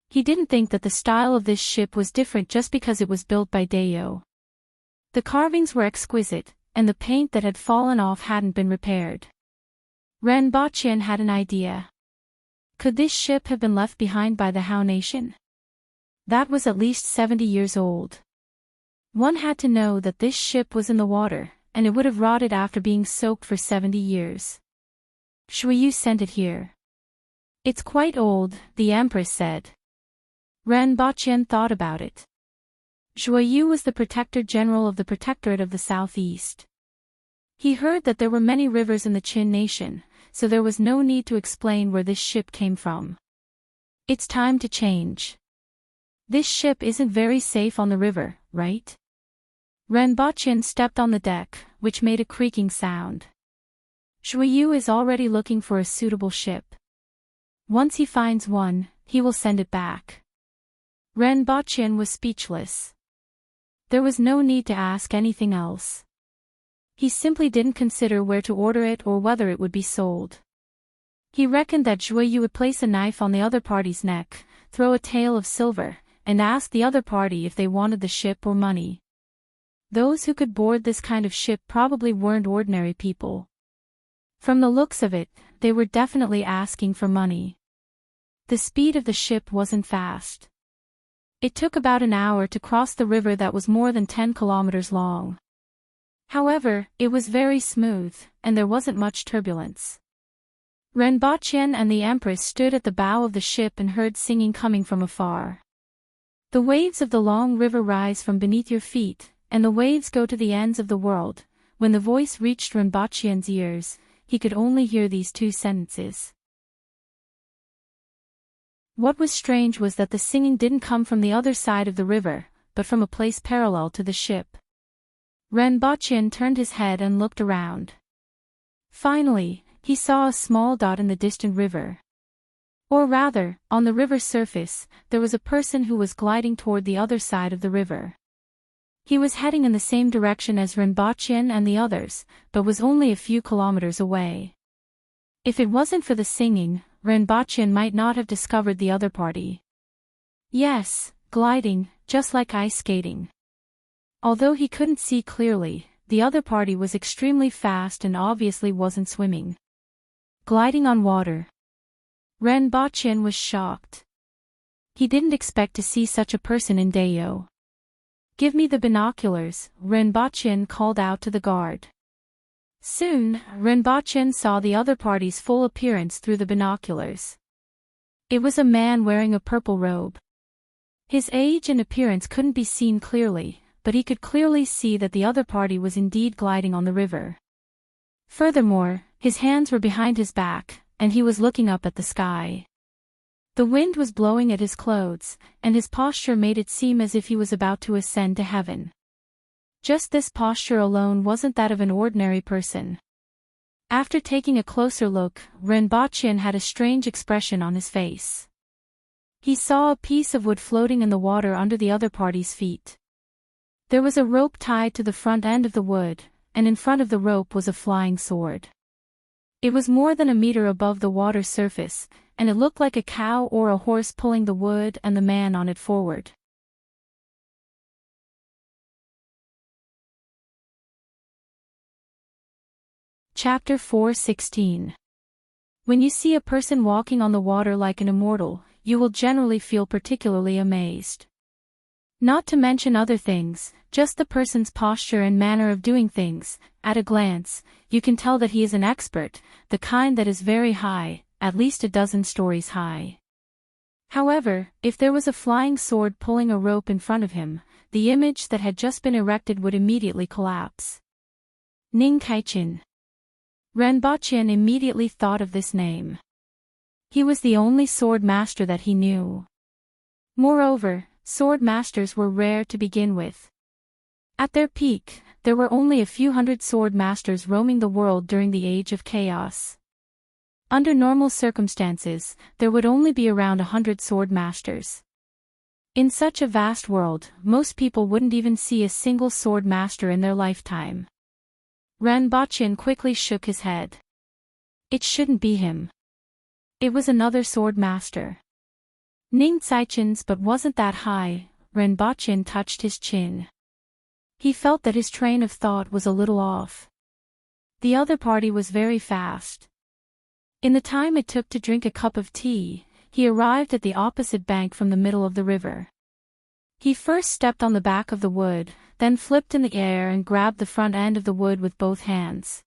He didn't think that the style of this ship was different just because it was built by Dayo. The carvings were exquisite, and the paint that had fallen off hadn't been repaired. Rinpoche had an idea. Could this ship have been left behind by the Hao nation? That was at least 70 years old. One had to know that this ship was in the water, and it would have rotted after being soaked for 70 years. Shuiyu sent it here. It's quite old, the Empress said. Rinpoche thought about it. Shuiyu was the Protector General of the Protectorate of the Southeast. He heard that there were many rivers in the Qin nation, so there was no need to explain where this ship came from. It's time to change. This ship isn't very safe on the river, right? Rinpoche stepped on the deck, which made a creaking sound. Shuiyu is already looking for a suitable ship. Once he finds one, he will send it back. Rinpoche was speechless. There was no need to ask anything else. He simply didn't consider where to order it or whether it would be sold. He reckoned that Shuiyu would place a knife on the other party's neck, throw a tael of silver, and ask the other party if they wanted the ship or money. Those who could board this kind of ship probably weren't ordinary people. From the looks of it, they were definitely asking for money. The speed of the ship wasn't fast. It took about an hour to cross the river that was more than 10 kilometers long. However, it was very smooth, and there wasn't much turbulence. Rinpoche and the Empress stood at the bow of the ship and heard singing coming from afar. The waves of the long river rise from beneath your feet, and the waves go to the ends of the world. When the voice reached Rinpoche's ears, he could only hear these two sentences. What was strange was that the singing didn't come from the other side of the river, but from a place parallel to the ship. Rinpoche turned his head and looked around. Finally, he saw a small dot in the distant river. Or rather, on the river's surface, there was a person who was gliding toward the other side of the river. He was heading in the same direction as Rinpoche and the others, but was only a few kilometers away. If it wasn't for the singing, Rinpoche might not have discovered the other party. Yes, gliding, just like ice skating. Although he couldn't see clearly, the other party was extremely fast and obviously wasn't swimming. Gliding on water. Rinpoche was shocked. He didn't expect to see such a person in Dayo. "Give me the binoculars," Rinpoche called out to the guard. Soon, Rinpoche saw the other party's full appearance through the binoculars. It was a man wearing a purple robe. His age and appearance couldn't be seen clearly, but he could clearly see that the other party was indeed gliding on the river. Furthermore, his hands were behind his back, and he was looking up at the sky. The wind was blowing at his clothes, and his posture made it seem as if he was about to ascend to heaven. Just this posture alone wasn't that of an ordinary person. After taking a closer look, Rinpoche had a strange expression on his face. He saw a piece of wood floating in the water under the other party's feet. There was a rope tied to the front end of the wood, and in front of the rope was a flying sword. It was more than a meter above the water surface, and it looked like a cow or a horse pulling the wood and the man on it forward. Chapter 4:16. When you see a person walking on the water like an immortal, you will generally feel particularly amazed. Not to mention other things, just the person's posture and manner of doing things. At a glance, you can tell that he is an expert, the kind that is very high, at least a dozen stories high. However, if there was a flying sword pulling a rope in front of him, the image that had just been erected would immediately collapse. Ning Kaichin. Rinpoche immediately thought of this name. He was the only sword master that he knew. Moreover, sword masters were rare to begin with. At their peak, there were only a few hundred sword masters roaming the world during the Age of Chaos. Under normal circumstances, there would only be around 100 sword masters. In such a vast world, most people wouldn't even see a single sword master in their lifetime. Renbochin quickly shook his head. It shouldn't be him. It was another sword master. Ning Saichin's but wasn't that high. Renbochin touched his chin. He felt that his train of thought was a little off. The other party was very fast. In the time it took to drink a cup of tea, he arrived at the opposite bank from the middle of the river. He first stepped on the back of the wood, then flipped in the air and grabbed the front end of the wood with both hands.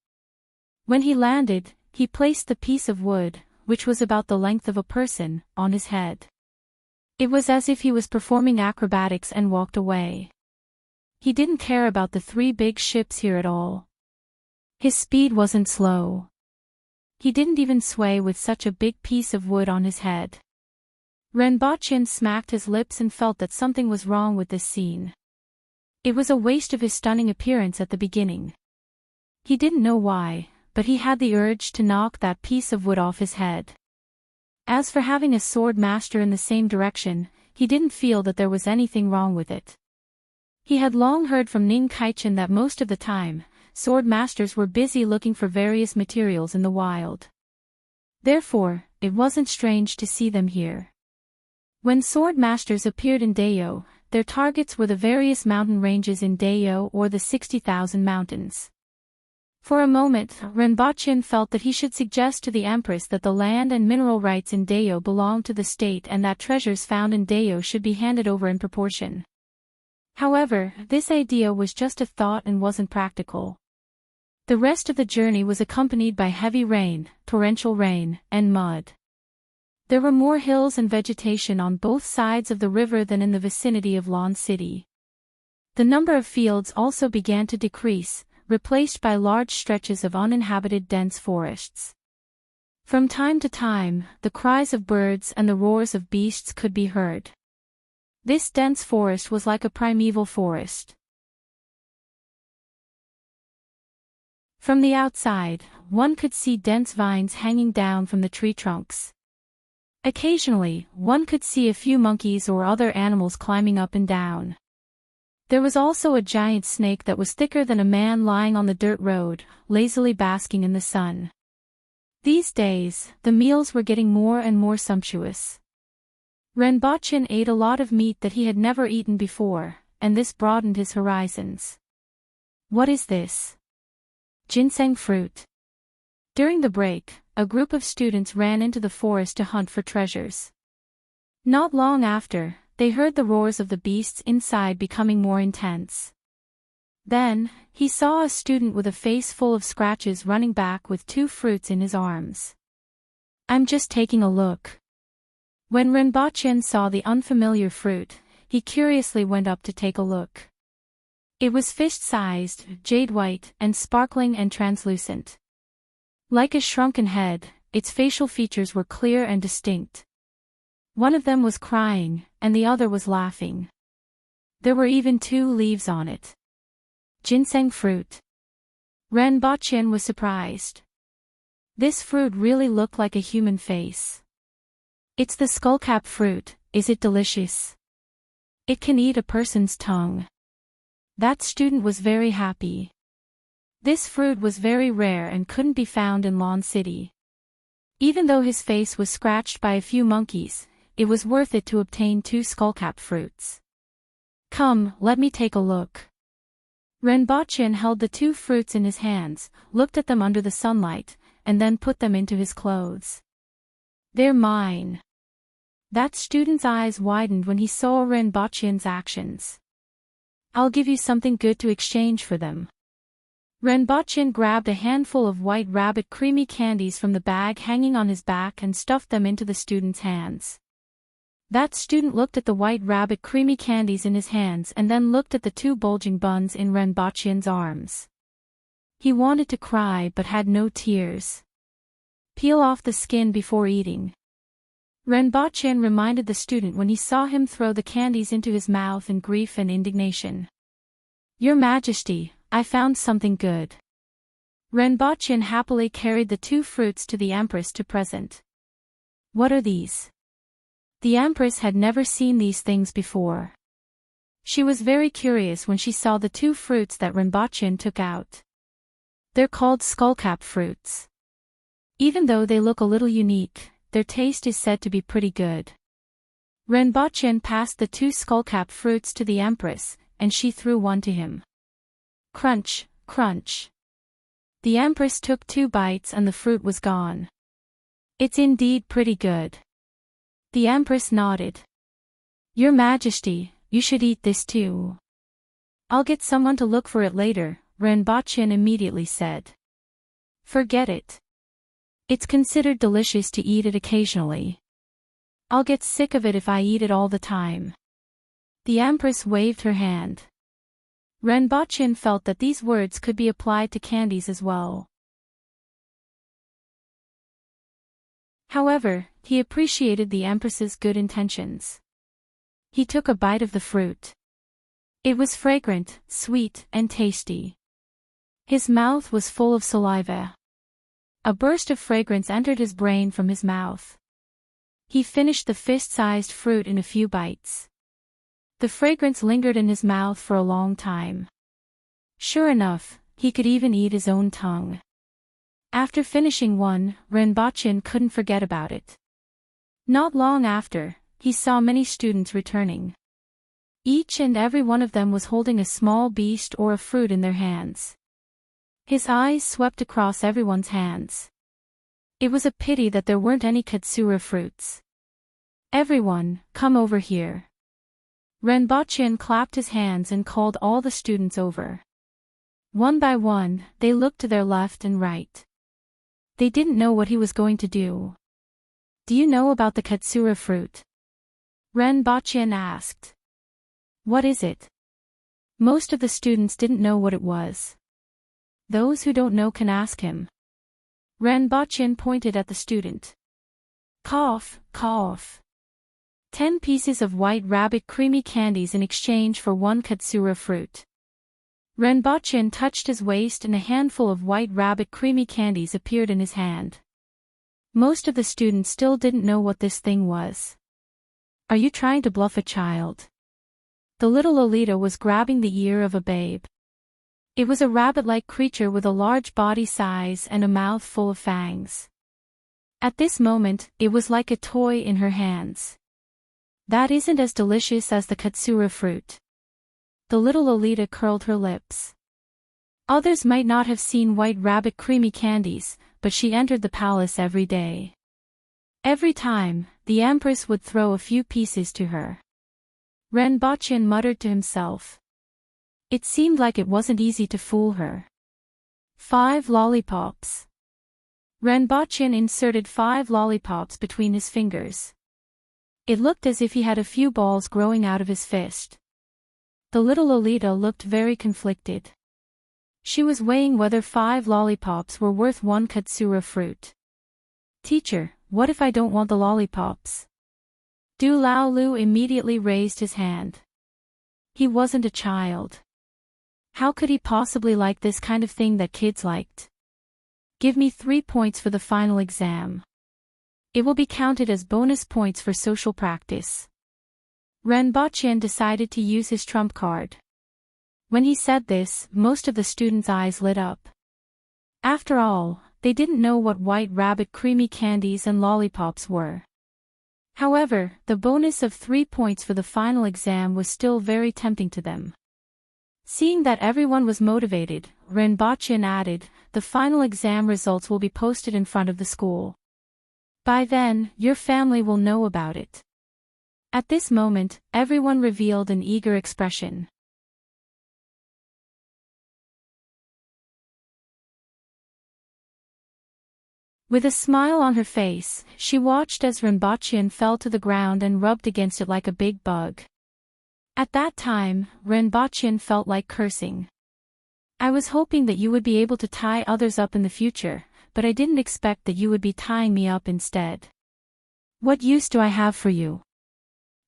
When he landed, he placed the piece of wood, which was about the length of a person, on his head. It was as if he was performing acrobatics and walked away. He didn't care about the 3 big ships here at all. His speed wasn't slow. He didn't even sway with such a big piece of wood on his head. Renbochin smacked his lips and felt that something was wrong with this scene. It was a waste of his stunning appearance at the beginning. He didn't know why, but he had the urge to knock that piece of wood off his head. As for having a sword master in the same direction, he didn't feel that there was anything wrong with it. He had long heard from Ning Kaichin that most of the time, sword masters were busy looking for various materials in the wild. Therefore, it wasn't strange to see them here. When sword masters appeared in Dayo, their targets were the various mountain ranges in Dayo or the 60,000 mountains. For a moment, Renbochin felt that he should suggest to the Empress that the land and mineral rights in Dayo belonged to the state and that treasures found in Dayo should be handed over in proportion. However, this idea was just a thought and wasn't practical. The rest of the journey was accompanied by heavy rain, torrential rain, and mud. There were more hills and vegetation on both sides of the river than in the vicinity of Lon City. The number of fields also began to decrease, replaced by large stretches of uninhabited dense forests. From time to time, the cries of birds and the roars of beasts could be heard. This dense forest was like a primeval forest. From the outside, one could see dense vines hanging down from the tree trunks. Occasionally, one could see a few monkeys or other animals climbing up and down. There was also a giant snake that was thicker than a man lying on the dirt road, lazily basking in the sun. These days, the meals were getting more and more sumptuous. Renbochin ate a lot of meat that he had never eaten before, and this broadened his horizons. What is this? Ginseng fruit. During the break, a group of students ran into the forest to hunt for treasures. Not long after, they heard the roars of the beasts inside becoming more intense. Then, he saw a student with a face full of scratches running back with 2 fruits in his arms. I'm just taking a look. When Renbochin saw the unfamiliar fruit, he curiously went up to take a look. It was fist-sized, jade-white, and sparkling and translucent. Like a shrunken head, its facial features were clear and distinct. One of them was crying, and the other was laughing. There were even 2 leaves on it. Ginseng fruit. Renbochin was surprised. This fruit really looked like a human face. It's the skullcap fruit. Is it delicious? It can eat a person's tongue. That student was very happy. This fruit was very rare and couldn't be found in Lon City. Even though his face was scratched by a few monkeys, it was worth it to obtain 2 skullcap fruits. Come, let me take a look. Renbochin held the 2 fruits in his hands, looked at them under the sunlight, and then put them into his clothes. They're mine. That student's eyes widened when he saw Renbochin's actions. I'll give you something good to exchange for them. Renbochin grabbed a handful of white rabbit creamy candies from the bag hanging on his back and stuffed them into the student's hands. That student looked at the white rabbit creamy candies in his hands and then looked at the 2 bulging buns in Renbochin's arms. He wanted to cry but had no tears. Peel off the skin before eating. Renbochin reminded the student when he saw him throw the candies into his mouth in grief and indignation. Your Majesty, I found something good. Renbochin happily carried the 2 fruits to the Empress to present. What are these? The Empress had never seen these things before. She was very curious when she saw the two fruits that Rinpoche took out. They're called skullcap fruits. Even though they look a little unique, their taste is said to be pretty good. Rinpoche passed the two skullcap fruits to the Empress, and she threw one to him. Crunch, crunch. The Empress took 2 bites and the fruit was gone. It's indeed pretty good. The Empress nodded. Your Majesty, you should eat this too. I'll get someone to look for it later, Rinpoche immediately said. Forget it. It's considered delicious to eat it occasionally. I'll get sick of it if I eat it all the time. The Empress waved her hand. Rinpoche felt that these words could be applied to candies as well. However, he appreciated the Empress's good intentions. He took a bite of the fruit. It was fragrant, sweet, and tasty. His mouth was full of saliva. A burst of fragrance entered his brain from his mouth. He finished the fist-sized fruit in a few bites. The fragrance lingered in his mouth for a long time. Sure enough, he could even eat his own tongue. After finishing one, Rinpoche couldn't forget about it. Not long after, he saw many students returning. Each and every one of them was holding a small beast or a fruit in their hands. His eyes swept across everyone's hands. It was a pity that there weren't any katsura fruits. Everyone, come over here. Rinpoche clapped his hands and called all the students over. One by one, they looked to their left and right. They didn't know what he was going to do. Do you know about the katsura fruit? Rinpoche asked. What is it? Most of the students didn't know what it was. Those who don't know can ask him. Rinpoche pointed at the student. Cough, cough. 10 pieces of white rabbit creamy candies in exchange for 1 katsura fruit. Rinpoche touched his waist and a handful of white rabbit creamy candies appeared in his hand. Most of the students still didn't know what this thing was. Are you trying to bluff a child? The little Lolita was grabbing the ear of a babe. It was a rabbit-like creature with a large body size and a mouth full of fangs. At this moment, it was like a toy in her hands. That isn't as delicious as the katsura fruit. The little Lolita curled her lips. Others might not have seen white rabbit creamy candies, but she entered the palace every day. Every time, the Empress would throw a few pieces to her. Rinpoche muttered to himself. It seemed like it wasn't easy to fool her. 5 lollipops. Rinpoche inserted 5 lollipops between his fingers. It looked as if he had a few balls growing out of his fist. The little Lolita looked very conflicted. She was weighing whether 5 lollipops were worth 1 katsura fruit. Teacher, what if I don't want the lollipops? Du Lao Lu immediately raised his hand. He wasn't a child. How could he possibly like this kind of thing that kids liked? Give me 3 points for the final exam. It will be counted as bonus points for social practice. Rinpoche decided to use his trump card. When he said this, most of the students' eyes lit up. After all, they didn't know what white rabbit creamy candies and lollipops were. However, the bonus of 3 points for the final exam was still very tempting to them. Seeing that everyone was motivated, Rinpoche added, the final exam results will be posted in front of the school. By then, your family will know about it. At this moment, everyone revealed an eager expression. With a smile on her face, she watched as Rinpoche fell to the ground and rubbed against it like a big bug. At that time, Rinpoche felt like cursing. I was hoping that you would be able to tie others up in the future, but I didn't expect that you would be tying me up instead. What use do I have for you?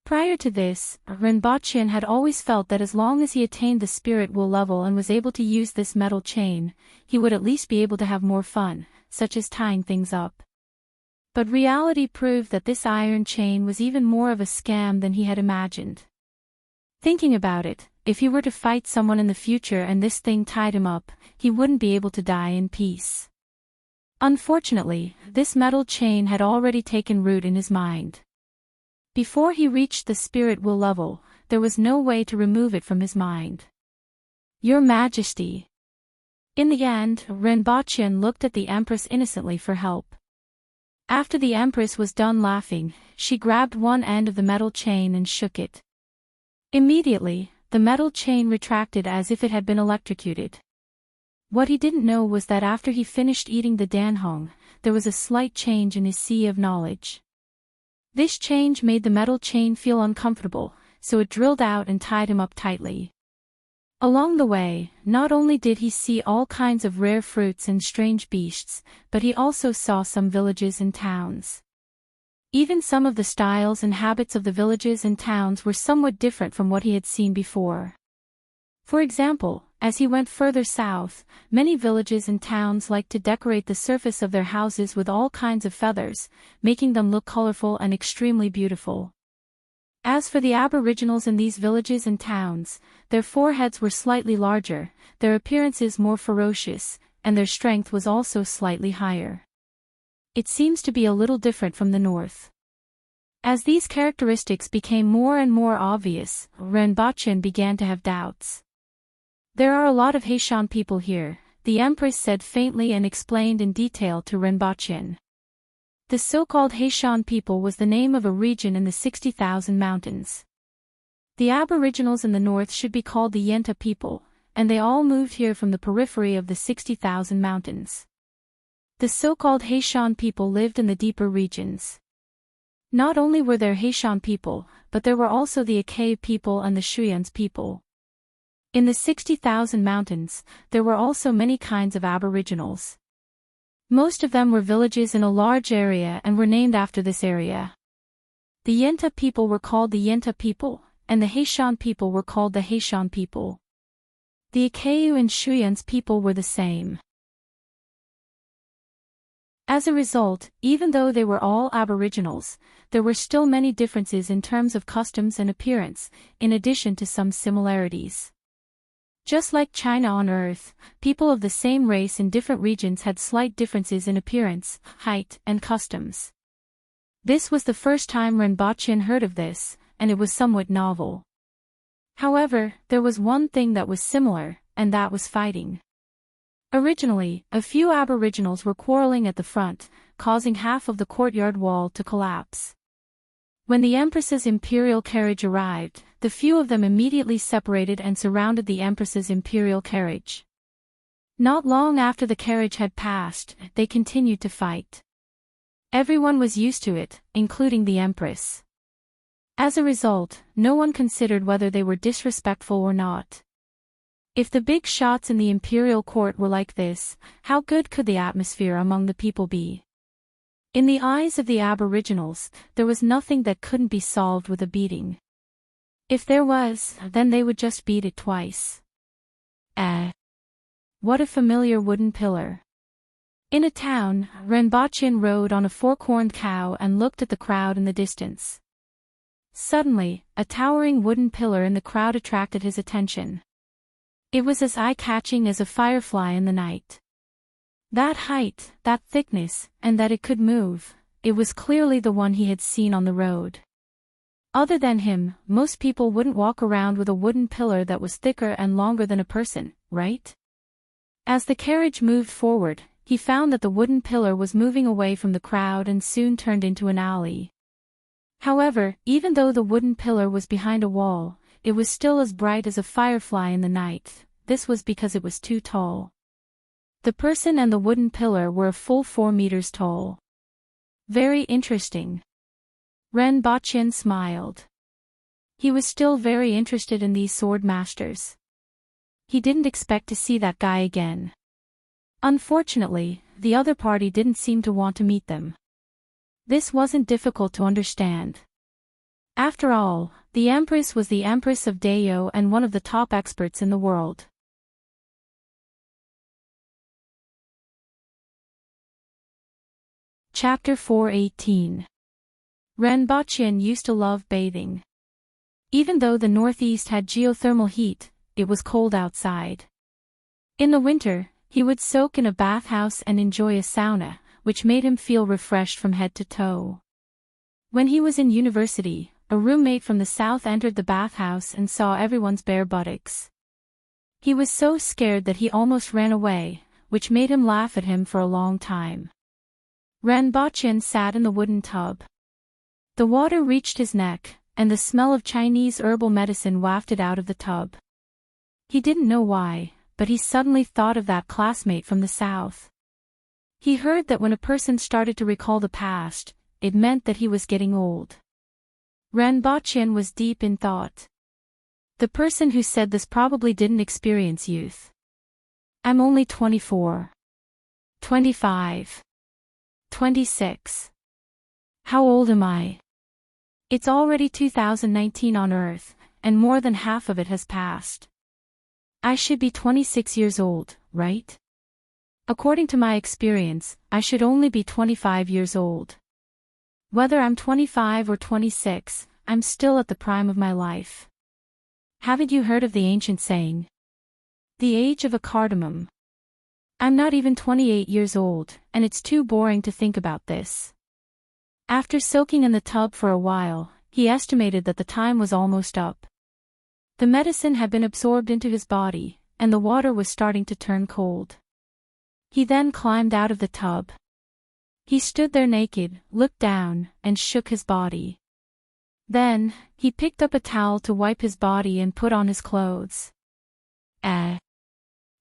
Prior to this, Rinpoche had always felt that as long as he attained the spirit will level and was able to use this metal chain, he would at least be able to have more fun, such as tying things up. But reality proved that this iron chain was even more of a scam than he had imagined. Thinking about it, if he were to fight someone in the future and this thing tied him up, he wouldn't be able to die in peace. Unfortunately, this metal chain had already taken root in his mind. Before he reached the spirit will level, there was no way to remove it from his mind. Your Majesty. In the end, Rinpoche looked at the Empress innocently for help. After the Empress was done laughing, she grabbed one end of the metal chain and shook it. Immediately, the metal chain retracted as if it had been electrocuted. What he didn't know was that after he finished eating the danhong, there was a slight change in his sea of knowledge. This change made the metal chain feel uncomfortable, so it drilled out and tied him up tightly. Along the way, not only did he see all kinds of rare fruits and strange beasts, but he also saw some villages and towns. Even some of the styles and habits of the villages and towns were somewhat different from what he had seen before. For example, as he went further south, many villages and towns liked to decorate the surface of their houses with all kinds of feathers, making them look colorful and extremely beautiful. As for the aboriginals in these villages and towns, their foreheads were slightly larger, their appearances more ferocious, and their strength was also slightly higher. It seems to be a little different from the north. As these characteristics became more and more obvious, Rinpoche began to have doubts. There are a lot of Haitian people here, the Empress said faintly and explained in detail to Rinpoche. The so-called Haitian people was the name of a region in the 60,000 mountains. The aboriginals in the north should be called the Yenta people, and they all moved here from the periphery of the 60,000 mountains. The so-called Haitian people lived in the deeper regions. Not only were there Haitian people, but there were also the Akai people and the Shuyans people. In the 60,000 mountains, there were also many kinds of aboriginals. Most of them were villages in a large area and were named after this area. The Yenta people were called the Yenta people, and the Haitian people were called the Haitian people. The Akayu and Shuyans people were the same. As a result, even though they were all aboriginals, there were still many differences in terms of customs and appearance, in addition to some similarities. Just like China on Earth, people of the same race in different regions had slight differences in appearance, height, and customs. This was the first time Rinpoche heard of this, and it was somewhat novel. However, there was one thing that was similar, and that was fighting. Originally, a few aboriginals were quarreling at the front, causing half of the courtyard wall to collapse. When the Empress's imperial carriage arrived, the few of them immediately separated and surrounded the Empress's imperial carriage. Not long after the carriage had passed, they continued to fight. Everyone was used to it, including the Empress. As a result, no one considered whether they were disrespectful or not. If the big shots in the imperial court were like this, how good could the atmosphere among the people be? In the eyes of the aboriginals, there was nothing that couldn't be solved with a beating. If there was, then they would just beat it twice. What a familiar wooden pillar. In a town, Rinpoche rode on a fork-horned cow and looked at the crowd in the distance. Suddenly, a towering wooden pillar in the crowd attracted his attention. It was as eye-catching as a firefly in the night. That height, that thickness, and that it could move, it was clearly the one he had seen on the road. Other than him, most people wouldn't walk around with a wooden pillar that was thicker and longer than a person, right? As the carriage moved forward, he found that the wooden pillar was moving away from the crowd and soon turned into an alley. However, even though the wooden pillar was behind a wall, it was still as bright as a firefly in the night. This was because it was too tall. The person and the wooden pillar were a full 4 meters tall. Very interesting. Rinpoche smiled. He was still very interested in these sword masters. He didn't expect to see that guy again. Unfortunately, the other party didn't seem to want to meet them. This wasn't difficult to understand. After all, the Empress was the Empress of Dayo and one of the top experts in the world. Chapter 418. Renbochin used to love bathing. Even though the northeast had geothermal heat, it was cold outside. In the winter, he would soak in a bathhouse and enjoy a sauna, which made him feel refreshed from head to toe. When he was in university, a roommate from the south entered the bathhouse and saw everyone's bare buttocks. He was so scared that he almost ran away, which made him laugh at him for a long time. Renbochin sat in the wooden tub. The water reached his neck, and the smell of Chinese herbal medicine wafted out of the tub. He didn't know why, but he suddenly thought of that classmate from the south. He heard that when a person started to recall the past, it meant that he was getting old. Renbochin was deep in thought. The person who said this probably didn't experience youth. I'm only 24. 25. 26. How old am I? It's already 2019 on Earth, and more than half of it has passed. I should be 26 years old, right? According to my experience, I should only be 25 years old. Whether I'm 25 or 26, I'm still at the prime of my life. Haven't you heard of the ancient saying? The age of a cardamom. I'm not even 28 years old, and it's too boring to think about this. After soaking in the tub for a while, he estimated that the time was almost up. The medicine had been absorbed into his body, and the water was starting to turn cold. He then climbed out of the tub. He stood there naked, looked down, and shook his body. Then, he picked up a towel to wipe his body and put on his clothes.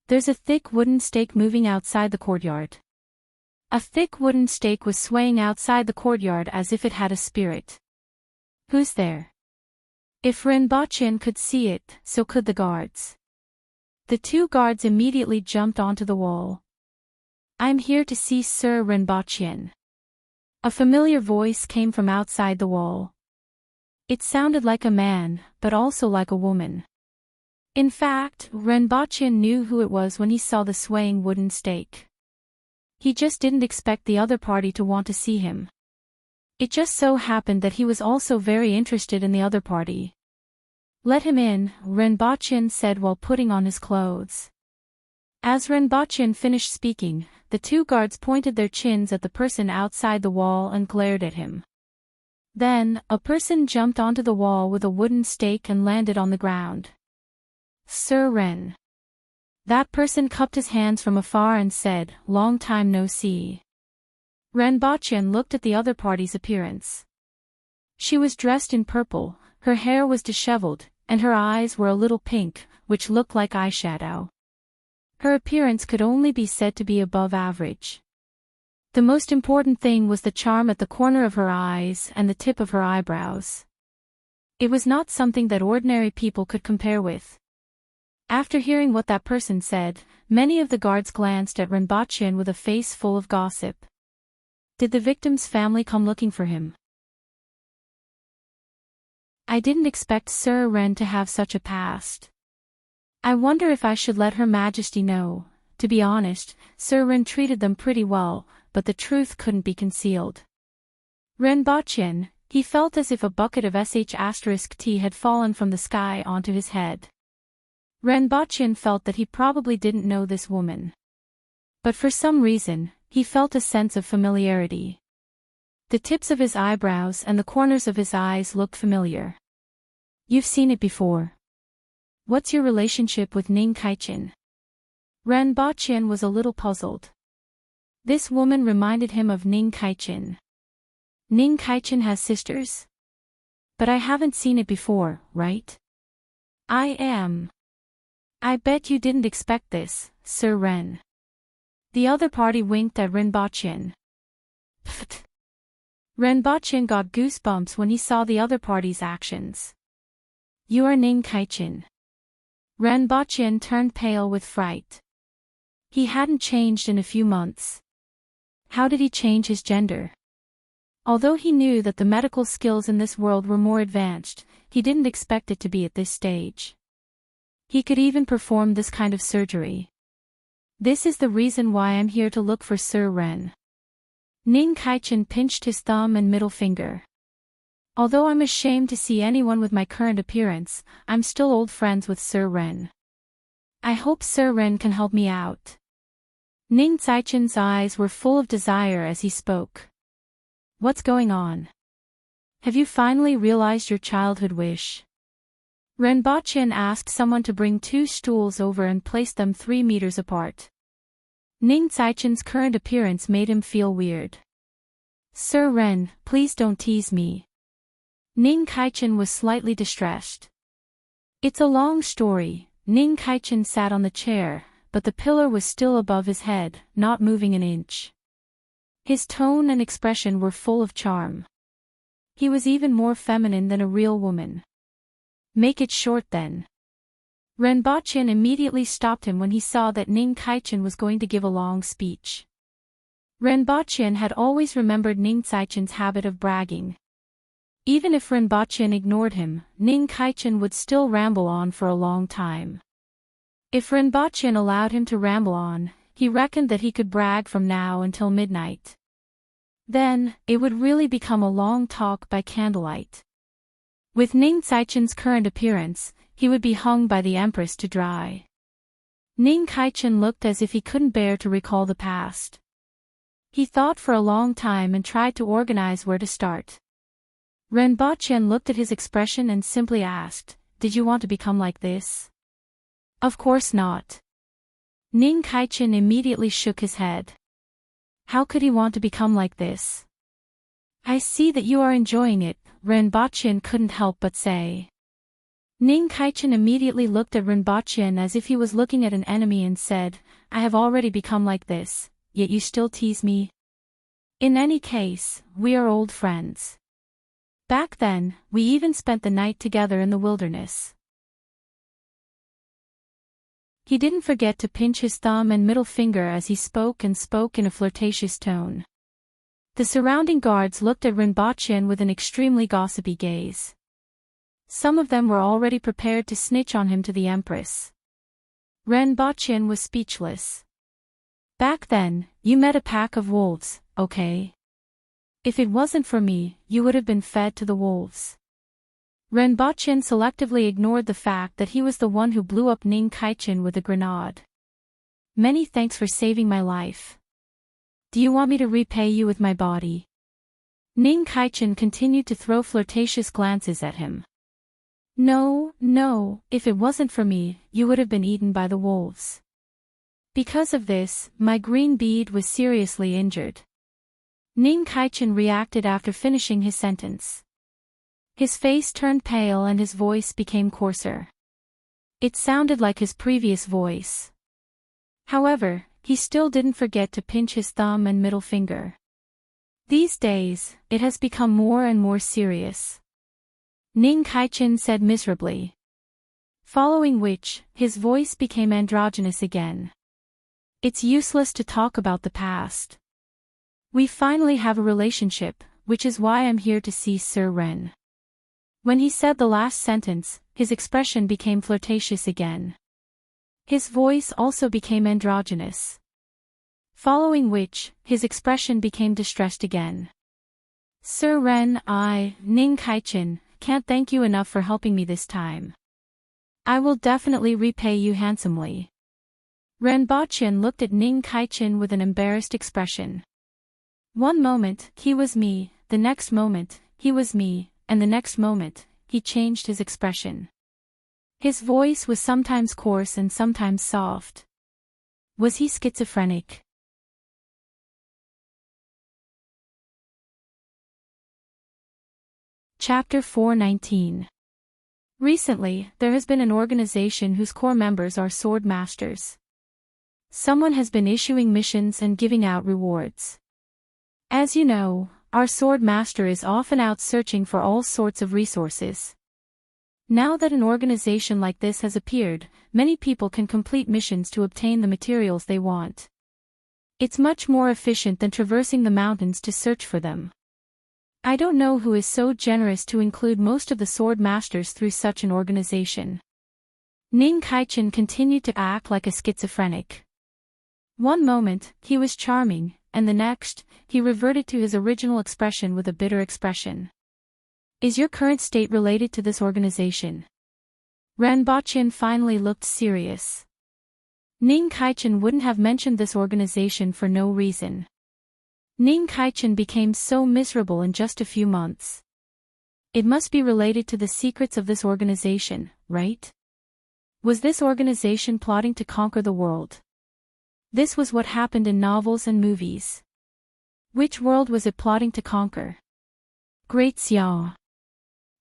There's a thick wooden stake moving outside the courtyard. A thick wooden stake was swaying outside the courtyard as if it had a spirit. Who's there? If Renbochin could see it, so could the guards. The two guards immediately jumped onto the wall. I'm here to see Sir Renbochin. A familiar voice came from outside the wall. It sounded like a man, but also like a woman. In fact, Renbochin knew who it was when he saw the swaying wooden stake. He just didn't expect the other party to want to see him. It just so happened that he was also very interested in the other party. Let him in, Renbochin said while putting on his clothes. As Renbochin finished speaking, the two guards pointed their chins at the person outside the wall and glared at him. Then, a person jumped onto the wall with a wooden stake and landed on the ground. Sir Ren. That person cupped his hands from afar and said, "Long time no see." Renbochin looked at the other party's appearance. She was dressed in purple, her hair was disheveled, and her eyes were a little pink, which looked like eyeshadow. Her appearance could only be said to be above average. The most important thing was the charm at the corner of her eyes and the tip of her eyebrows. It was not something that ordinary people could compare with. After hearing what that person said, many of the guards glanced at Renbochin with a face full of gossip. Did the victim's family come looking for him? I didn't expect Sir Ren to have such a past. I wonder if I should let Her Majesty know. To be honest, Sir Ren treated them pretty well, but the truth couldn't be concealed. Renbochin, he felt as if a bucket of sh*t had fallen from the sky onto his head. Renbochin felt that he probably didn't know this woman. But for some reason, he felt a sense of familiarity. The tips of his eyebrows and the corners of his eyes looked familiar. You've seen it before. What's your relationship with Ning Kaichin? Renbochin was a little puzzled. This woman reminded him of Ning Kaichin. Ning Kaichin has sisters? But I haven't seen it before, right? I am. I bet you didn't expect this, Sir Ren. The other party winked at Renbochin. Pfft. Renbochin got goosebumps when he saw the other party's actions. You are Ning Kaichin. Renbochin turned pale with fright. He hadn't changed in a few months. How did he change his gender? Although he knew that the medical skills in this world were more advanced, he didn't expect it to be at this stage. He could even perform this kind of surgery. This is the reason why I'm here to look for Sir Ren. Ning Kaichen pinched his thumb and middle finger. Although I'm ashamed to see anyone with my current appearance, I'm still old friends with Sir Ren. I hope Sir Ren can help me out. Ning Kaichen's eyes were full of desire as he spoke. What's going on? Have you finally realized your childhood wish? Ren Baqian asked someone to bring 2 stools over and place them 3 meters apart. Ning Kaichen's current appearance made him feel weird. Sir Ren, please don't tease me. Ning Kaichen was slightly distressed. It's a long story. Ning Kaichen sat on the chair, but the pillar was still above his head, not moving an inch. His tone and expression were full of charm. He was even more feminine than a real woman. Make it short then. Ren Baqian immediately stopped him when he saw that Ning Kaichen was going to give a long speech. Ren Baqian had always remembered Ning Kaichen's habit of bragging. Even if Ren Baqian ignored him, Ning Kaichen would still ramble on for a long time. If Ren Baqian allowed him to ramble on, he reckoned that he could brag from now until midnight. Then, it would really become a long talk by candlelight. With Ning Kaichen's current appearance, he would be hung by the Empress to dry. Ning Kaichen looked as if he couldn't bear to recall the past. He thought for a long time and tried to organize where to start. Ren Baqian looked at his expression and simply asked, "Did you want to become like this?" "Of course not." Ning Kaichen immediately shook his head. How could he want to become like this? "I see that you are enjoying it," Ren Baqian couldn't help but say. Ning Kaichen immediately looked at Ren Baqian as if he was looking at an enemy and said, "I have already become like this, yet you still tease me? In any case, we are old friends. Back then, we even spent the night together in the wilderness." He didn't forget to pinch his thumb and middle finger as he spoke and spoke in a flirtatious tone. The surrounding guards looked at Ren Baqian with an extremely gossipy gaze. Some of them were already prepared to snitch on him to the Empress. Ren Baqian was speechless. "Back then, you met a pack of wolves, okay? If it wasn't for me, you would have been fed to the wolves." Ren Baqian selectively ignored the fact that he was the one who blew up Ning Kaichen with a grenade. "Many thanks for saving my life. Do you want me to repay you with my body?" Ning Kaichen continued to throw flirtatious glances at him. No, if it wasn't for me, you would have been eaten by the wolves. Because of this, my green bead was seriously injured. Ning Kaichen reacted after finishing his sentence. His face turned pale and his voice became coarser. It sounded like his previous voice. However, he still didn't forget to pinch his thumb and middle finger. These days, it has become more and more serious. Ning Kaichen said miserably. Following which, his voice became androgynous again. "It's useless to talk about the past. We finally have a relationship, which is why I'm here to see Sir Ren." When he said the last sentence, his expression became flirtatious again. His voice also became androgynous. Following which, his expression became distressed again. "Sir Ren, Ning Kaichen, can't thank you enough for helping me this time. I will definitely repay you handsomely." Ren Baqian looked at Ning Kaichen with an embarrassed expression. One moment, he was me, the next moment, he was me, and the next moment, he changed his expression. His voice was sometimes coarse and sometimes soft. Was he schizophrenic? Chapter 419. Recently, there has been an organization whose core members are sword masters. Someone has been issuing missions and giving out rewards. As you know, our sword master is often out searching for all sorts of resources. Now that an organization like this has appeared, many people can complete missions to obtain the materials they want. It's much more efficient than traversing the mountains to search for them. I don't know who is so generous to include most of the sword masters through such an organization. Ning Kaichen continued to act like a schizophrenic. One moment, he was charming, and the next, he reverted to his original expression with a bitter expression. Is your current state related to this organization? Renbochin finally looked serious. Ning Kaichen wouldn't have mentioned this organization for no reason. Ning Kaichen became so miserable in just a few months. It must be related to the secrets of this organization, right? Was this organization plotting to conquer the world? This was what happened in novels and movies. Which world was it plotting to conquer? Great Xiao.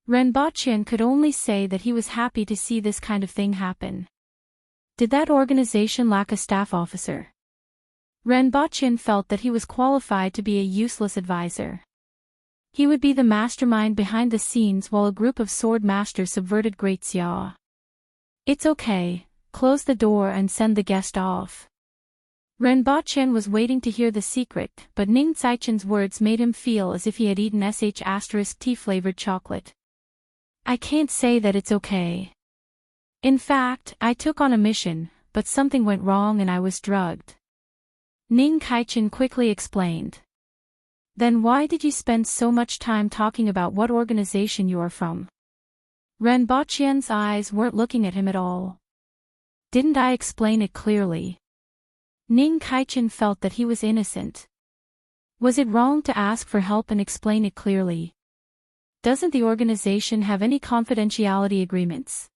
Renbochin could only say that he was happy to see this kind of thing happen. Did that organization lack a staff officer? Renbochin felt that he was qualified to be a useless advisor. He would be the mastermind behind the scenes while a group of sword masters subverted Great Xiao. It's okay, close the door and send the guest off. Renbochin was waiting to hear the secret, but Ning Caichen's words made him feel as if he had eaten tea-flavored chocolate. I can't say that it's okay. In fact, I took on a mission, but something went wrong and I was drugged. Ning Kaichen quickly explained. Then why did you spend so much time talking about what organization you are from? Renbochin's eyes weren't looking at him at all. Didn't I explain it clearly? Ning Kaichen felt that he was innocent. Was it wrong to ask for help and explain it clearly? Doesn't the organization have any confidentiality agreements?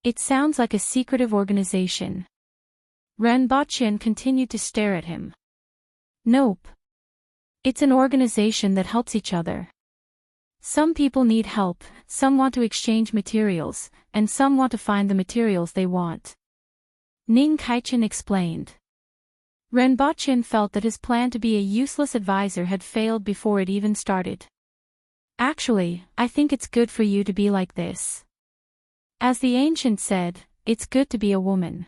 It sounds like a secretive organization. Renbochin continued to stare at him. Nope. It's an organization that helps each other. Some people need help, some want to exchange materials, and some want to find the materials they want. Ning Kaichen explained. Renbochin felt that his plan to be a useless advisor had failed before it even started. Actually, I think it's good for you to be like this. As the ancient said, it's good to be a woman.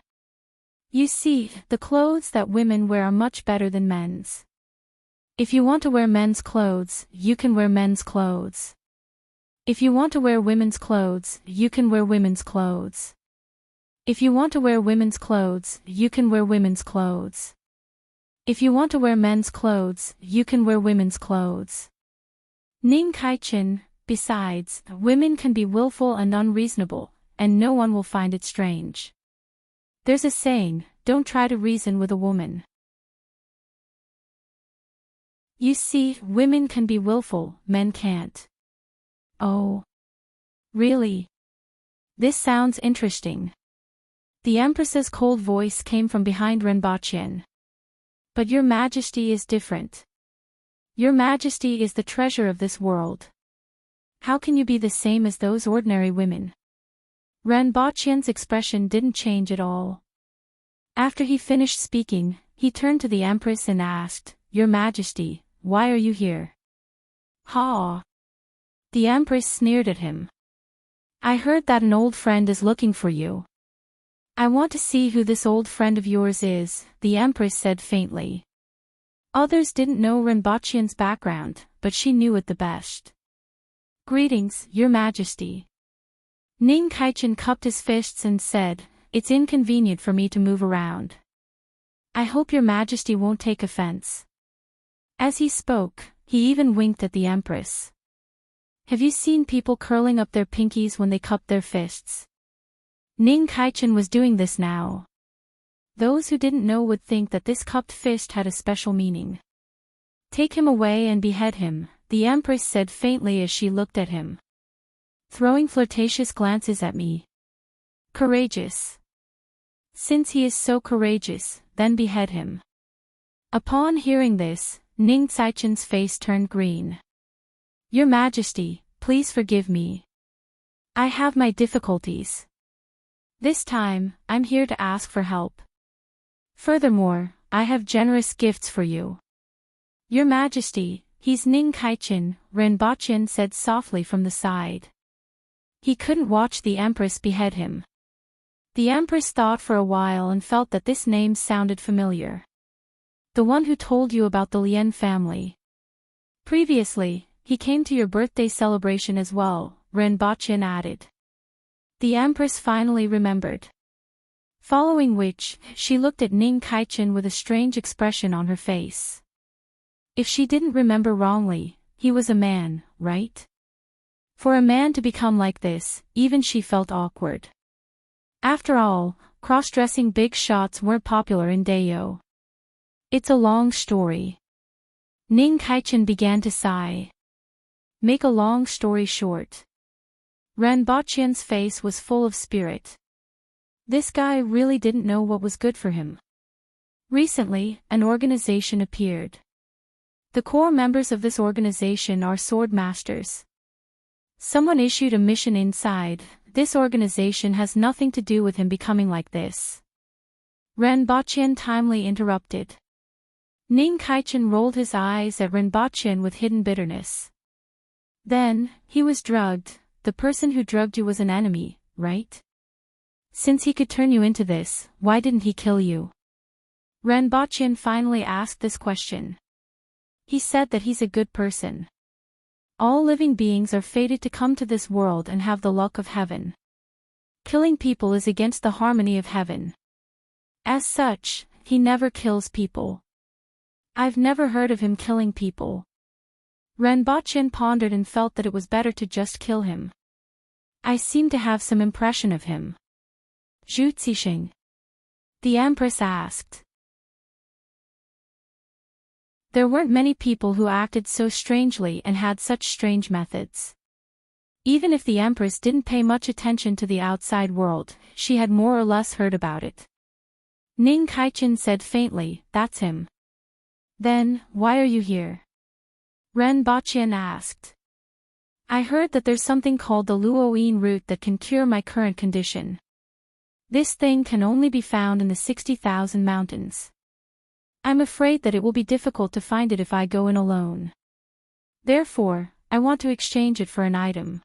You see, the clothes that women wear are much better than men's. If you want to wear men's clothes, you can wear men's clothes. If you want to wear women's clothes, you can wear women's clothes. If you want to wear women's clothes, you can wear women's clothes. If you want to wear men's clothes, you can wear women's clothes. Ning Kaichen, besides, women can be willful and unreasonable, and no one will find it strange. There's a saying, don't try to reason with a woman. You see, women can be willful, men can't. Oh. Really? This sounds interesting. The Empress's cold voice came from behind Renbochin. But your Majesty is different. Your Majesty is the treasure of this world. How can you be the same as those ordinary women? Renbochin's expression didn't change at all. After he finished speaking, he turned to the Empress and asked, Your Majesty, why are you here? Ha! The Empress sneered at him. I heard that an old friend is looking for you. I want to see who this old friend of yours is, the Empress said faintly. Others didn't know Renbochin's background, but she knew it the best. Greetings, Your Majesty. Ning Kaichen cupped his fists and said, It's inconvenient for me to move around. I hope Your Majesty won't take offense. As he spoke, he even winked at the Empress. Have you seen people curling up their pinkies when they cup their fists? Ning Kaichen was doing this now. Those who didn't know would think that this cupped fist had a special meaning. Take him away and behead him, the Empress said faintly as she looked at him. Throwing flirtatious glances at me. Courageous. Since he is so courageous, then behead him. Upon hearing this, Ning Caichen's face turned green. Your Majesty, please forgive me. I have my difficulties. This time, I'm here to ask for help. Furthermore, I have generous gifts for you. Your Majesty, he's Ning Kaichen, Renbochin said softly from the side. He couldn't watch the Empress behead him. The Empress thought for a while and felt that this name sounded familiar. The one who told you about the Lien family. Previously, he came to your birthday celebration as well, Renbochin added. The Empress finally remembered. Following which, she looked at Ning Kaichen with a strange expression on her face. If she didn't remember wrongly, he was a man, right? For a man to become like this, even she felt awkward. After all, cross-dressing big shots weren't popular in Dayo. It's a long story. Ning Kaichin began to sigh. Make a long story short. Ranbaqian's face was full of spirit. This guy really didn't know what was good for him. Recently, an organization appeared. The core members of this organization are sword masters. Someone issued a mission inside. This organization has nothing to do with him becoming like this. Ranbaqian timely interrupted. Ning Kaichin rolled his eyes at Ranbaqian with hidden bitterness. Then, he was drugged. The person who drugged you was an enemy, right? Since he could turn you into this, why didn't he kill you? Ranbaqian finally asked this question. He said that he's a good person. All living beings are fated to come to this world and have the luck of heaven. Killing people is against the harmony of heaven. As such, he never kills people. I've never heard of him killing people. Ranbaqian pondered and felt that it was better to just kill him. I seem to have some impression of him. Zhu Zixing. The Empress asked. There weren't many people who acted so strangely and had such strange methods. Even if the Empress didn't pay much attention to the outside world, she had more or less heard about it. Ning Kaichin said faintly, "That's him." Then, why are you here? Ranbaqian asked. I heard that there's something called the Luoyin root that can cure my current condition. This thing can only be found in the 60,000 mountains. I'm afraid that it will be difficult to find it if I go in alone. Therefore, I want to exchange it for an item.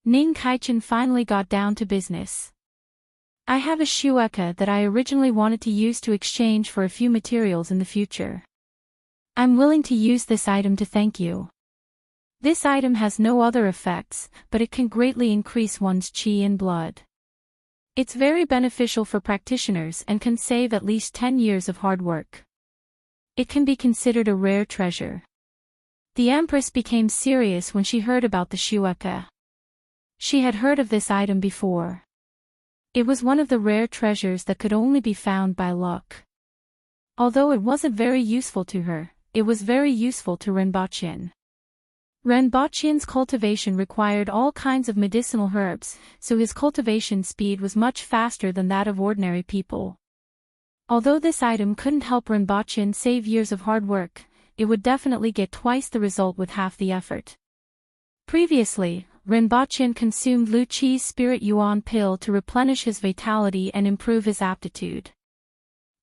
Ning Kaichin finally got down to business. I have a shueka that I originally wanted to use to exchange for a few materials in the future. I'm willing to use this item to thank you. This item has no other effects, but it can greatly increase one's qi and blood. It's very beneficial for practitioners and can save at least 10 years of hard work. It can be considered a rare treasure. The Empress became serious when she heard about the shueka. She had heard of this item before. It was one of the rare treasures that could only be found by luck. Although it wasn't very useful to her, it was very useful to Ranbaqian. Ranbaqian's cultivation required all kinds of medicinal herbs, so his cultivation speed was much faster than that of ordinary people. Although this item couldn't help Ranbaqian save years of hard work, it would definitely get twice the result with half the effort. Previously, Ranbaqian consumed Lu Qi's Spirit Yuan pill to replenish his vitality and improve his aptitude.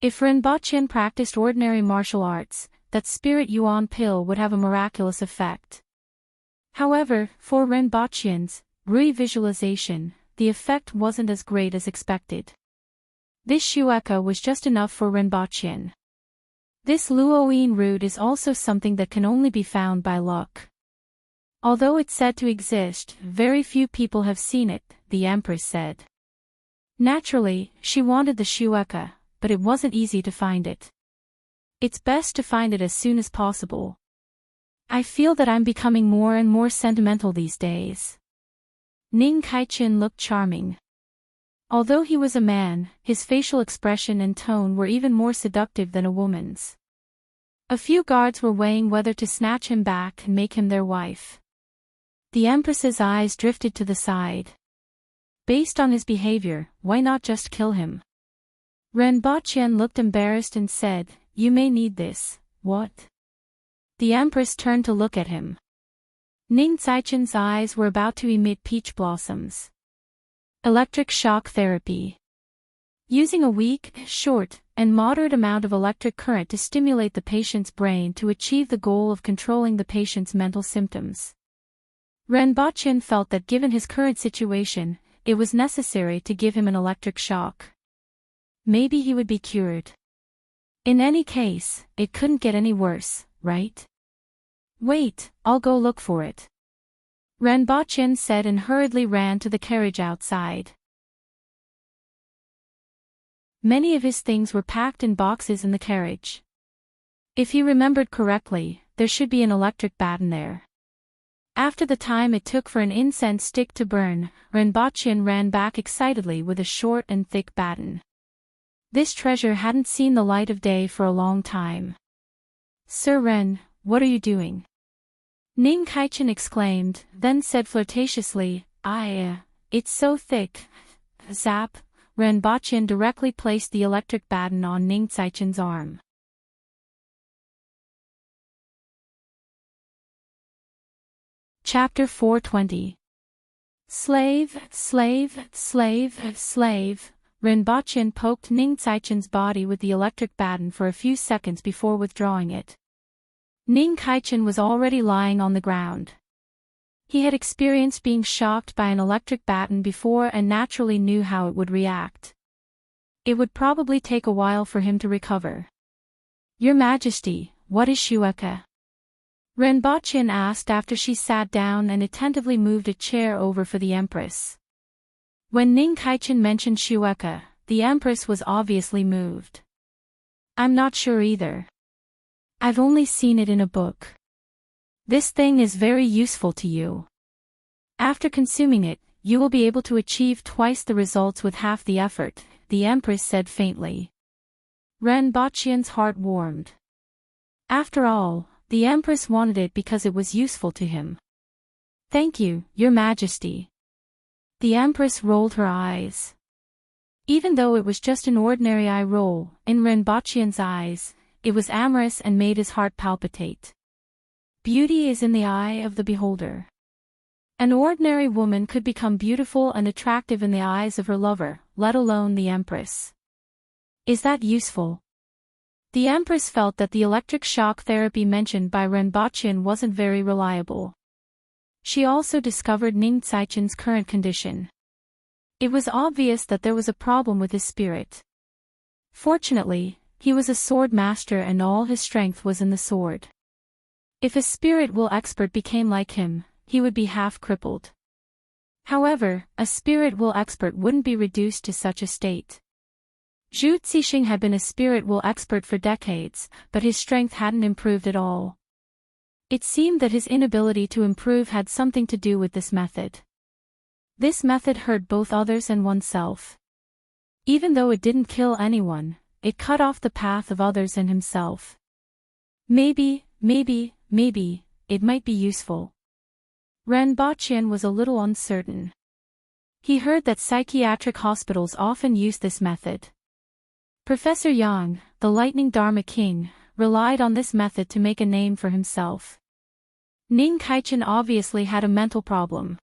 If Ranbaqian practiced ordinary martial arts, that Spirit Yuan pill would have a miraculous effect. However, for Ranbaqian's Rui visualization, the effect wasn't as great as expected. This shueka was just enough for Ranbaqian. This Luoyin root is also something that can only be found by luck. Although it's said to exist, very few people have seen it, the Empress said. Naturally, she wanted the shueka, but it wasn't easy to find it. It's best to find it as soon as possible. I feel that I'm becoming more and more sentimental these days. Ning Kaichin looked charming. Although he was a man, his facial expression and tone were even more seductive than a woman's. A few guards were weighing whether to snatch him back and make him their wife. The Empress's eyes drifted to the side. Based on his behavior, why not just kill him? Ranbaqian looked embarrassed and said, "You may need this." What? The Empress turned to look at him. Ning Caichin's eyes were about to emit peach blossoms. Electric shock therapy. Using a weak, short, and moderate amount of electric current to stimulate the patient's brain to achieve the goal of controlling the patient's mental symptoms. Ranbaqian felt that given his current situation, it was necessary to give him an electric shock. Maybe he would be cured. In any case, it couldn't get any worse, right? Wait, I'll go look for it. Ranbaqian said and hurriedly ran to the carriage outside. Many of his things were packed in boxes in the carriage. If he remembered correctly, there should be an electric baton there. After the time it took for an incense stick to burn, Renbochin ran back excitedly with a short and thick baton. This treasure hadn't seen the light of day for a long time. "Sir Ren, what are you doing?" Ning Kaichen exclaimed, then said flirtatiously, it's so thick." Zap, Renbochin directly placed the electric baton on Ning Kaichen's arm. Chapter 420. Slave, slave, slave, slave. Renbochin poked Ning Kaichen's body with the electric baton for a few seconds before withdrawing it. Ning Kaichen was already lying on the ground. He had experienced being shocked by an electric baton before and naturally knew how it would react. It would probably take a while for him to recover. "Your Majesty, what is Shueka?" Renbochin asked after she sat down and attentively moved a chair over for the Empress. When Ning Kaichen mentioned Shueka, the Empress was obviously moved. "I'm not sure either. I've only seen it in a book. This thing is very useful to you. After consuming it, you will be able to achieve twice the results with half the effort," the Empress said faintly. Renbochin's heart warmed. After all, the Empress wanted it because it was useful to him. "Thank you, Your Majesty." The Empress rolled her eyes. Even though it was just an ordinary eye roll, in Renbochin's eyes, it was amorous and made his heart palpitate. Beauty is in the eye of the beholder. An ordinary woman could become beautiful and attractive in the eyes of her lover, let alone the Empress. Is that useful? The Empress felt that the electric shock therapy mentioned by Renbochin wasn't very reliable. She also discovered Ning Kaichen's current condition. It was obvious that there was a problem with his spirit. Fortunately, he was a sword master and all his strength was in the sword. If a spirit will expert became like him, he would be half crippled. However, a spirit will expert wouldn't be reduced to such a state. Zhu Zixing had been a spirit will expert for decades, but his strength hadn't improved at all. It seemed that his inability to improve had something to do with this method. This method hurt both others and oneself. Even though it didn't kill anyone, it cut off the path of others and himself. Maybe, it might be useful. Renbochin was a little uncertain. He heard that psychiatric hospitals often use this method. Professor Yang, the Lightning Dharma King, relied on this method to make a name for himself. Ning Kaichen obviously had a mental problem.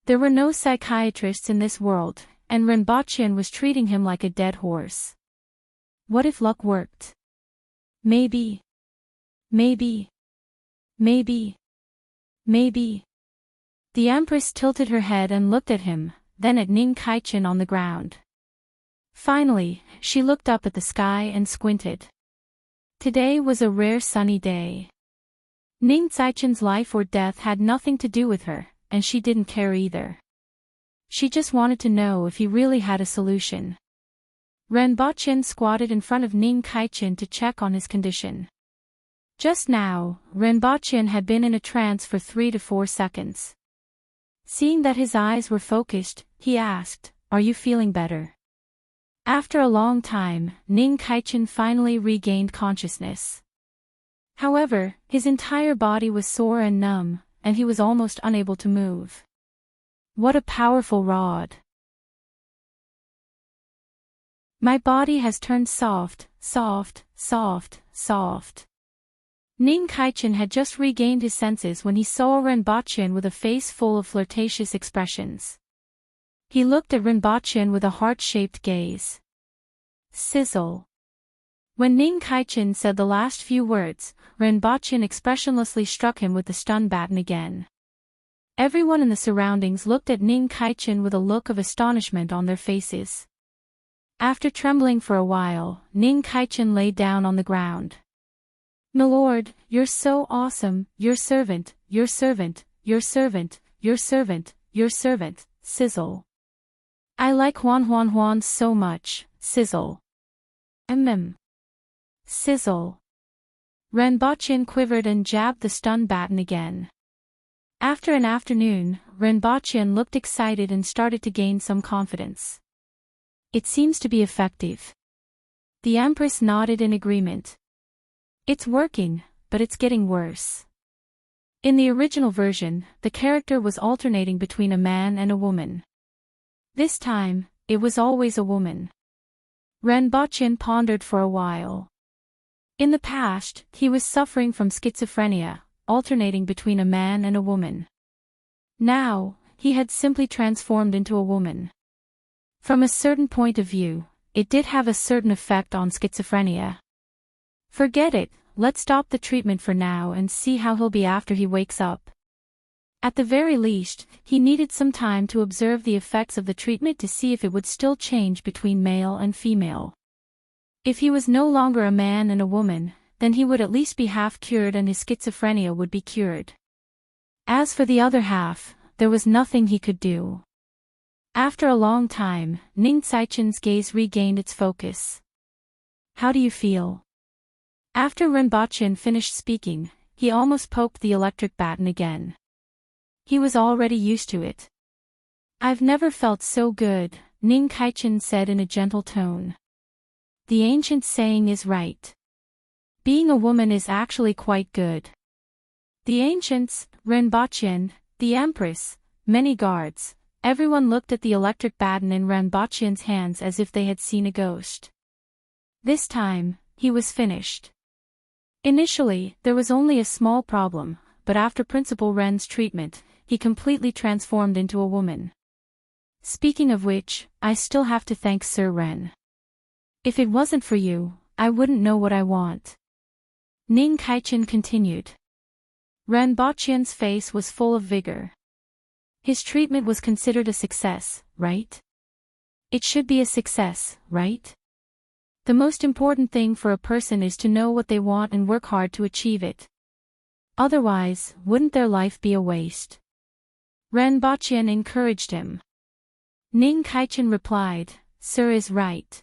There were no psychiatrists in this world, and Renbochin was treating him like a dead horse. What if luck worked? Maybe. The Empress tilted her head and looked at him, then at Ning Kaichen on the ground. Finally, she looked up at the sky and squinted. Today was a rare sunny day. Ning Kaichen's life or death had nothing to do with her, and she didn't care either. She just wanted to know if he really had a solution. Renbochin squatted in front of Ning Kaichen to check on his condition. Just now, Renbochin had been in a trance for 3 to 4 seconds. Seeing that his eyes were focused, he asked, "Are you feeling better?" After a long time, Ning Kaichen finally regained consciousness. However, his entire body was sore and numb, and he was almost unable to move. What a powerful rod! My body has turned soft. Ning Kaichen had just regained his senses when he saw Renbochin with a face full of flirtatious expressions. He looked at Renbochin with a heart-shaped gaze. Sizzle. When Ning Kaichen said the last few words, Renbochin expressionlessly struck him with the stun baton again. Everyone in the surroundings looked at Ning Kaichen with a look of astonishment on their faces. After trembling for a while, Ning Kaichen lay down on the ground. "Milord, you're so awesome, your servant, sizzle. I like Huan so much, sizzle. Sizzle. Renbochin quivered and jabbed the stun baton again. After an afternoon, Renbochin looked excited and started to gain some confidence. It seems to be effective. The Empress nodded in agreement. It's working, but it's getting worse. In the original version, the character was alternating between a man and a woman. This time, it was always a woman. Renbochin pondered for a while. In the past, he was suffering from schizophrenia, alternating between a man and a woman. Now, he had simply transformed into a woman. From a certain point of view, it did have a certain effect on schizophrenia. Forget it, let's stop the treatment for now and see how he'll be after he wakes up. At the very least, he needed some time to observe the effects of the treatment to see if it would still change between male and female. If he was no longer a man and a woman, then he would at least be half cured and his schizophrenia would be cured. As for the other half, there was nothing he could do. After a long time, Ning Saichen's gaze regained its focus. How do you feel? After Renbochin finished speaking, he almost poked the electric baton again. He was already used to it. I've never felt so good, Ning Kaichen said in a gentle tone. The ancient saying is right. Being a woman is actually quite good. The ancients, Renbochin, the Empress, many guards, everyone looked at the electric baton in Renbochin's hands as if they had seen a ghost. This time, he was finished. Initially, there was only a small problem, but after Principal Ren's treatment, he completely transformed into a woman. Speaking of which, I still have to thank Sir Ren. If it wasn't for you, I wouldn't know what I want. Ning Kaichen continued. Renbochin's face was full of vigor. His treatment was considered a success, right? It should be a success, right? The most important thing for a person is to know what they want and work hard to achieve it. Otherwise, wouldn't their life be a waste? Renbochin encouraged him. Ning Kaichen replied, Sir is right.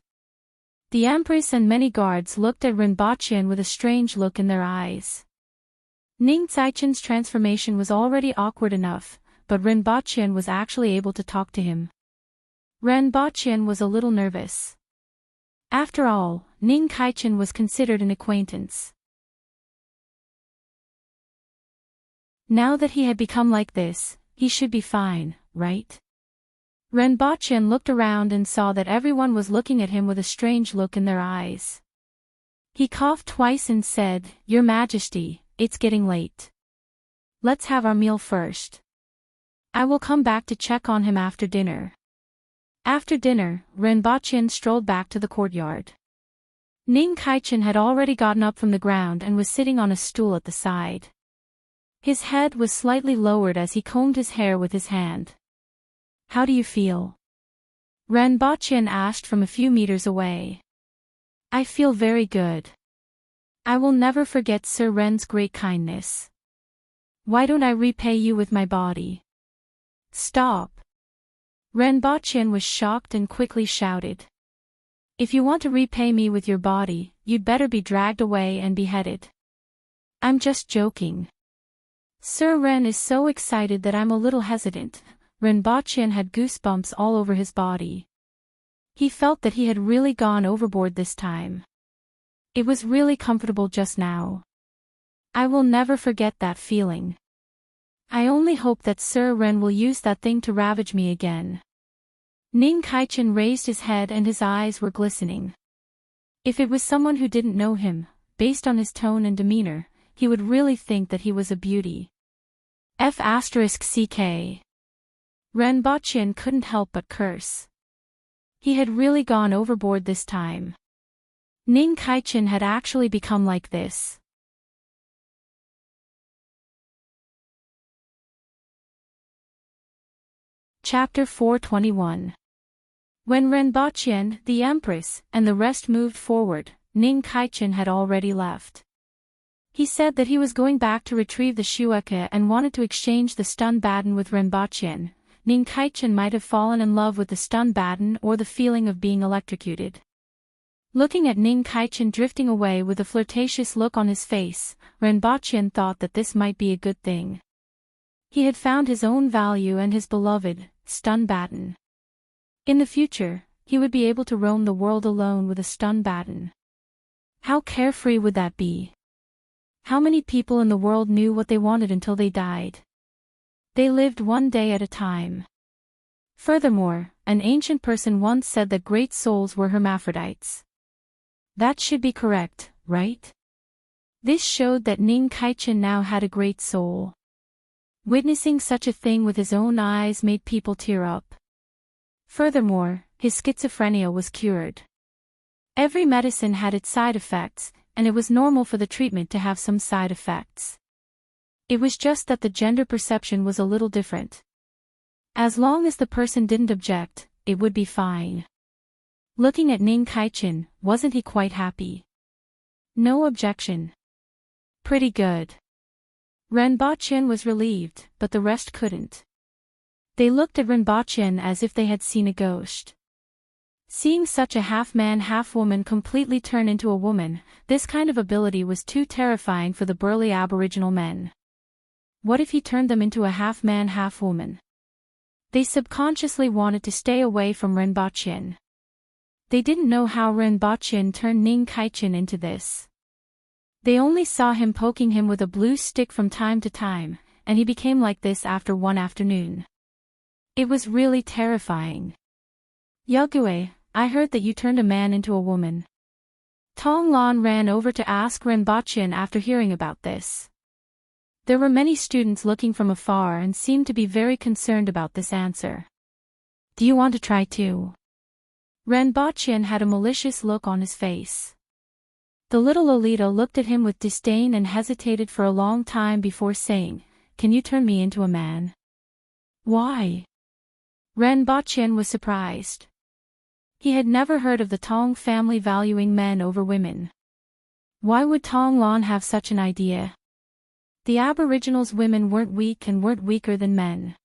The Empress and many guards looked at Renbochin with a strange look in their eyes. Ning Saichen's transformation was already awkward enough, but Renbochin was actually able to talk to him. Renbochin was a little nervous. After all, Ning Kaichen was considered an acquaintance. Now that he had become like this, he should be fine, right? Renbochin looked around and saw that everyone was looking at him with a strange look in their eyes. He coughed twice and said, Your Majesty, it's getting late. Let's have our meal first. I will come back to check on him after dinner. After dinner, Renbochin strolled back to the courtyard. Ning Kaichen had already gotten up from the ground and was sitting on a stool at the side. His head was slightly lowered as he combed his hair with his hand. How do you feel? Renbochin asked from a few meters away. I feel very good. I will never forget Sir Ren's great kindness. Why don't I repay you with my body? Stop. Renbochin was shocked and quickly shouted. If you want to repay me with your body, you'd better be dragged away and beheaded. I'm just joking. Sir Ren is so excited that I'm a little hesitant. Renbochin had goosebumps all over his body. He felt that he had really gone overboard this time. It was really comfortable just now. I will never forget that feeling. I only hope that Sir Ren will use that thing to ravage me again. Ning Kaichen raised his head and his eyes were glistening. If it was someone who didn't know him, based on his tone and demeanor, he would really think that he was a beauty. F***ck. Renbochin couldn't help but curse. He had really gone overboard this time. Ning Kaichen had actually become like this. Chapter 421. When Renbochin, the Empress, and the rest moved forward, Ning Kaichen had already left. He said that he was going back to retrieve the shueke and wanted to exchange the stun baton with Renbochin. Ning Kaichen might have fallen in love with the stun baton or the feeling of being electrocuted. Looking at Ning Kaichen drifting away with a flirtatious look on his face, Renbaqian thought that this might be a good thing. He had found his own value and his beloved, stun baton. In the future, he would be able to roam the world alone with a stun baton. How carefree would that be? How many people in the world knew what they wanted until they died? They lived one day at a time. Furthermore, an ancient person once said that great souls were hermaphrodites. That should be correct, right? This showed that Ning Kaichen now had a great soul. Witnessing such a thing with his own eyes made people tear up. Furthermore, his schizophrenia was cured. Every medicine had its side effects, and it was normal for the treatment to have some side effects. It was just that the gender perception was a little different. As long as the person didn't object, it would be fine. Looking at Ning Kaichen, wasn't he quite happy? No objection. Pretty good. Renbaqian was relieved, but the rest couldn't. They looked at Renbaqian as if they had seen a ghost. Seeing such a half-man half-woman completely turn into a woman, this kind of ability was too terrifying for the burly aboriginal men. What if he turned them into a half-man half-woman? They subconsciously wanted to stay away from Renbaqian. They didn't know how Renbaqian turned Ning Kaichen into this. They only saw him poking him with a blue stick from time to time, and he became like this after one afternoon. It was really terrifying. Yagüe, I heard that you turned a man into a woman. Tong Lan ran over to ask Renbaqian after hearing about this. There were many students looking from afar and seemed to be very concerned about this answer. Do you want to try too? Renbaqian had a malicious look on his face. The little Lolita looked at him with disdain and hesitated for a long time before saying, "Can you turn me into a man?" Why? Renbaqian was surprised. He had never heard of the Tong family valuing men over women. Why would Tong Lan have such an idea? The Aboriginals' women weren't weak and weren't weaker than men.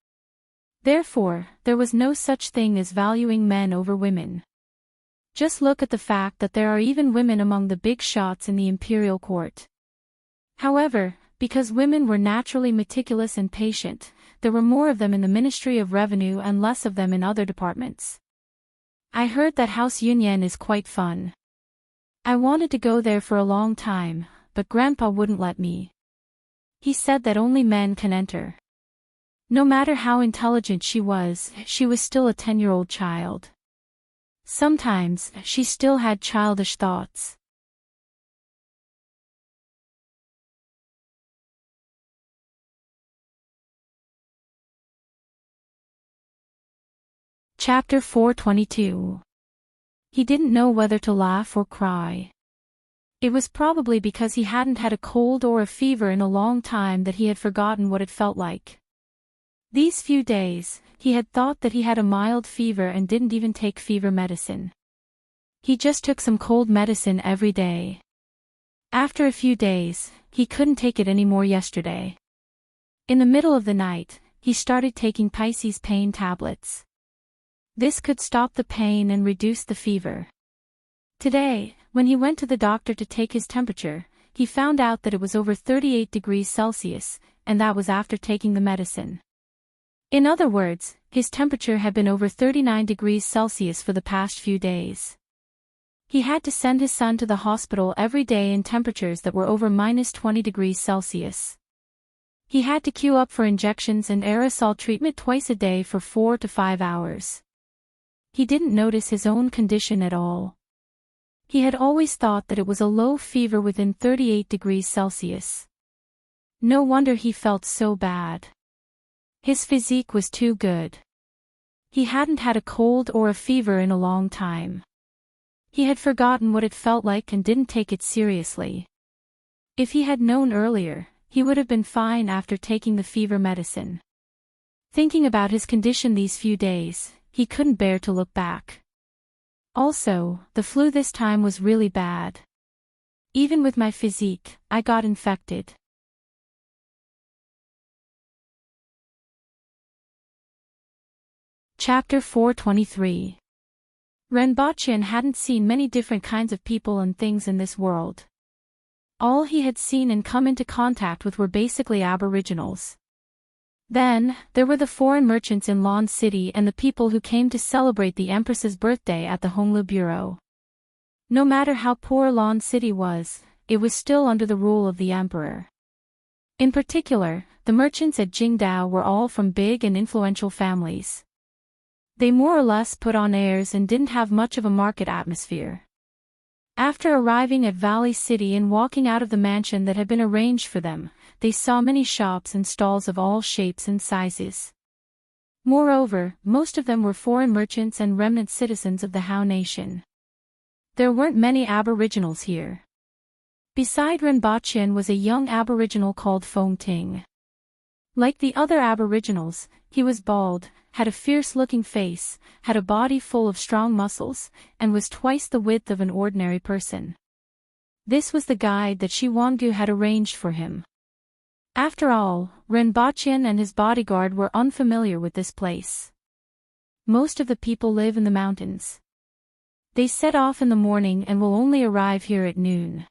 Therefore, there was no such thing as valuing men over women. Just look at the fact that there are even women among the big shots in the imperial court. However, because women were naturally meticulous and patient, there were more of them in the Ministry of Revenue and less of them in other departments. I heard that House Yunyan is quite fun. I wanted to go there for a long time, but Grandpa wouldn't let me. He said that only men can enter. No matter how intelligent she was still a 10-year-old child. Sometimes, she still had childish thoughts. Chapter 422. He didn't know whether to laugh or cry. It was probably because he hadn't had a cold or a fever in a long time that he had forgotten what it felt like. These few days, he had thought that he had a mild fever and didn't even take fever medicine. He just took some cold medicine every day. After a few days, he couldn't take it anymore yesterday. In the middle of the night, he started taking Pisces pain tablets. This could stop the pain and reduce the fever. Today, when he went to the doctor to take his temperature, he found out that it was over 38 degrees Celsius, and that was after taking the medicine. In other words, his temperature had been over 39 degrees Celsius for the past few days. He had to send his son to the hospital every day in temperatures that were over -20 degrees Celsius. He had to queue up for injections and aerosol treatment twice a day for 4 to 5 hours. He didn't notice his own condition at all. He had always thought that it was a low fever within 38 degrees Celsius. No wonder he felt so bad. His physique was too good. He hadn't had a cold or a fever in a long time. He had forgotten what it felt like and didn't take it seriously. If he had known earlier, he would have been fine after taking the fever medicine. Thinking about his condition these few days, he couldn't bear to look back. Also, the flu this time was really bad. Even with my physique, I got infected. Chapter 423. Renbochin hadn't seen many different kinds of people and things in this world. All he had seen and come into contact with were basically aboriginals. Then, there were the foreign merchants in Lawn City and the people who came to celebrate the Empress's birthday at the Honglu Bureau. No matter how poor Lawn City was, it was still under the rule of the emperor. In particular, the merchants at Jingdao were all from big and influential families. They more or less put on airs and didn't have much of a market atmosphere. After arriving at Valley City and walking out of the mansion that had been arranged for them, they saw many shops and stalls of all shapes and sizes. Moreover, most of them were foreign merchants and remnant citizens of the Hao Nation. There weren't many aboriginals here. Beside Renbochin was a young aboriginal called Fong Ting. Like the other aboriginals, he was bald, had a fierce-looking face, had a body full of strong muscles, and was twice the width of an ordinary person. This was the guide that Shi Wangu had arranged for him. After all, Renbochin and his bodyguard were unfamiliar with this place. Most of the people live in the mountains. They set off in the morning and will only arrive here at noon.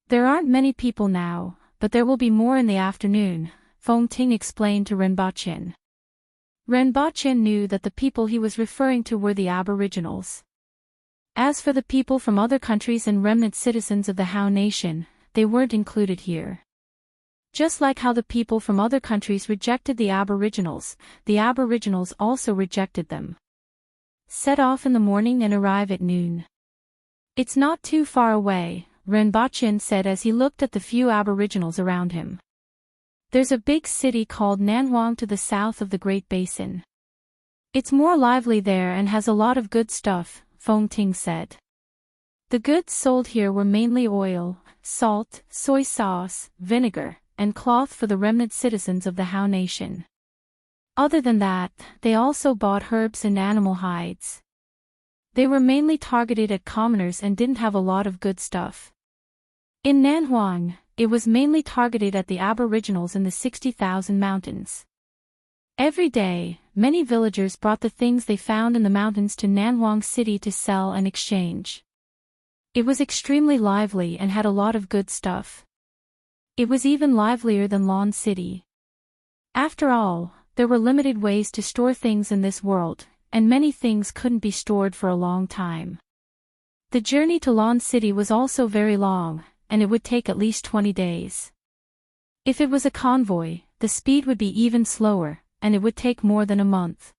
There aren't many people now, but there will be more in the afternoon, Fong Ting explained to Renbochin. Renbochin knew that the people he was referring to were the aboriginals. As for the people from other countries and remnant citizens of the Hao Nation, they weren't included here. Just like how the people from other countries rejected the aboriginals also rejected them. Set off in the morning and arrive at noon. It's not too far away, Renbochin said as he looked at the few aboriginals around him. There's a big city called Nanhuang to the south of the Great Basin. It's more lively there and has a lot of good stuff, Fong Ting said. The goods sold here were mainly oil, salt, soy sauce, vinegar, and cloth for the remnant citizens of the Hao Nation. Other than that, they also bought herbs and animal hides. They were mainly targeted at commoners and didn't have a lot of good stuff. In Nanhuang, it was mainly targeted at the aboriginals in the 60,000 mountains. Every day, many villagers brought the things they found in the mountains to Nanhuang City to sell and exchange. It was extremely lively and had a lot of good stuff. It was even livelier than Lawn City. After all, there were limited ways to store things in this world, and many things couldn't be stored for a long time. The journey to Lawn City was also very long, and it would take at least 20 days. If it was a convoy, the speed would be even slower, and it would take more than a month.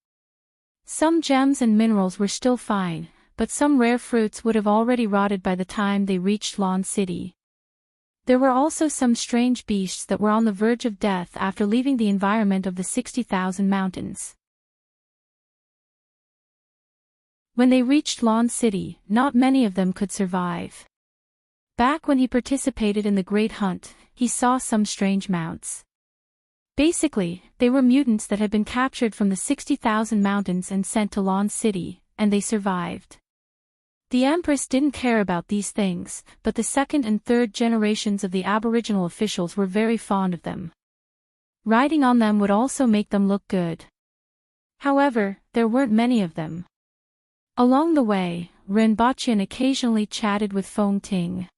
Some gems and minerals were still fine, but some rare fruits would have already rotted by the time they reached Lawn City. There were also some strange beasts that were on the verge of death after leaving the environment of the 60,000 mountains. When they reached Lawn City, not many of them could survive. Back when he participated in the Great Hunt, he saw some strange mounts. Basically, they were mutants that had been captured from the 60,000 mountains and sent to Lawn City, and they survived. The Empress didn't care about these things, but the second and third generations of the Aboriginal officials were very fond of them. Riding on them would also make them look good. However, there weren't many of them. Along the way, Renbochin occasionally chatted with Fong Ting.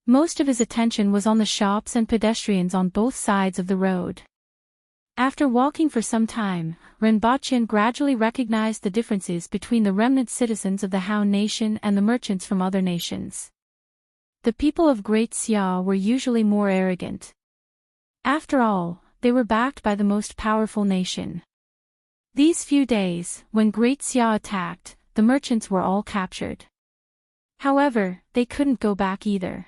Most of his attention was on the shops and pedestrians on both sides of the road. After walking for some time, Renbochin gradually recognized the differences between the remnant citizens of the Hao Nation and the merchants from other nations. The people of Great Xia were usually more arrogant. After all, they were backed by the most powerful nation. These few days, when Great Xia attacked, the merchants were all captured. However, they couldn't go back either.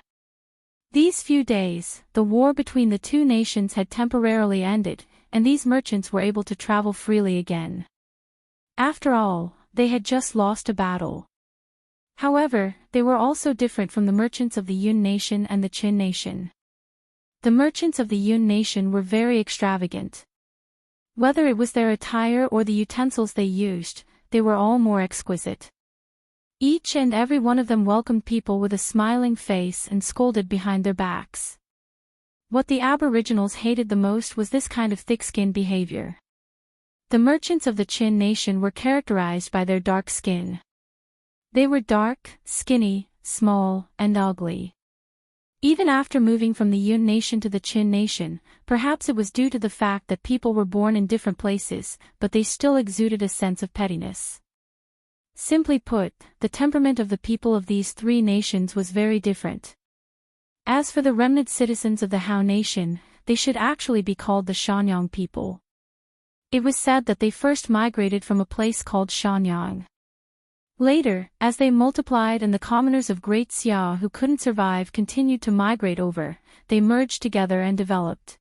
These few days, the war between the two nations had temporarily ended, and these merchants were able to travel freely again. After all, they had just lost a battle. However, they were also different from the merchants of the Yun Nation and the Qin Nation. The merchants of the Yun Nation were very extravagant. Whether it was their attire or the utensils they used, they were all more exquisite. Each and every one of them welcomed people with a smiling face and scolded behind their backs. What the Aboriginals hated the most was this kind of thick-skinned behavior. The merchants of the Qin Nation were characterized by their dark skin. They were dark, skinny, small, and ugly. Even after moving from the Yun nation to the Qin nation, perhaps it was due to the fact that people were born in different places, but they still exuded a sense of pettiness. Simply put, the temperament of the people of these three nations was very different. As for the remnant citizens of the Hao nation, they should actually be called the Shanyang people. It was said that they first migrated from a place called Shanyang. Later, as they multiplied and the commoners of Great Xia who couldn't survive continued to migrate over, they merged together and developed.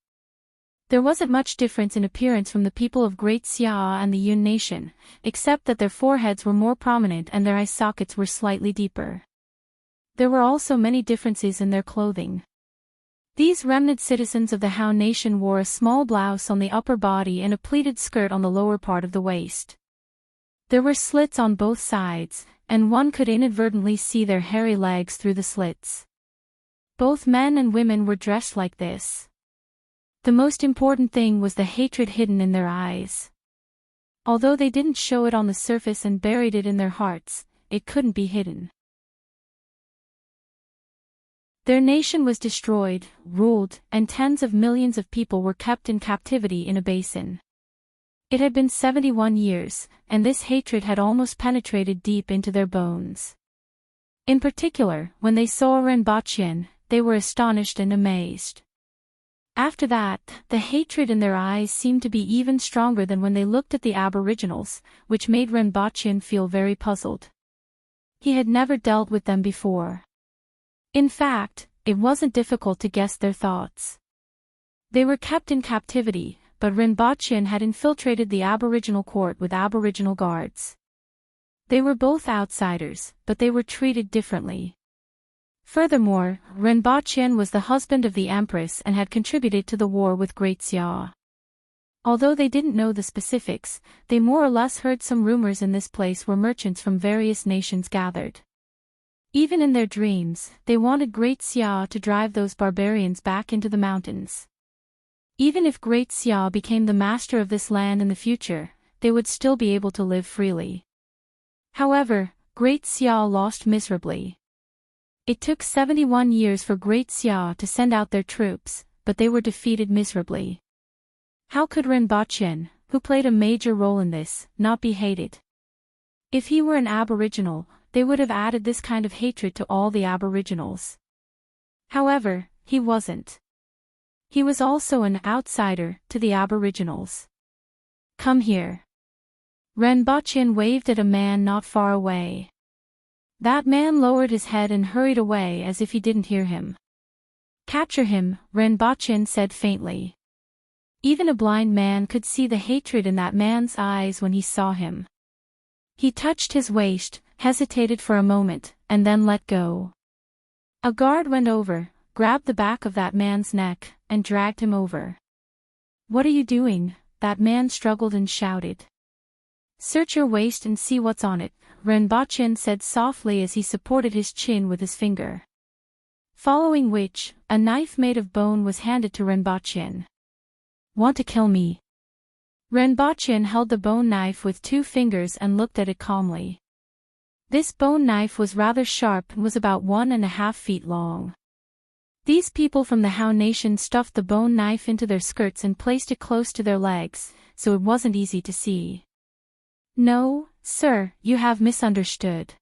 There wasn't much difference in appearance from the people of Great Xia and the Yun nation, except that their foreheads were more prominent and their eye sockets were slightly deeper. There were also many differences in their clothing. These remnant citizens of the Hao nation wore a small blouse on the upper body and a pleated skirt on the lower part of the waist. There were slits on both sides, and one could inadvertently see their hairy legs through the slits. Both men and women were dressed like this. The most important thing was the hatred hidden in their eyes. Although they didn't show it on the surface and buried it in their hearts, it couldn't be hidden. Their nation was destroyed, ruled, and tens of millions of people were kept in captivity in a basin. It had been 71 years, and this hatred had almost penetrated deep into their bones. In particular, when they saw Renbachien, they were astonished and amazed. After that, the hatred in their eyes seemed to be even stronger than when they looked at the aboriginals, which made Renbachien feel very puzzled. He had never dealt with them before. In fact, it wasn't difficult to guess their thoughts. They were kept in captivity, but Renbachien had infiltrated the aboriginal court with aboriginal guards. They were both outsiders, but they were treated differently. Furthermore, Renbachien was the husband of the Empress and had contributed to the war with Great Xia. Although they didn't know the specifics, they more or less heard some rumors in this place where merchants from various nations gathered. Even in their dreams, they wanted Great Xia to drive those barbarians back into the mountains. Even if Great Xia became the master of this land in the future, they would still be able to live freely. However, Great Xia lost miserably. It took 71 years for Great Xia to send out their troops, but they were defeated miserably. How could Renbachien, who played a major role in this, not be hated? If he were an aboriginal, they would have added this kind of hatred to all the aboriginals. However, he wasn't. He was also an outsider to the aboriginals. Come here. Renbachien waved at a man not far away. That man lowered his head and hurried away as if he didn't hear him. Capture him, Renbachien said faintly. Even a blind man could see the hatred in that man's eyes when he saw him. He touched his waist, hesitated for a moment, and then let go. A guard went over, grabbed the back of that man's neck, and dragged him over. What are you doing? That man struggled and shouted. Search your waist and see what's on it, Renbachien said softly as he supported his chin with his finger. Following which, a knife made of bone was handed to Renbachien. Want to kill me? Renbachien held the bone knife with 2 fingers and looked at it calmly. This bone knife was rather sharp and was about 1.5 feet long. These people from the Hao nation stuffed the bone knife into their skirts and placed it close to their legs, so it wasn't easy to see. No, sir, you have misunderstood.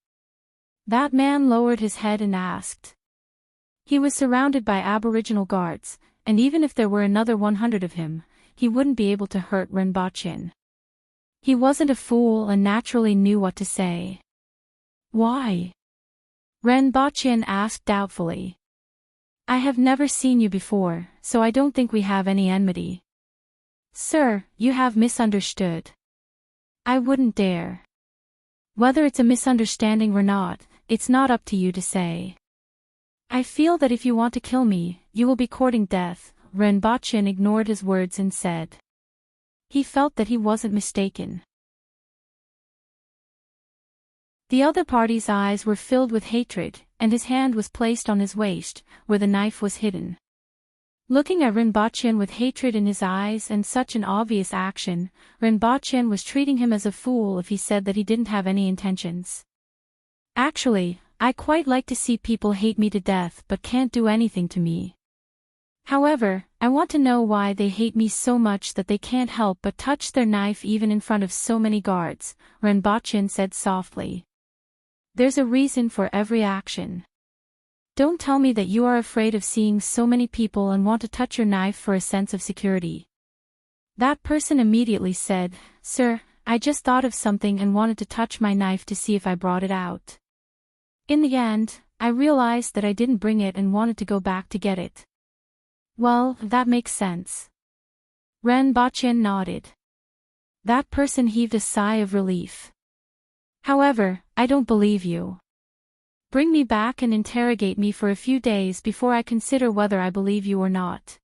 That man lowered his head and asked. He was surrounded by aboriginal guards, and even if there were another 100 of him, he wouldn't be able to hurt Renbachien. He wasn't a fool and naturally knew what to say. Why? Renbachien asked doubtfully. I have never seen you before, so I don't think we have any enmity. Sir, you have misunderstood. I wouldn't dare. Whether it's a misunderstanding or not, it's not up to you to say. I feel that if you want to kill me, you will be courting death, Renbachien ignored his words and said. He felt that he wasn't mistaken. The other party's eyes were filled with hatred, and his hand was placed on his waist, where the knife was hidden. Looking at Renbachien with hatred in his eyes and such an obvious action, Renbachien was treating him as a fool if he said that he didn't have any intentions. Actually, I quite like to see people hate me to death but can't do anything to me. However, I want to know why they hate me so much that they can't help but touch their knife even in front of so many guards, Renbochin said softly. There's a reason for every action. Don't tell me that you are afraid of seeing so many people and want to touch your knife for a sense of security. That person immediately said, Sir, I just thought of something and wanted to touch my knife to see if I brought it out. In the end, I realized that I didn't bring it and wanted to go back to get it. Well, that makes sense. Renbochin nodded. That person heaved a sigh of relief. However, I don't believe you. Bring me back and interrogate me for a few days before I consider whether I believe you or not.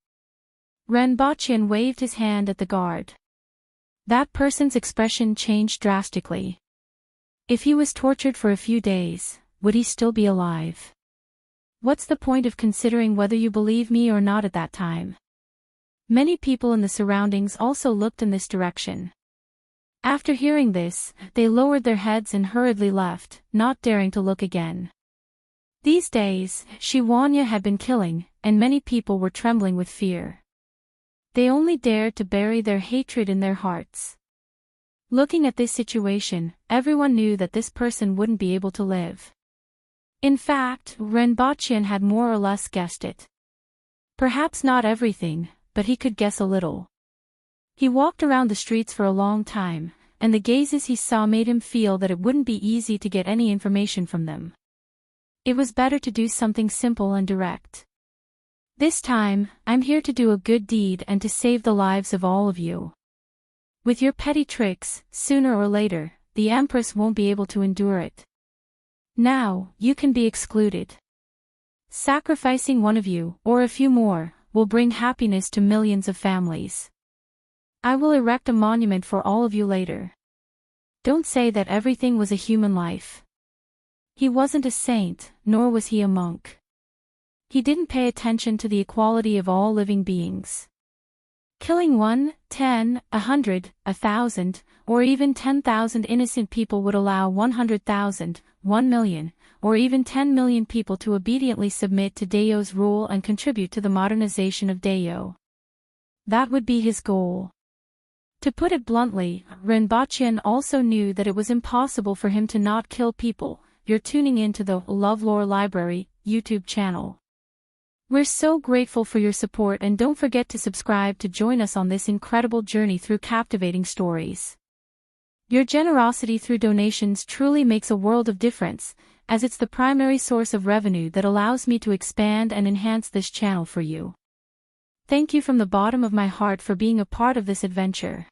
Renbochin waved his hand at the guard. That person's expression changed drastically. If he was tortured for a few days, would he still be alive? What's the point of considering whether you believe me or not at that time? Many people in the surroundings also looked in this direction. After hearing this, they lowered their heads and hurriedly left, not daring to look again. These days, Shiwanya had been killing, and many people were trembling with fear. They only dared to bury their hatred in their hearts. Looking at this situation, everyone knew that this person wouldn't be able to live. In fact, Renbochin had more or less guessed it. Perhaps not everything, but he could guess a little. He walked around the streets for a long time, and the gazes he saw made him feel that it wouldn't be easy to get any information from them. It was better to do something simple and direct. This time, I'm here to do a good deed and to save the lives of all of you. With your petty tricks, sooner or later, the Empress won't be able to endure it. Now, you can be excluded. Sacrificing one of you, or a few more, will bring happiness to millions of families. I will erect a monument for all of you later. Don't say that everything was a human life. He wasn't a saint, nor was he a monk. He didn't pay attention to the equality of all living beings. Killing 1, 10, 100, 1,000, or even 10,000 innocent people would allow 100,000, 1 million, or even 10 million people to obediently submit to Dao's rule and contribute to the modernization of Dao. That would be his goal. To put it bluntly, Renbochin also knew that it was impossible for him to not kill people. You're tuning in to the LoveLore Library YouTube channel. We're so grateful for your support, and don't forget to subscribe to join us on this incredible journey through captivating stories. Your generosity through donations truly makes a world of difference, as it's the primary source of revenue that allows me to expand and enhance this channel for you. Thank you from the bottom of my heart for being a part of this adventure.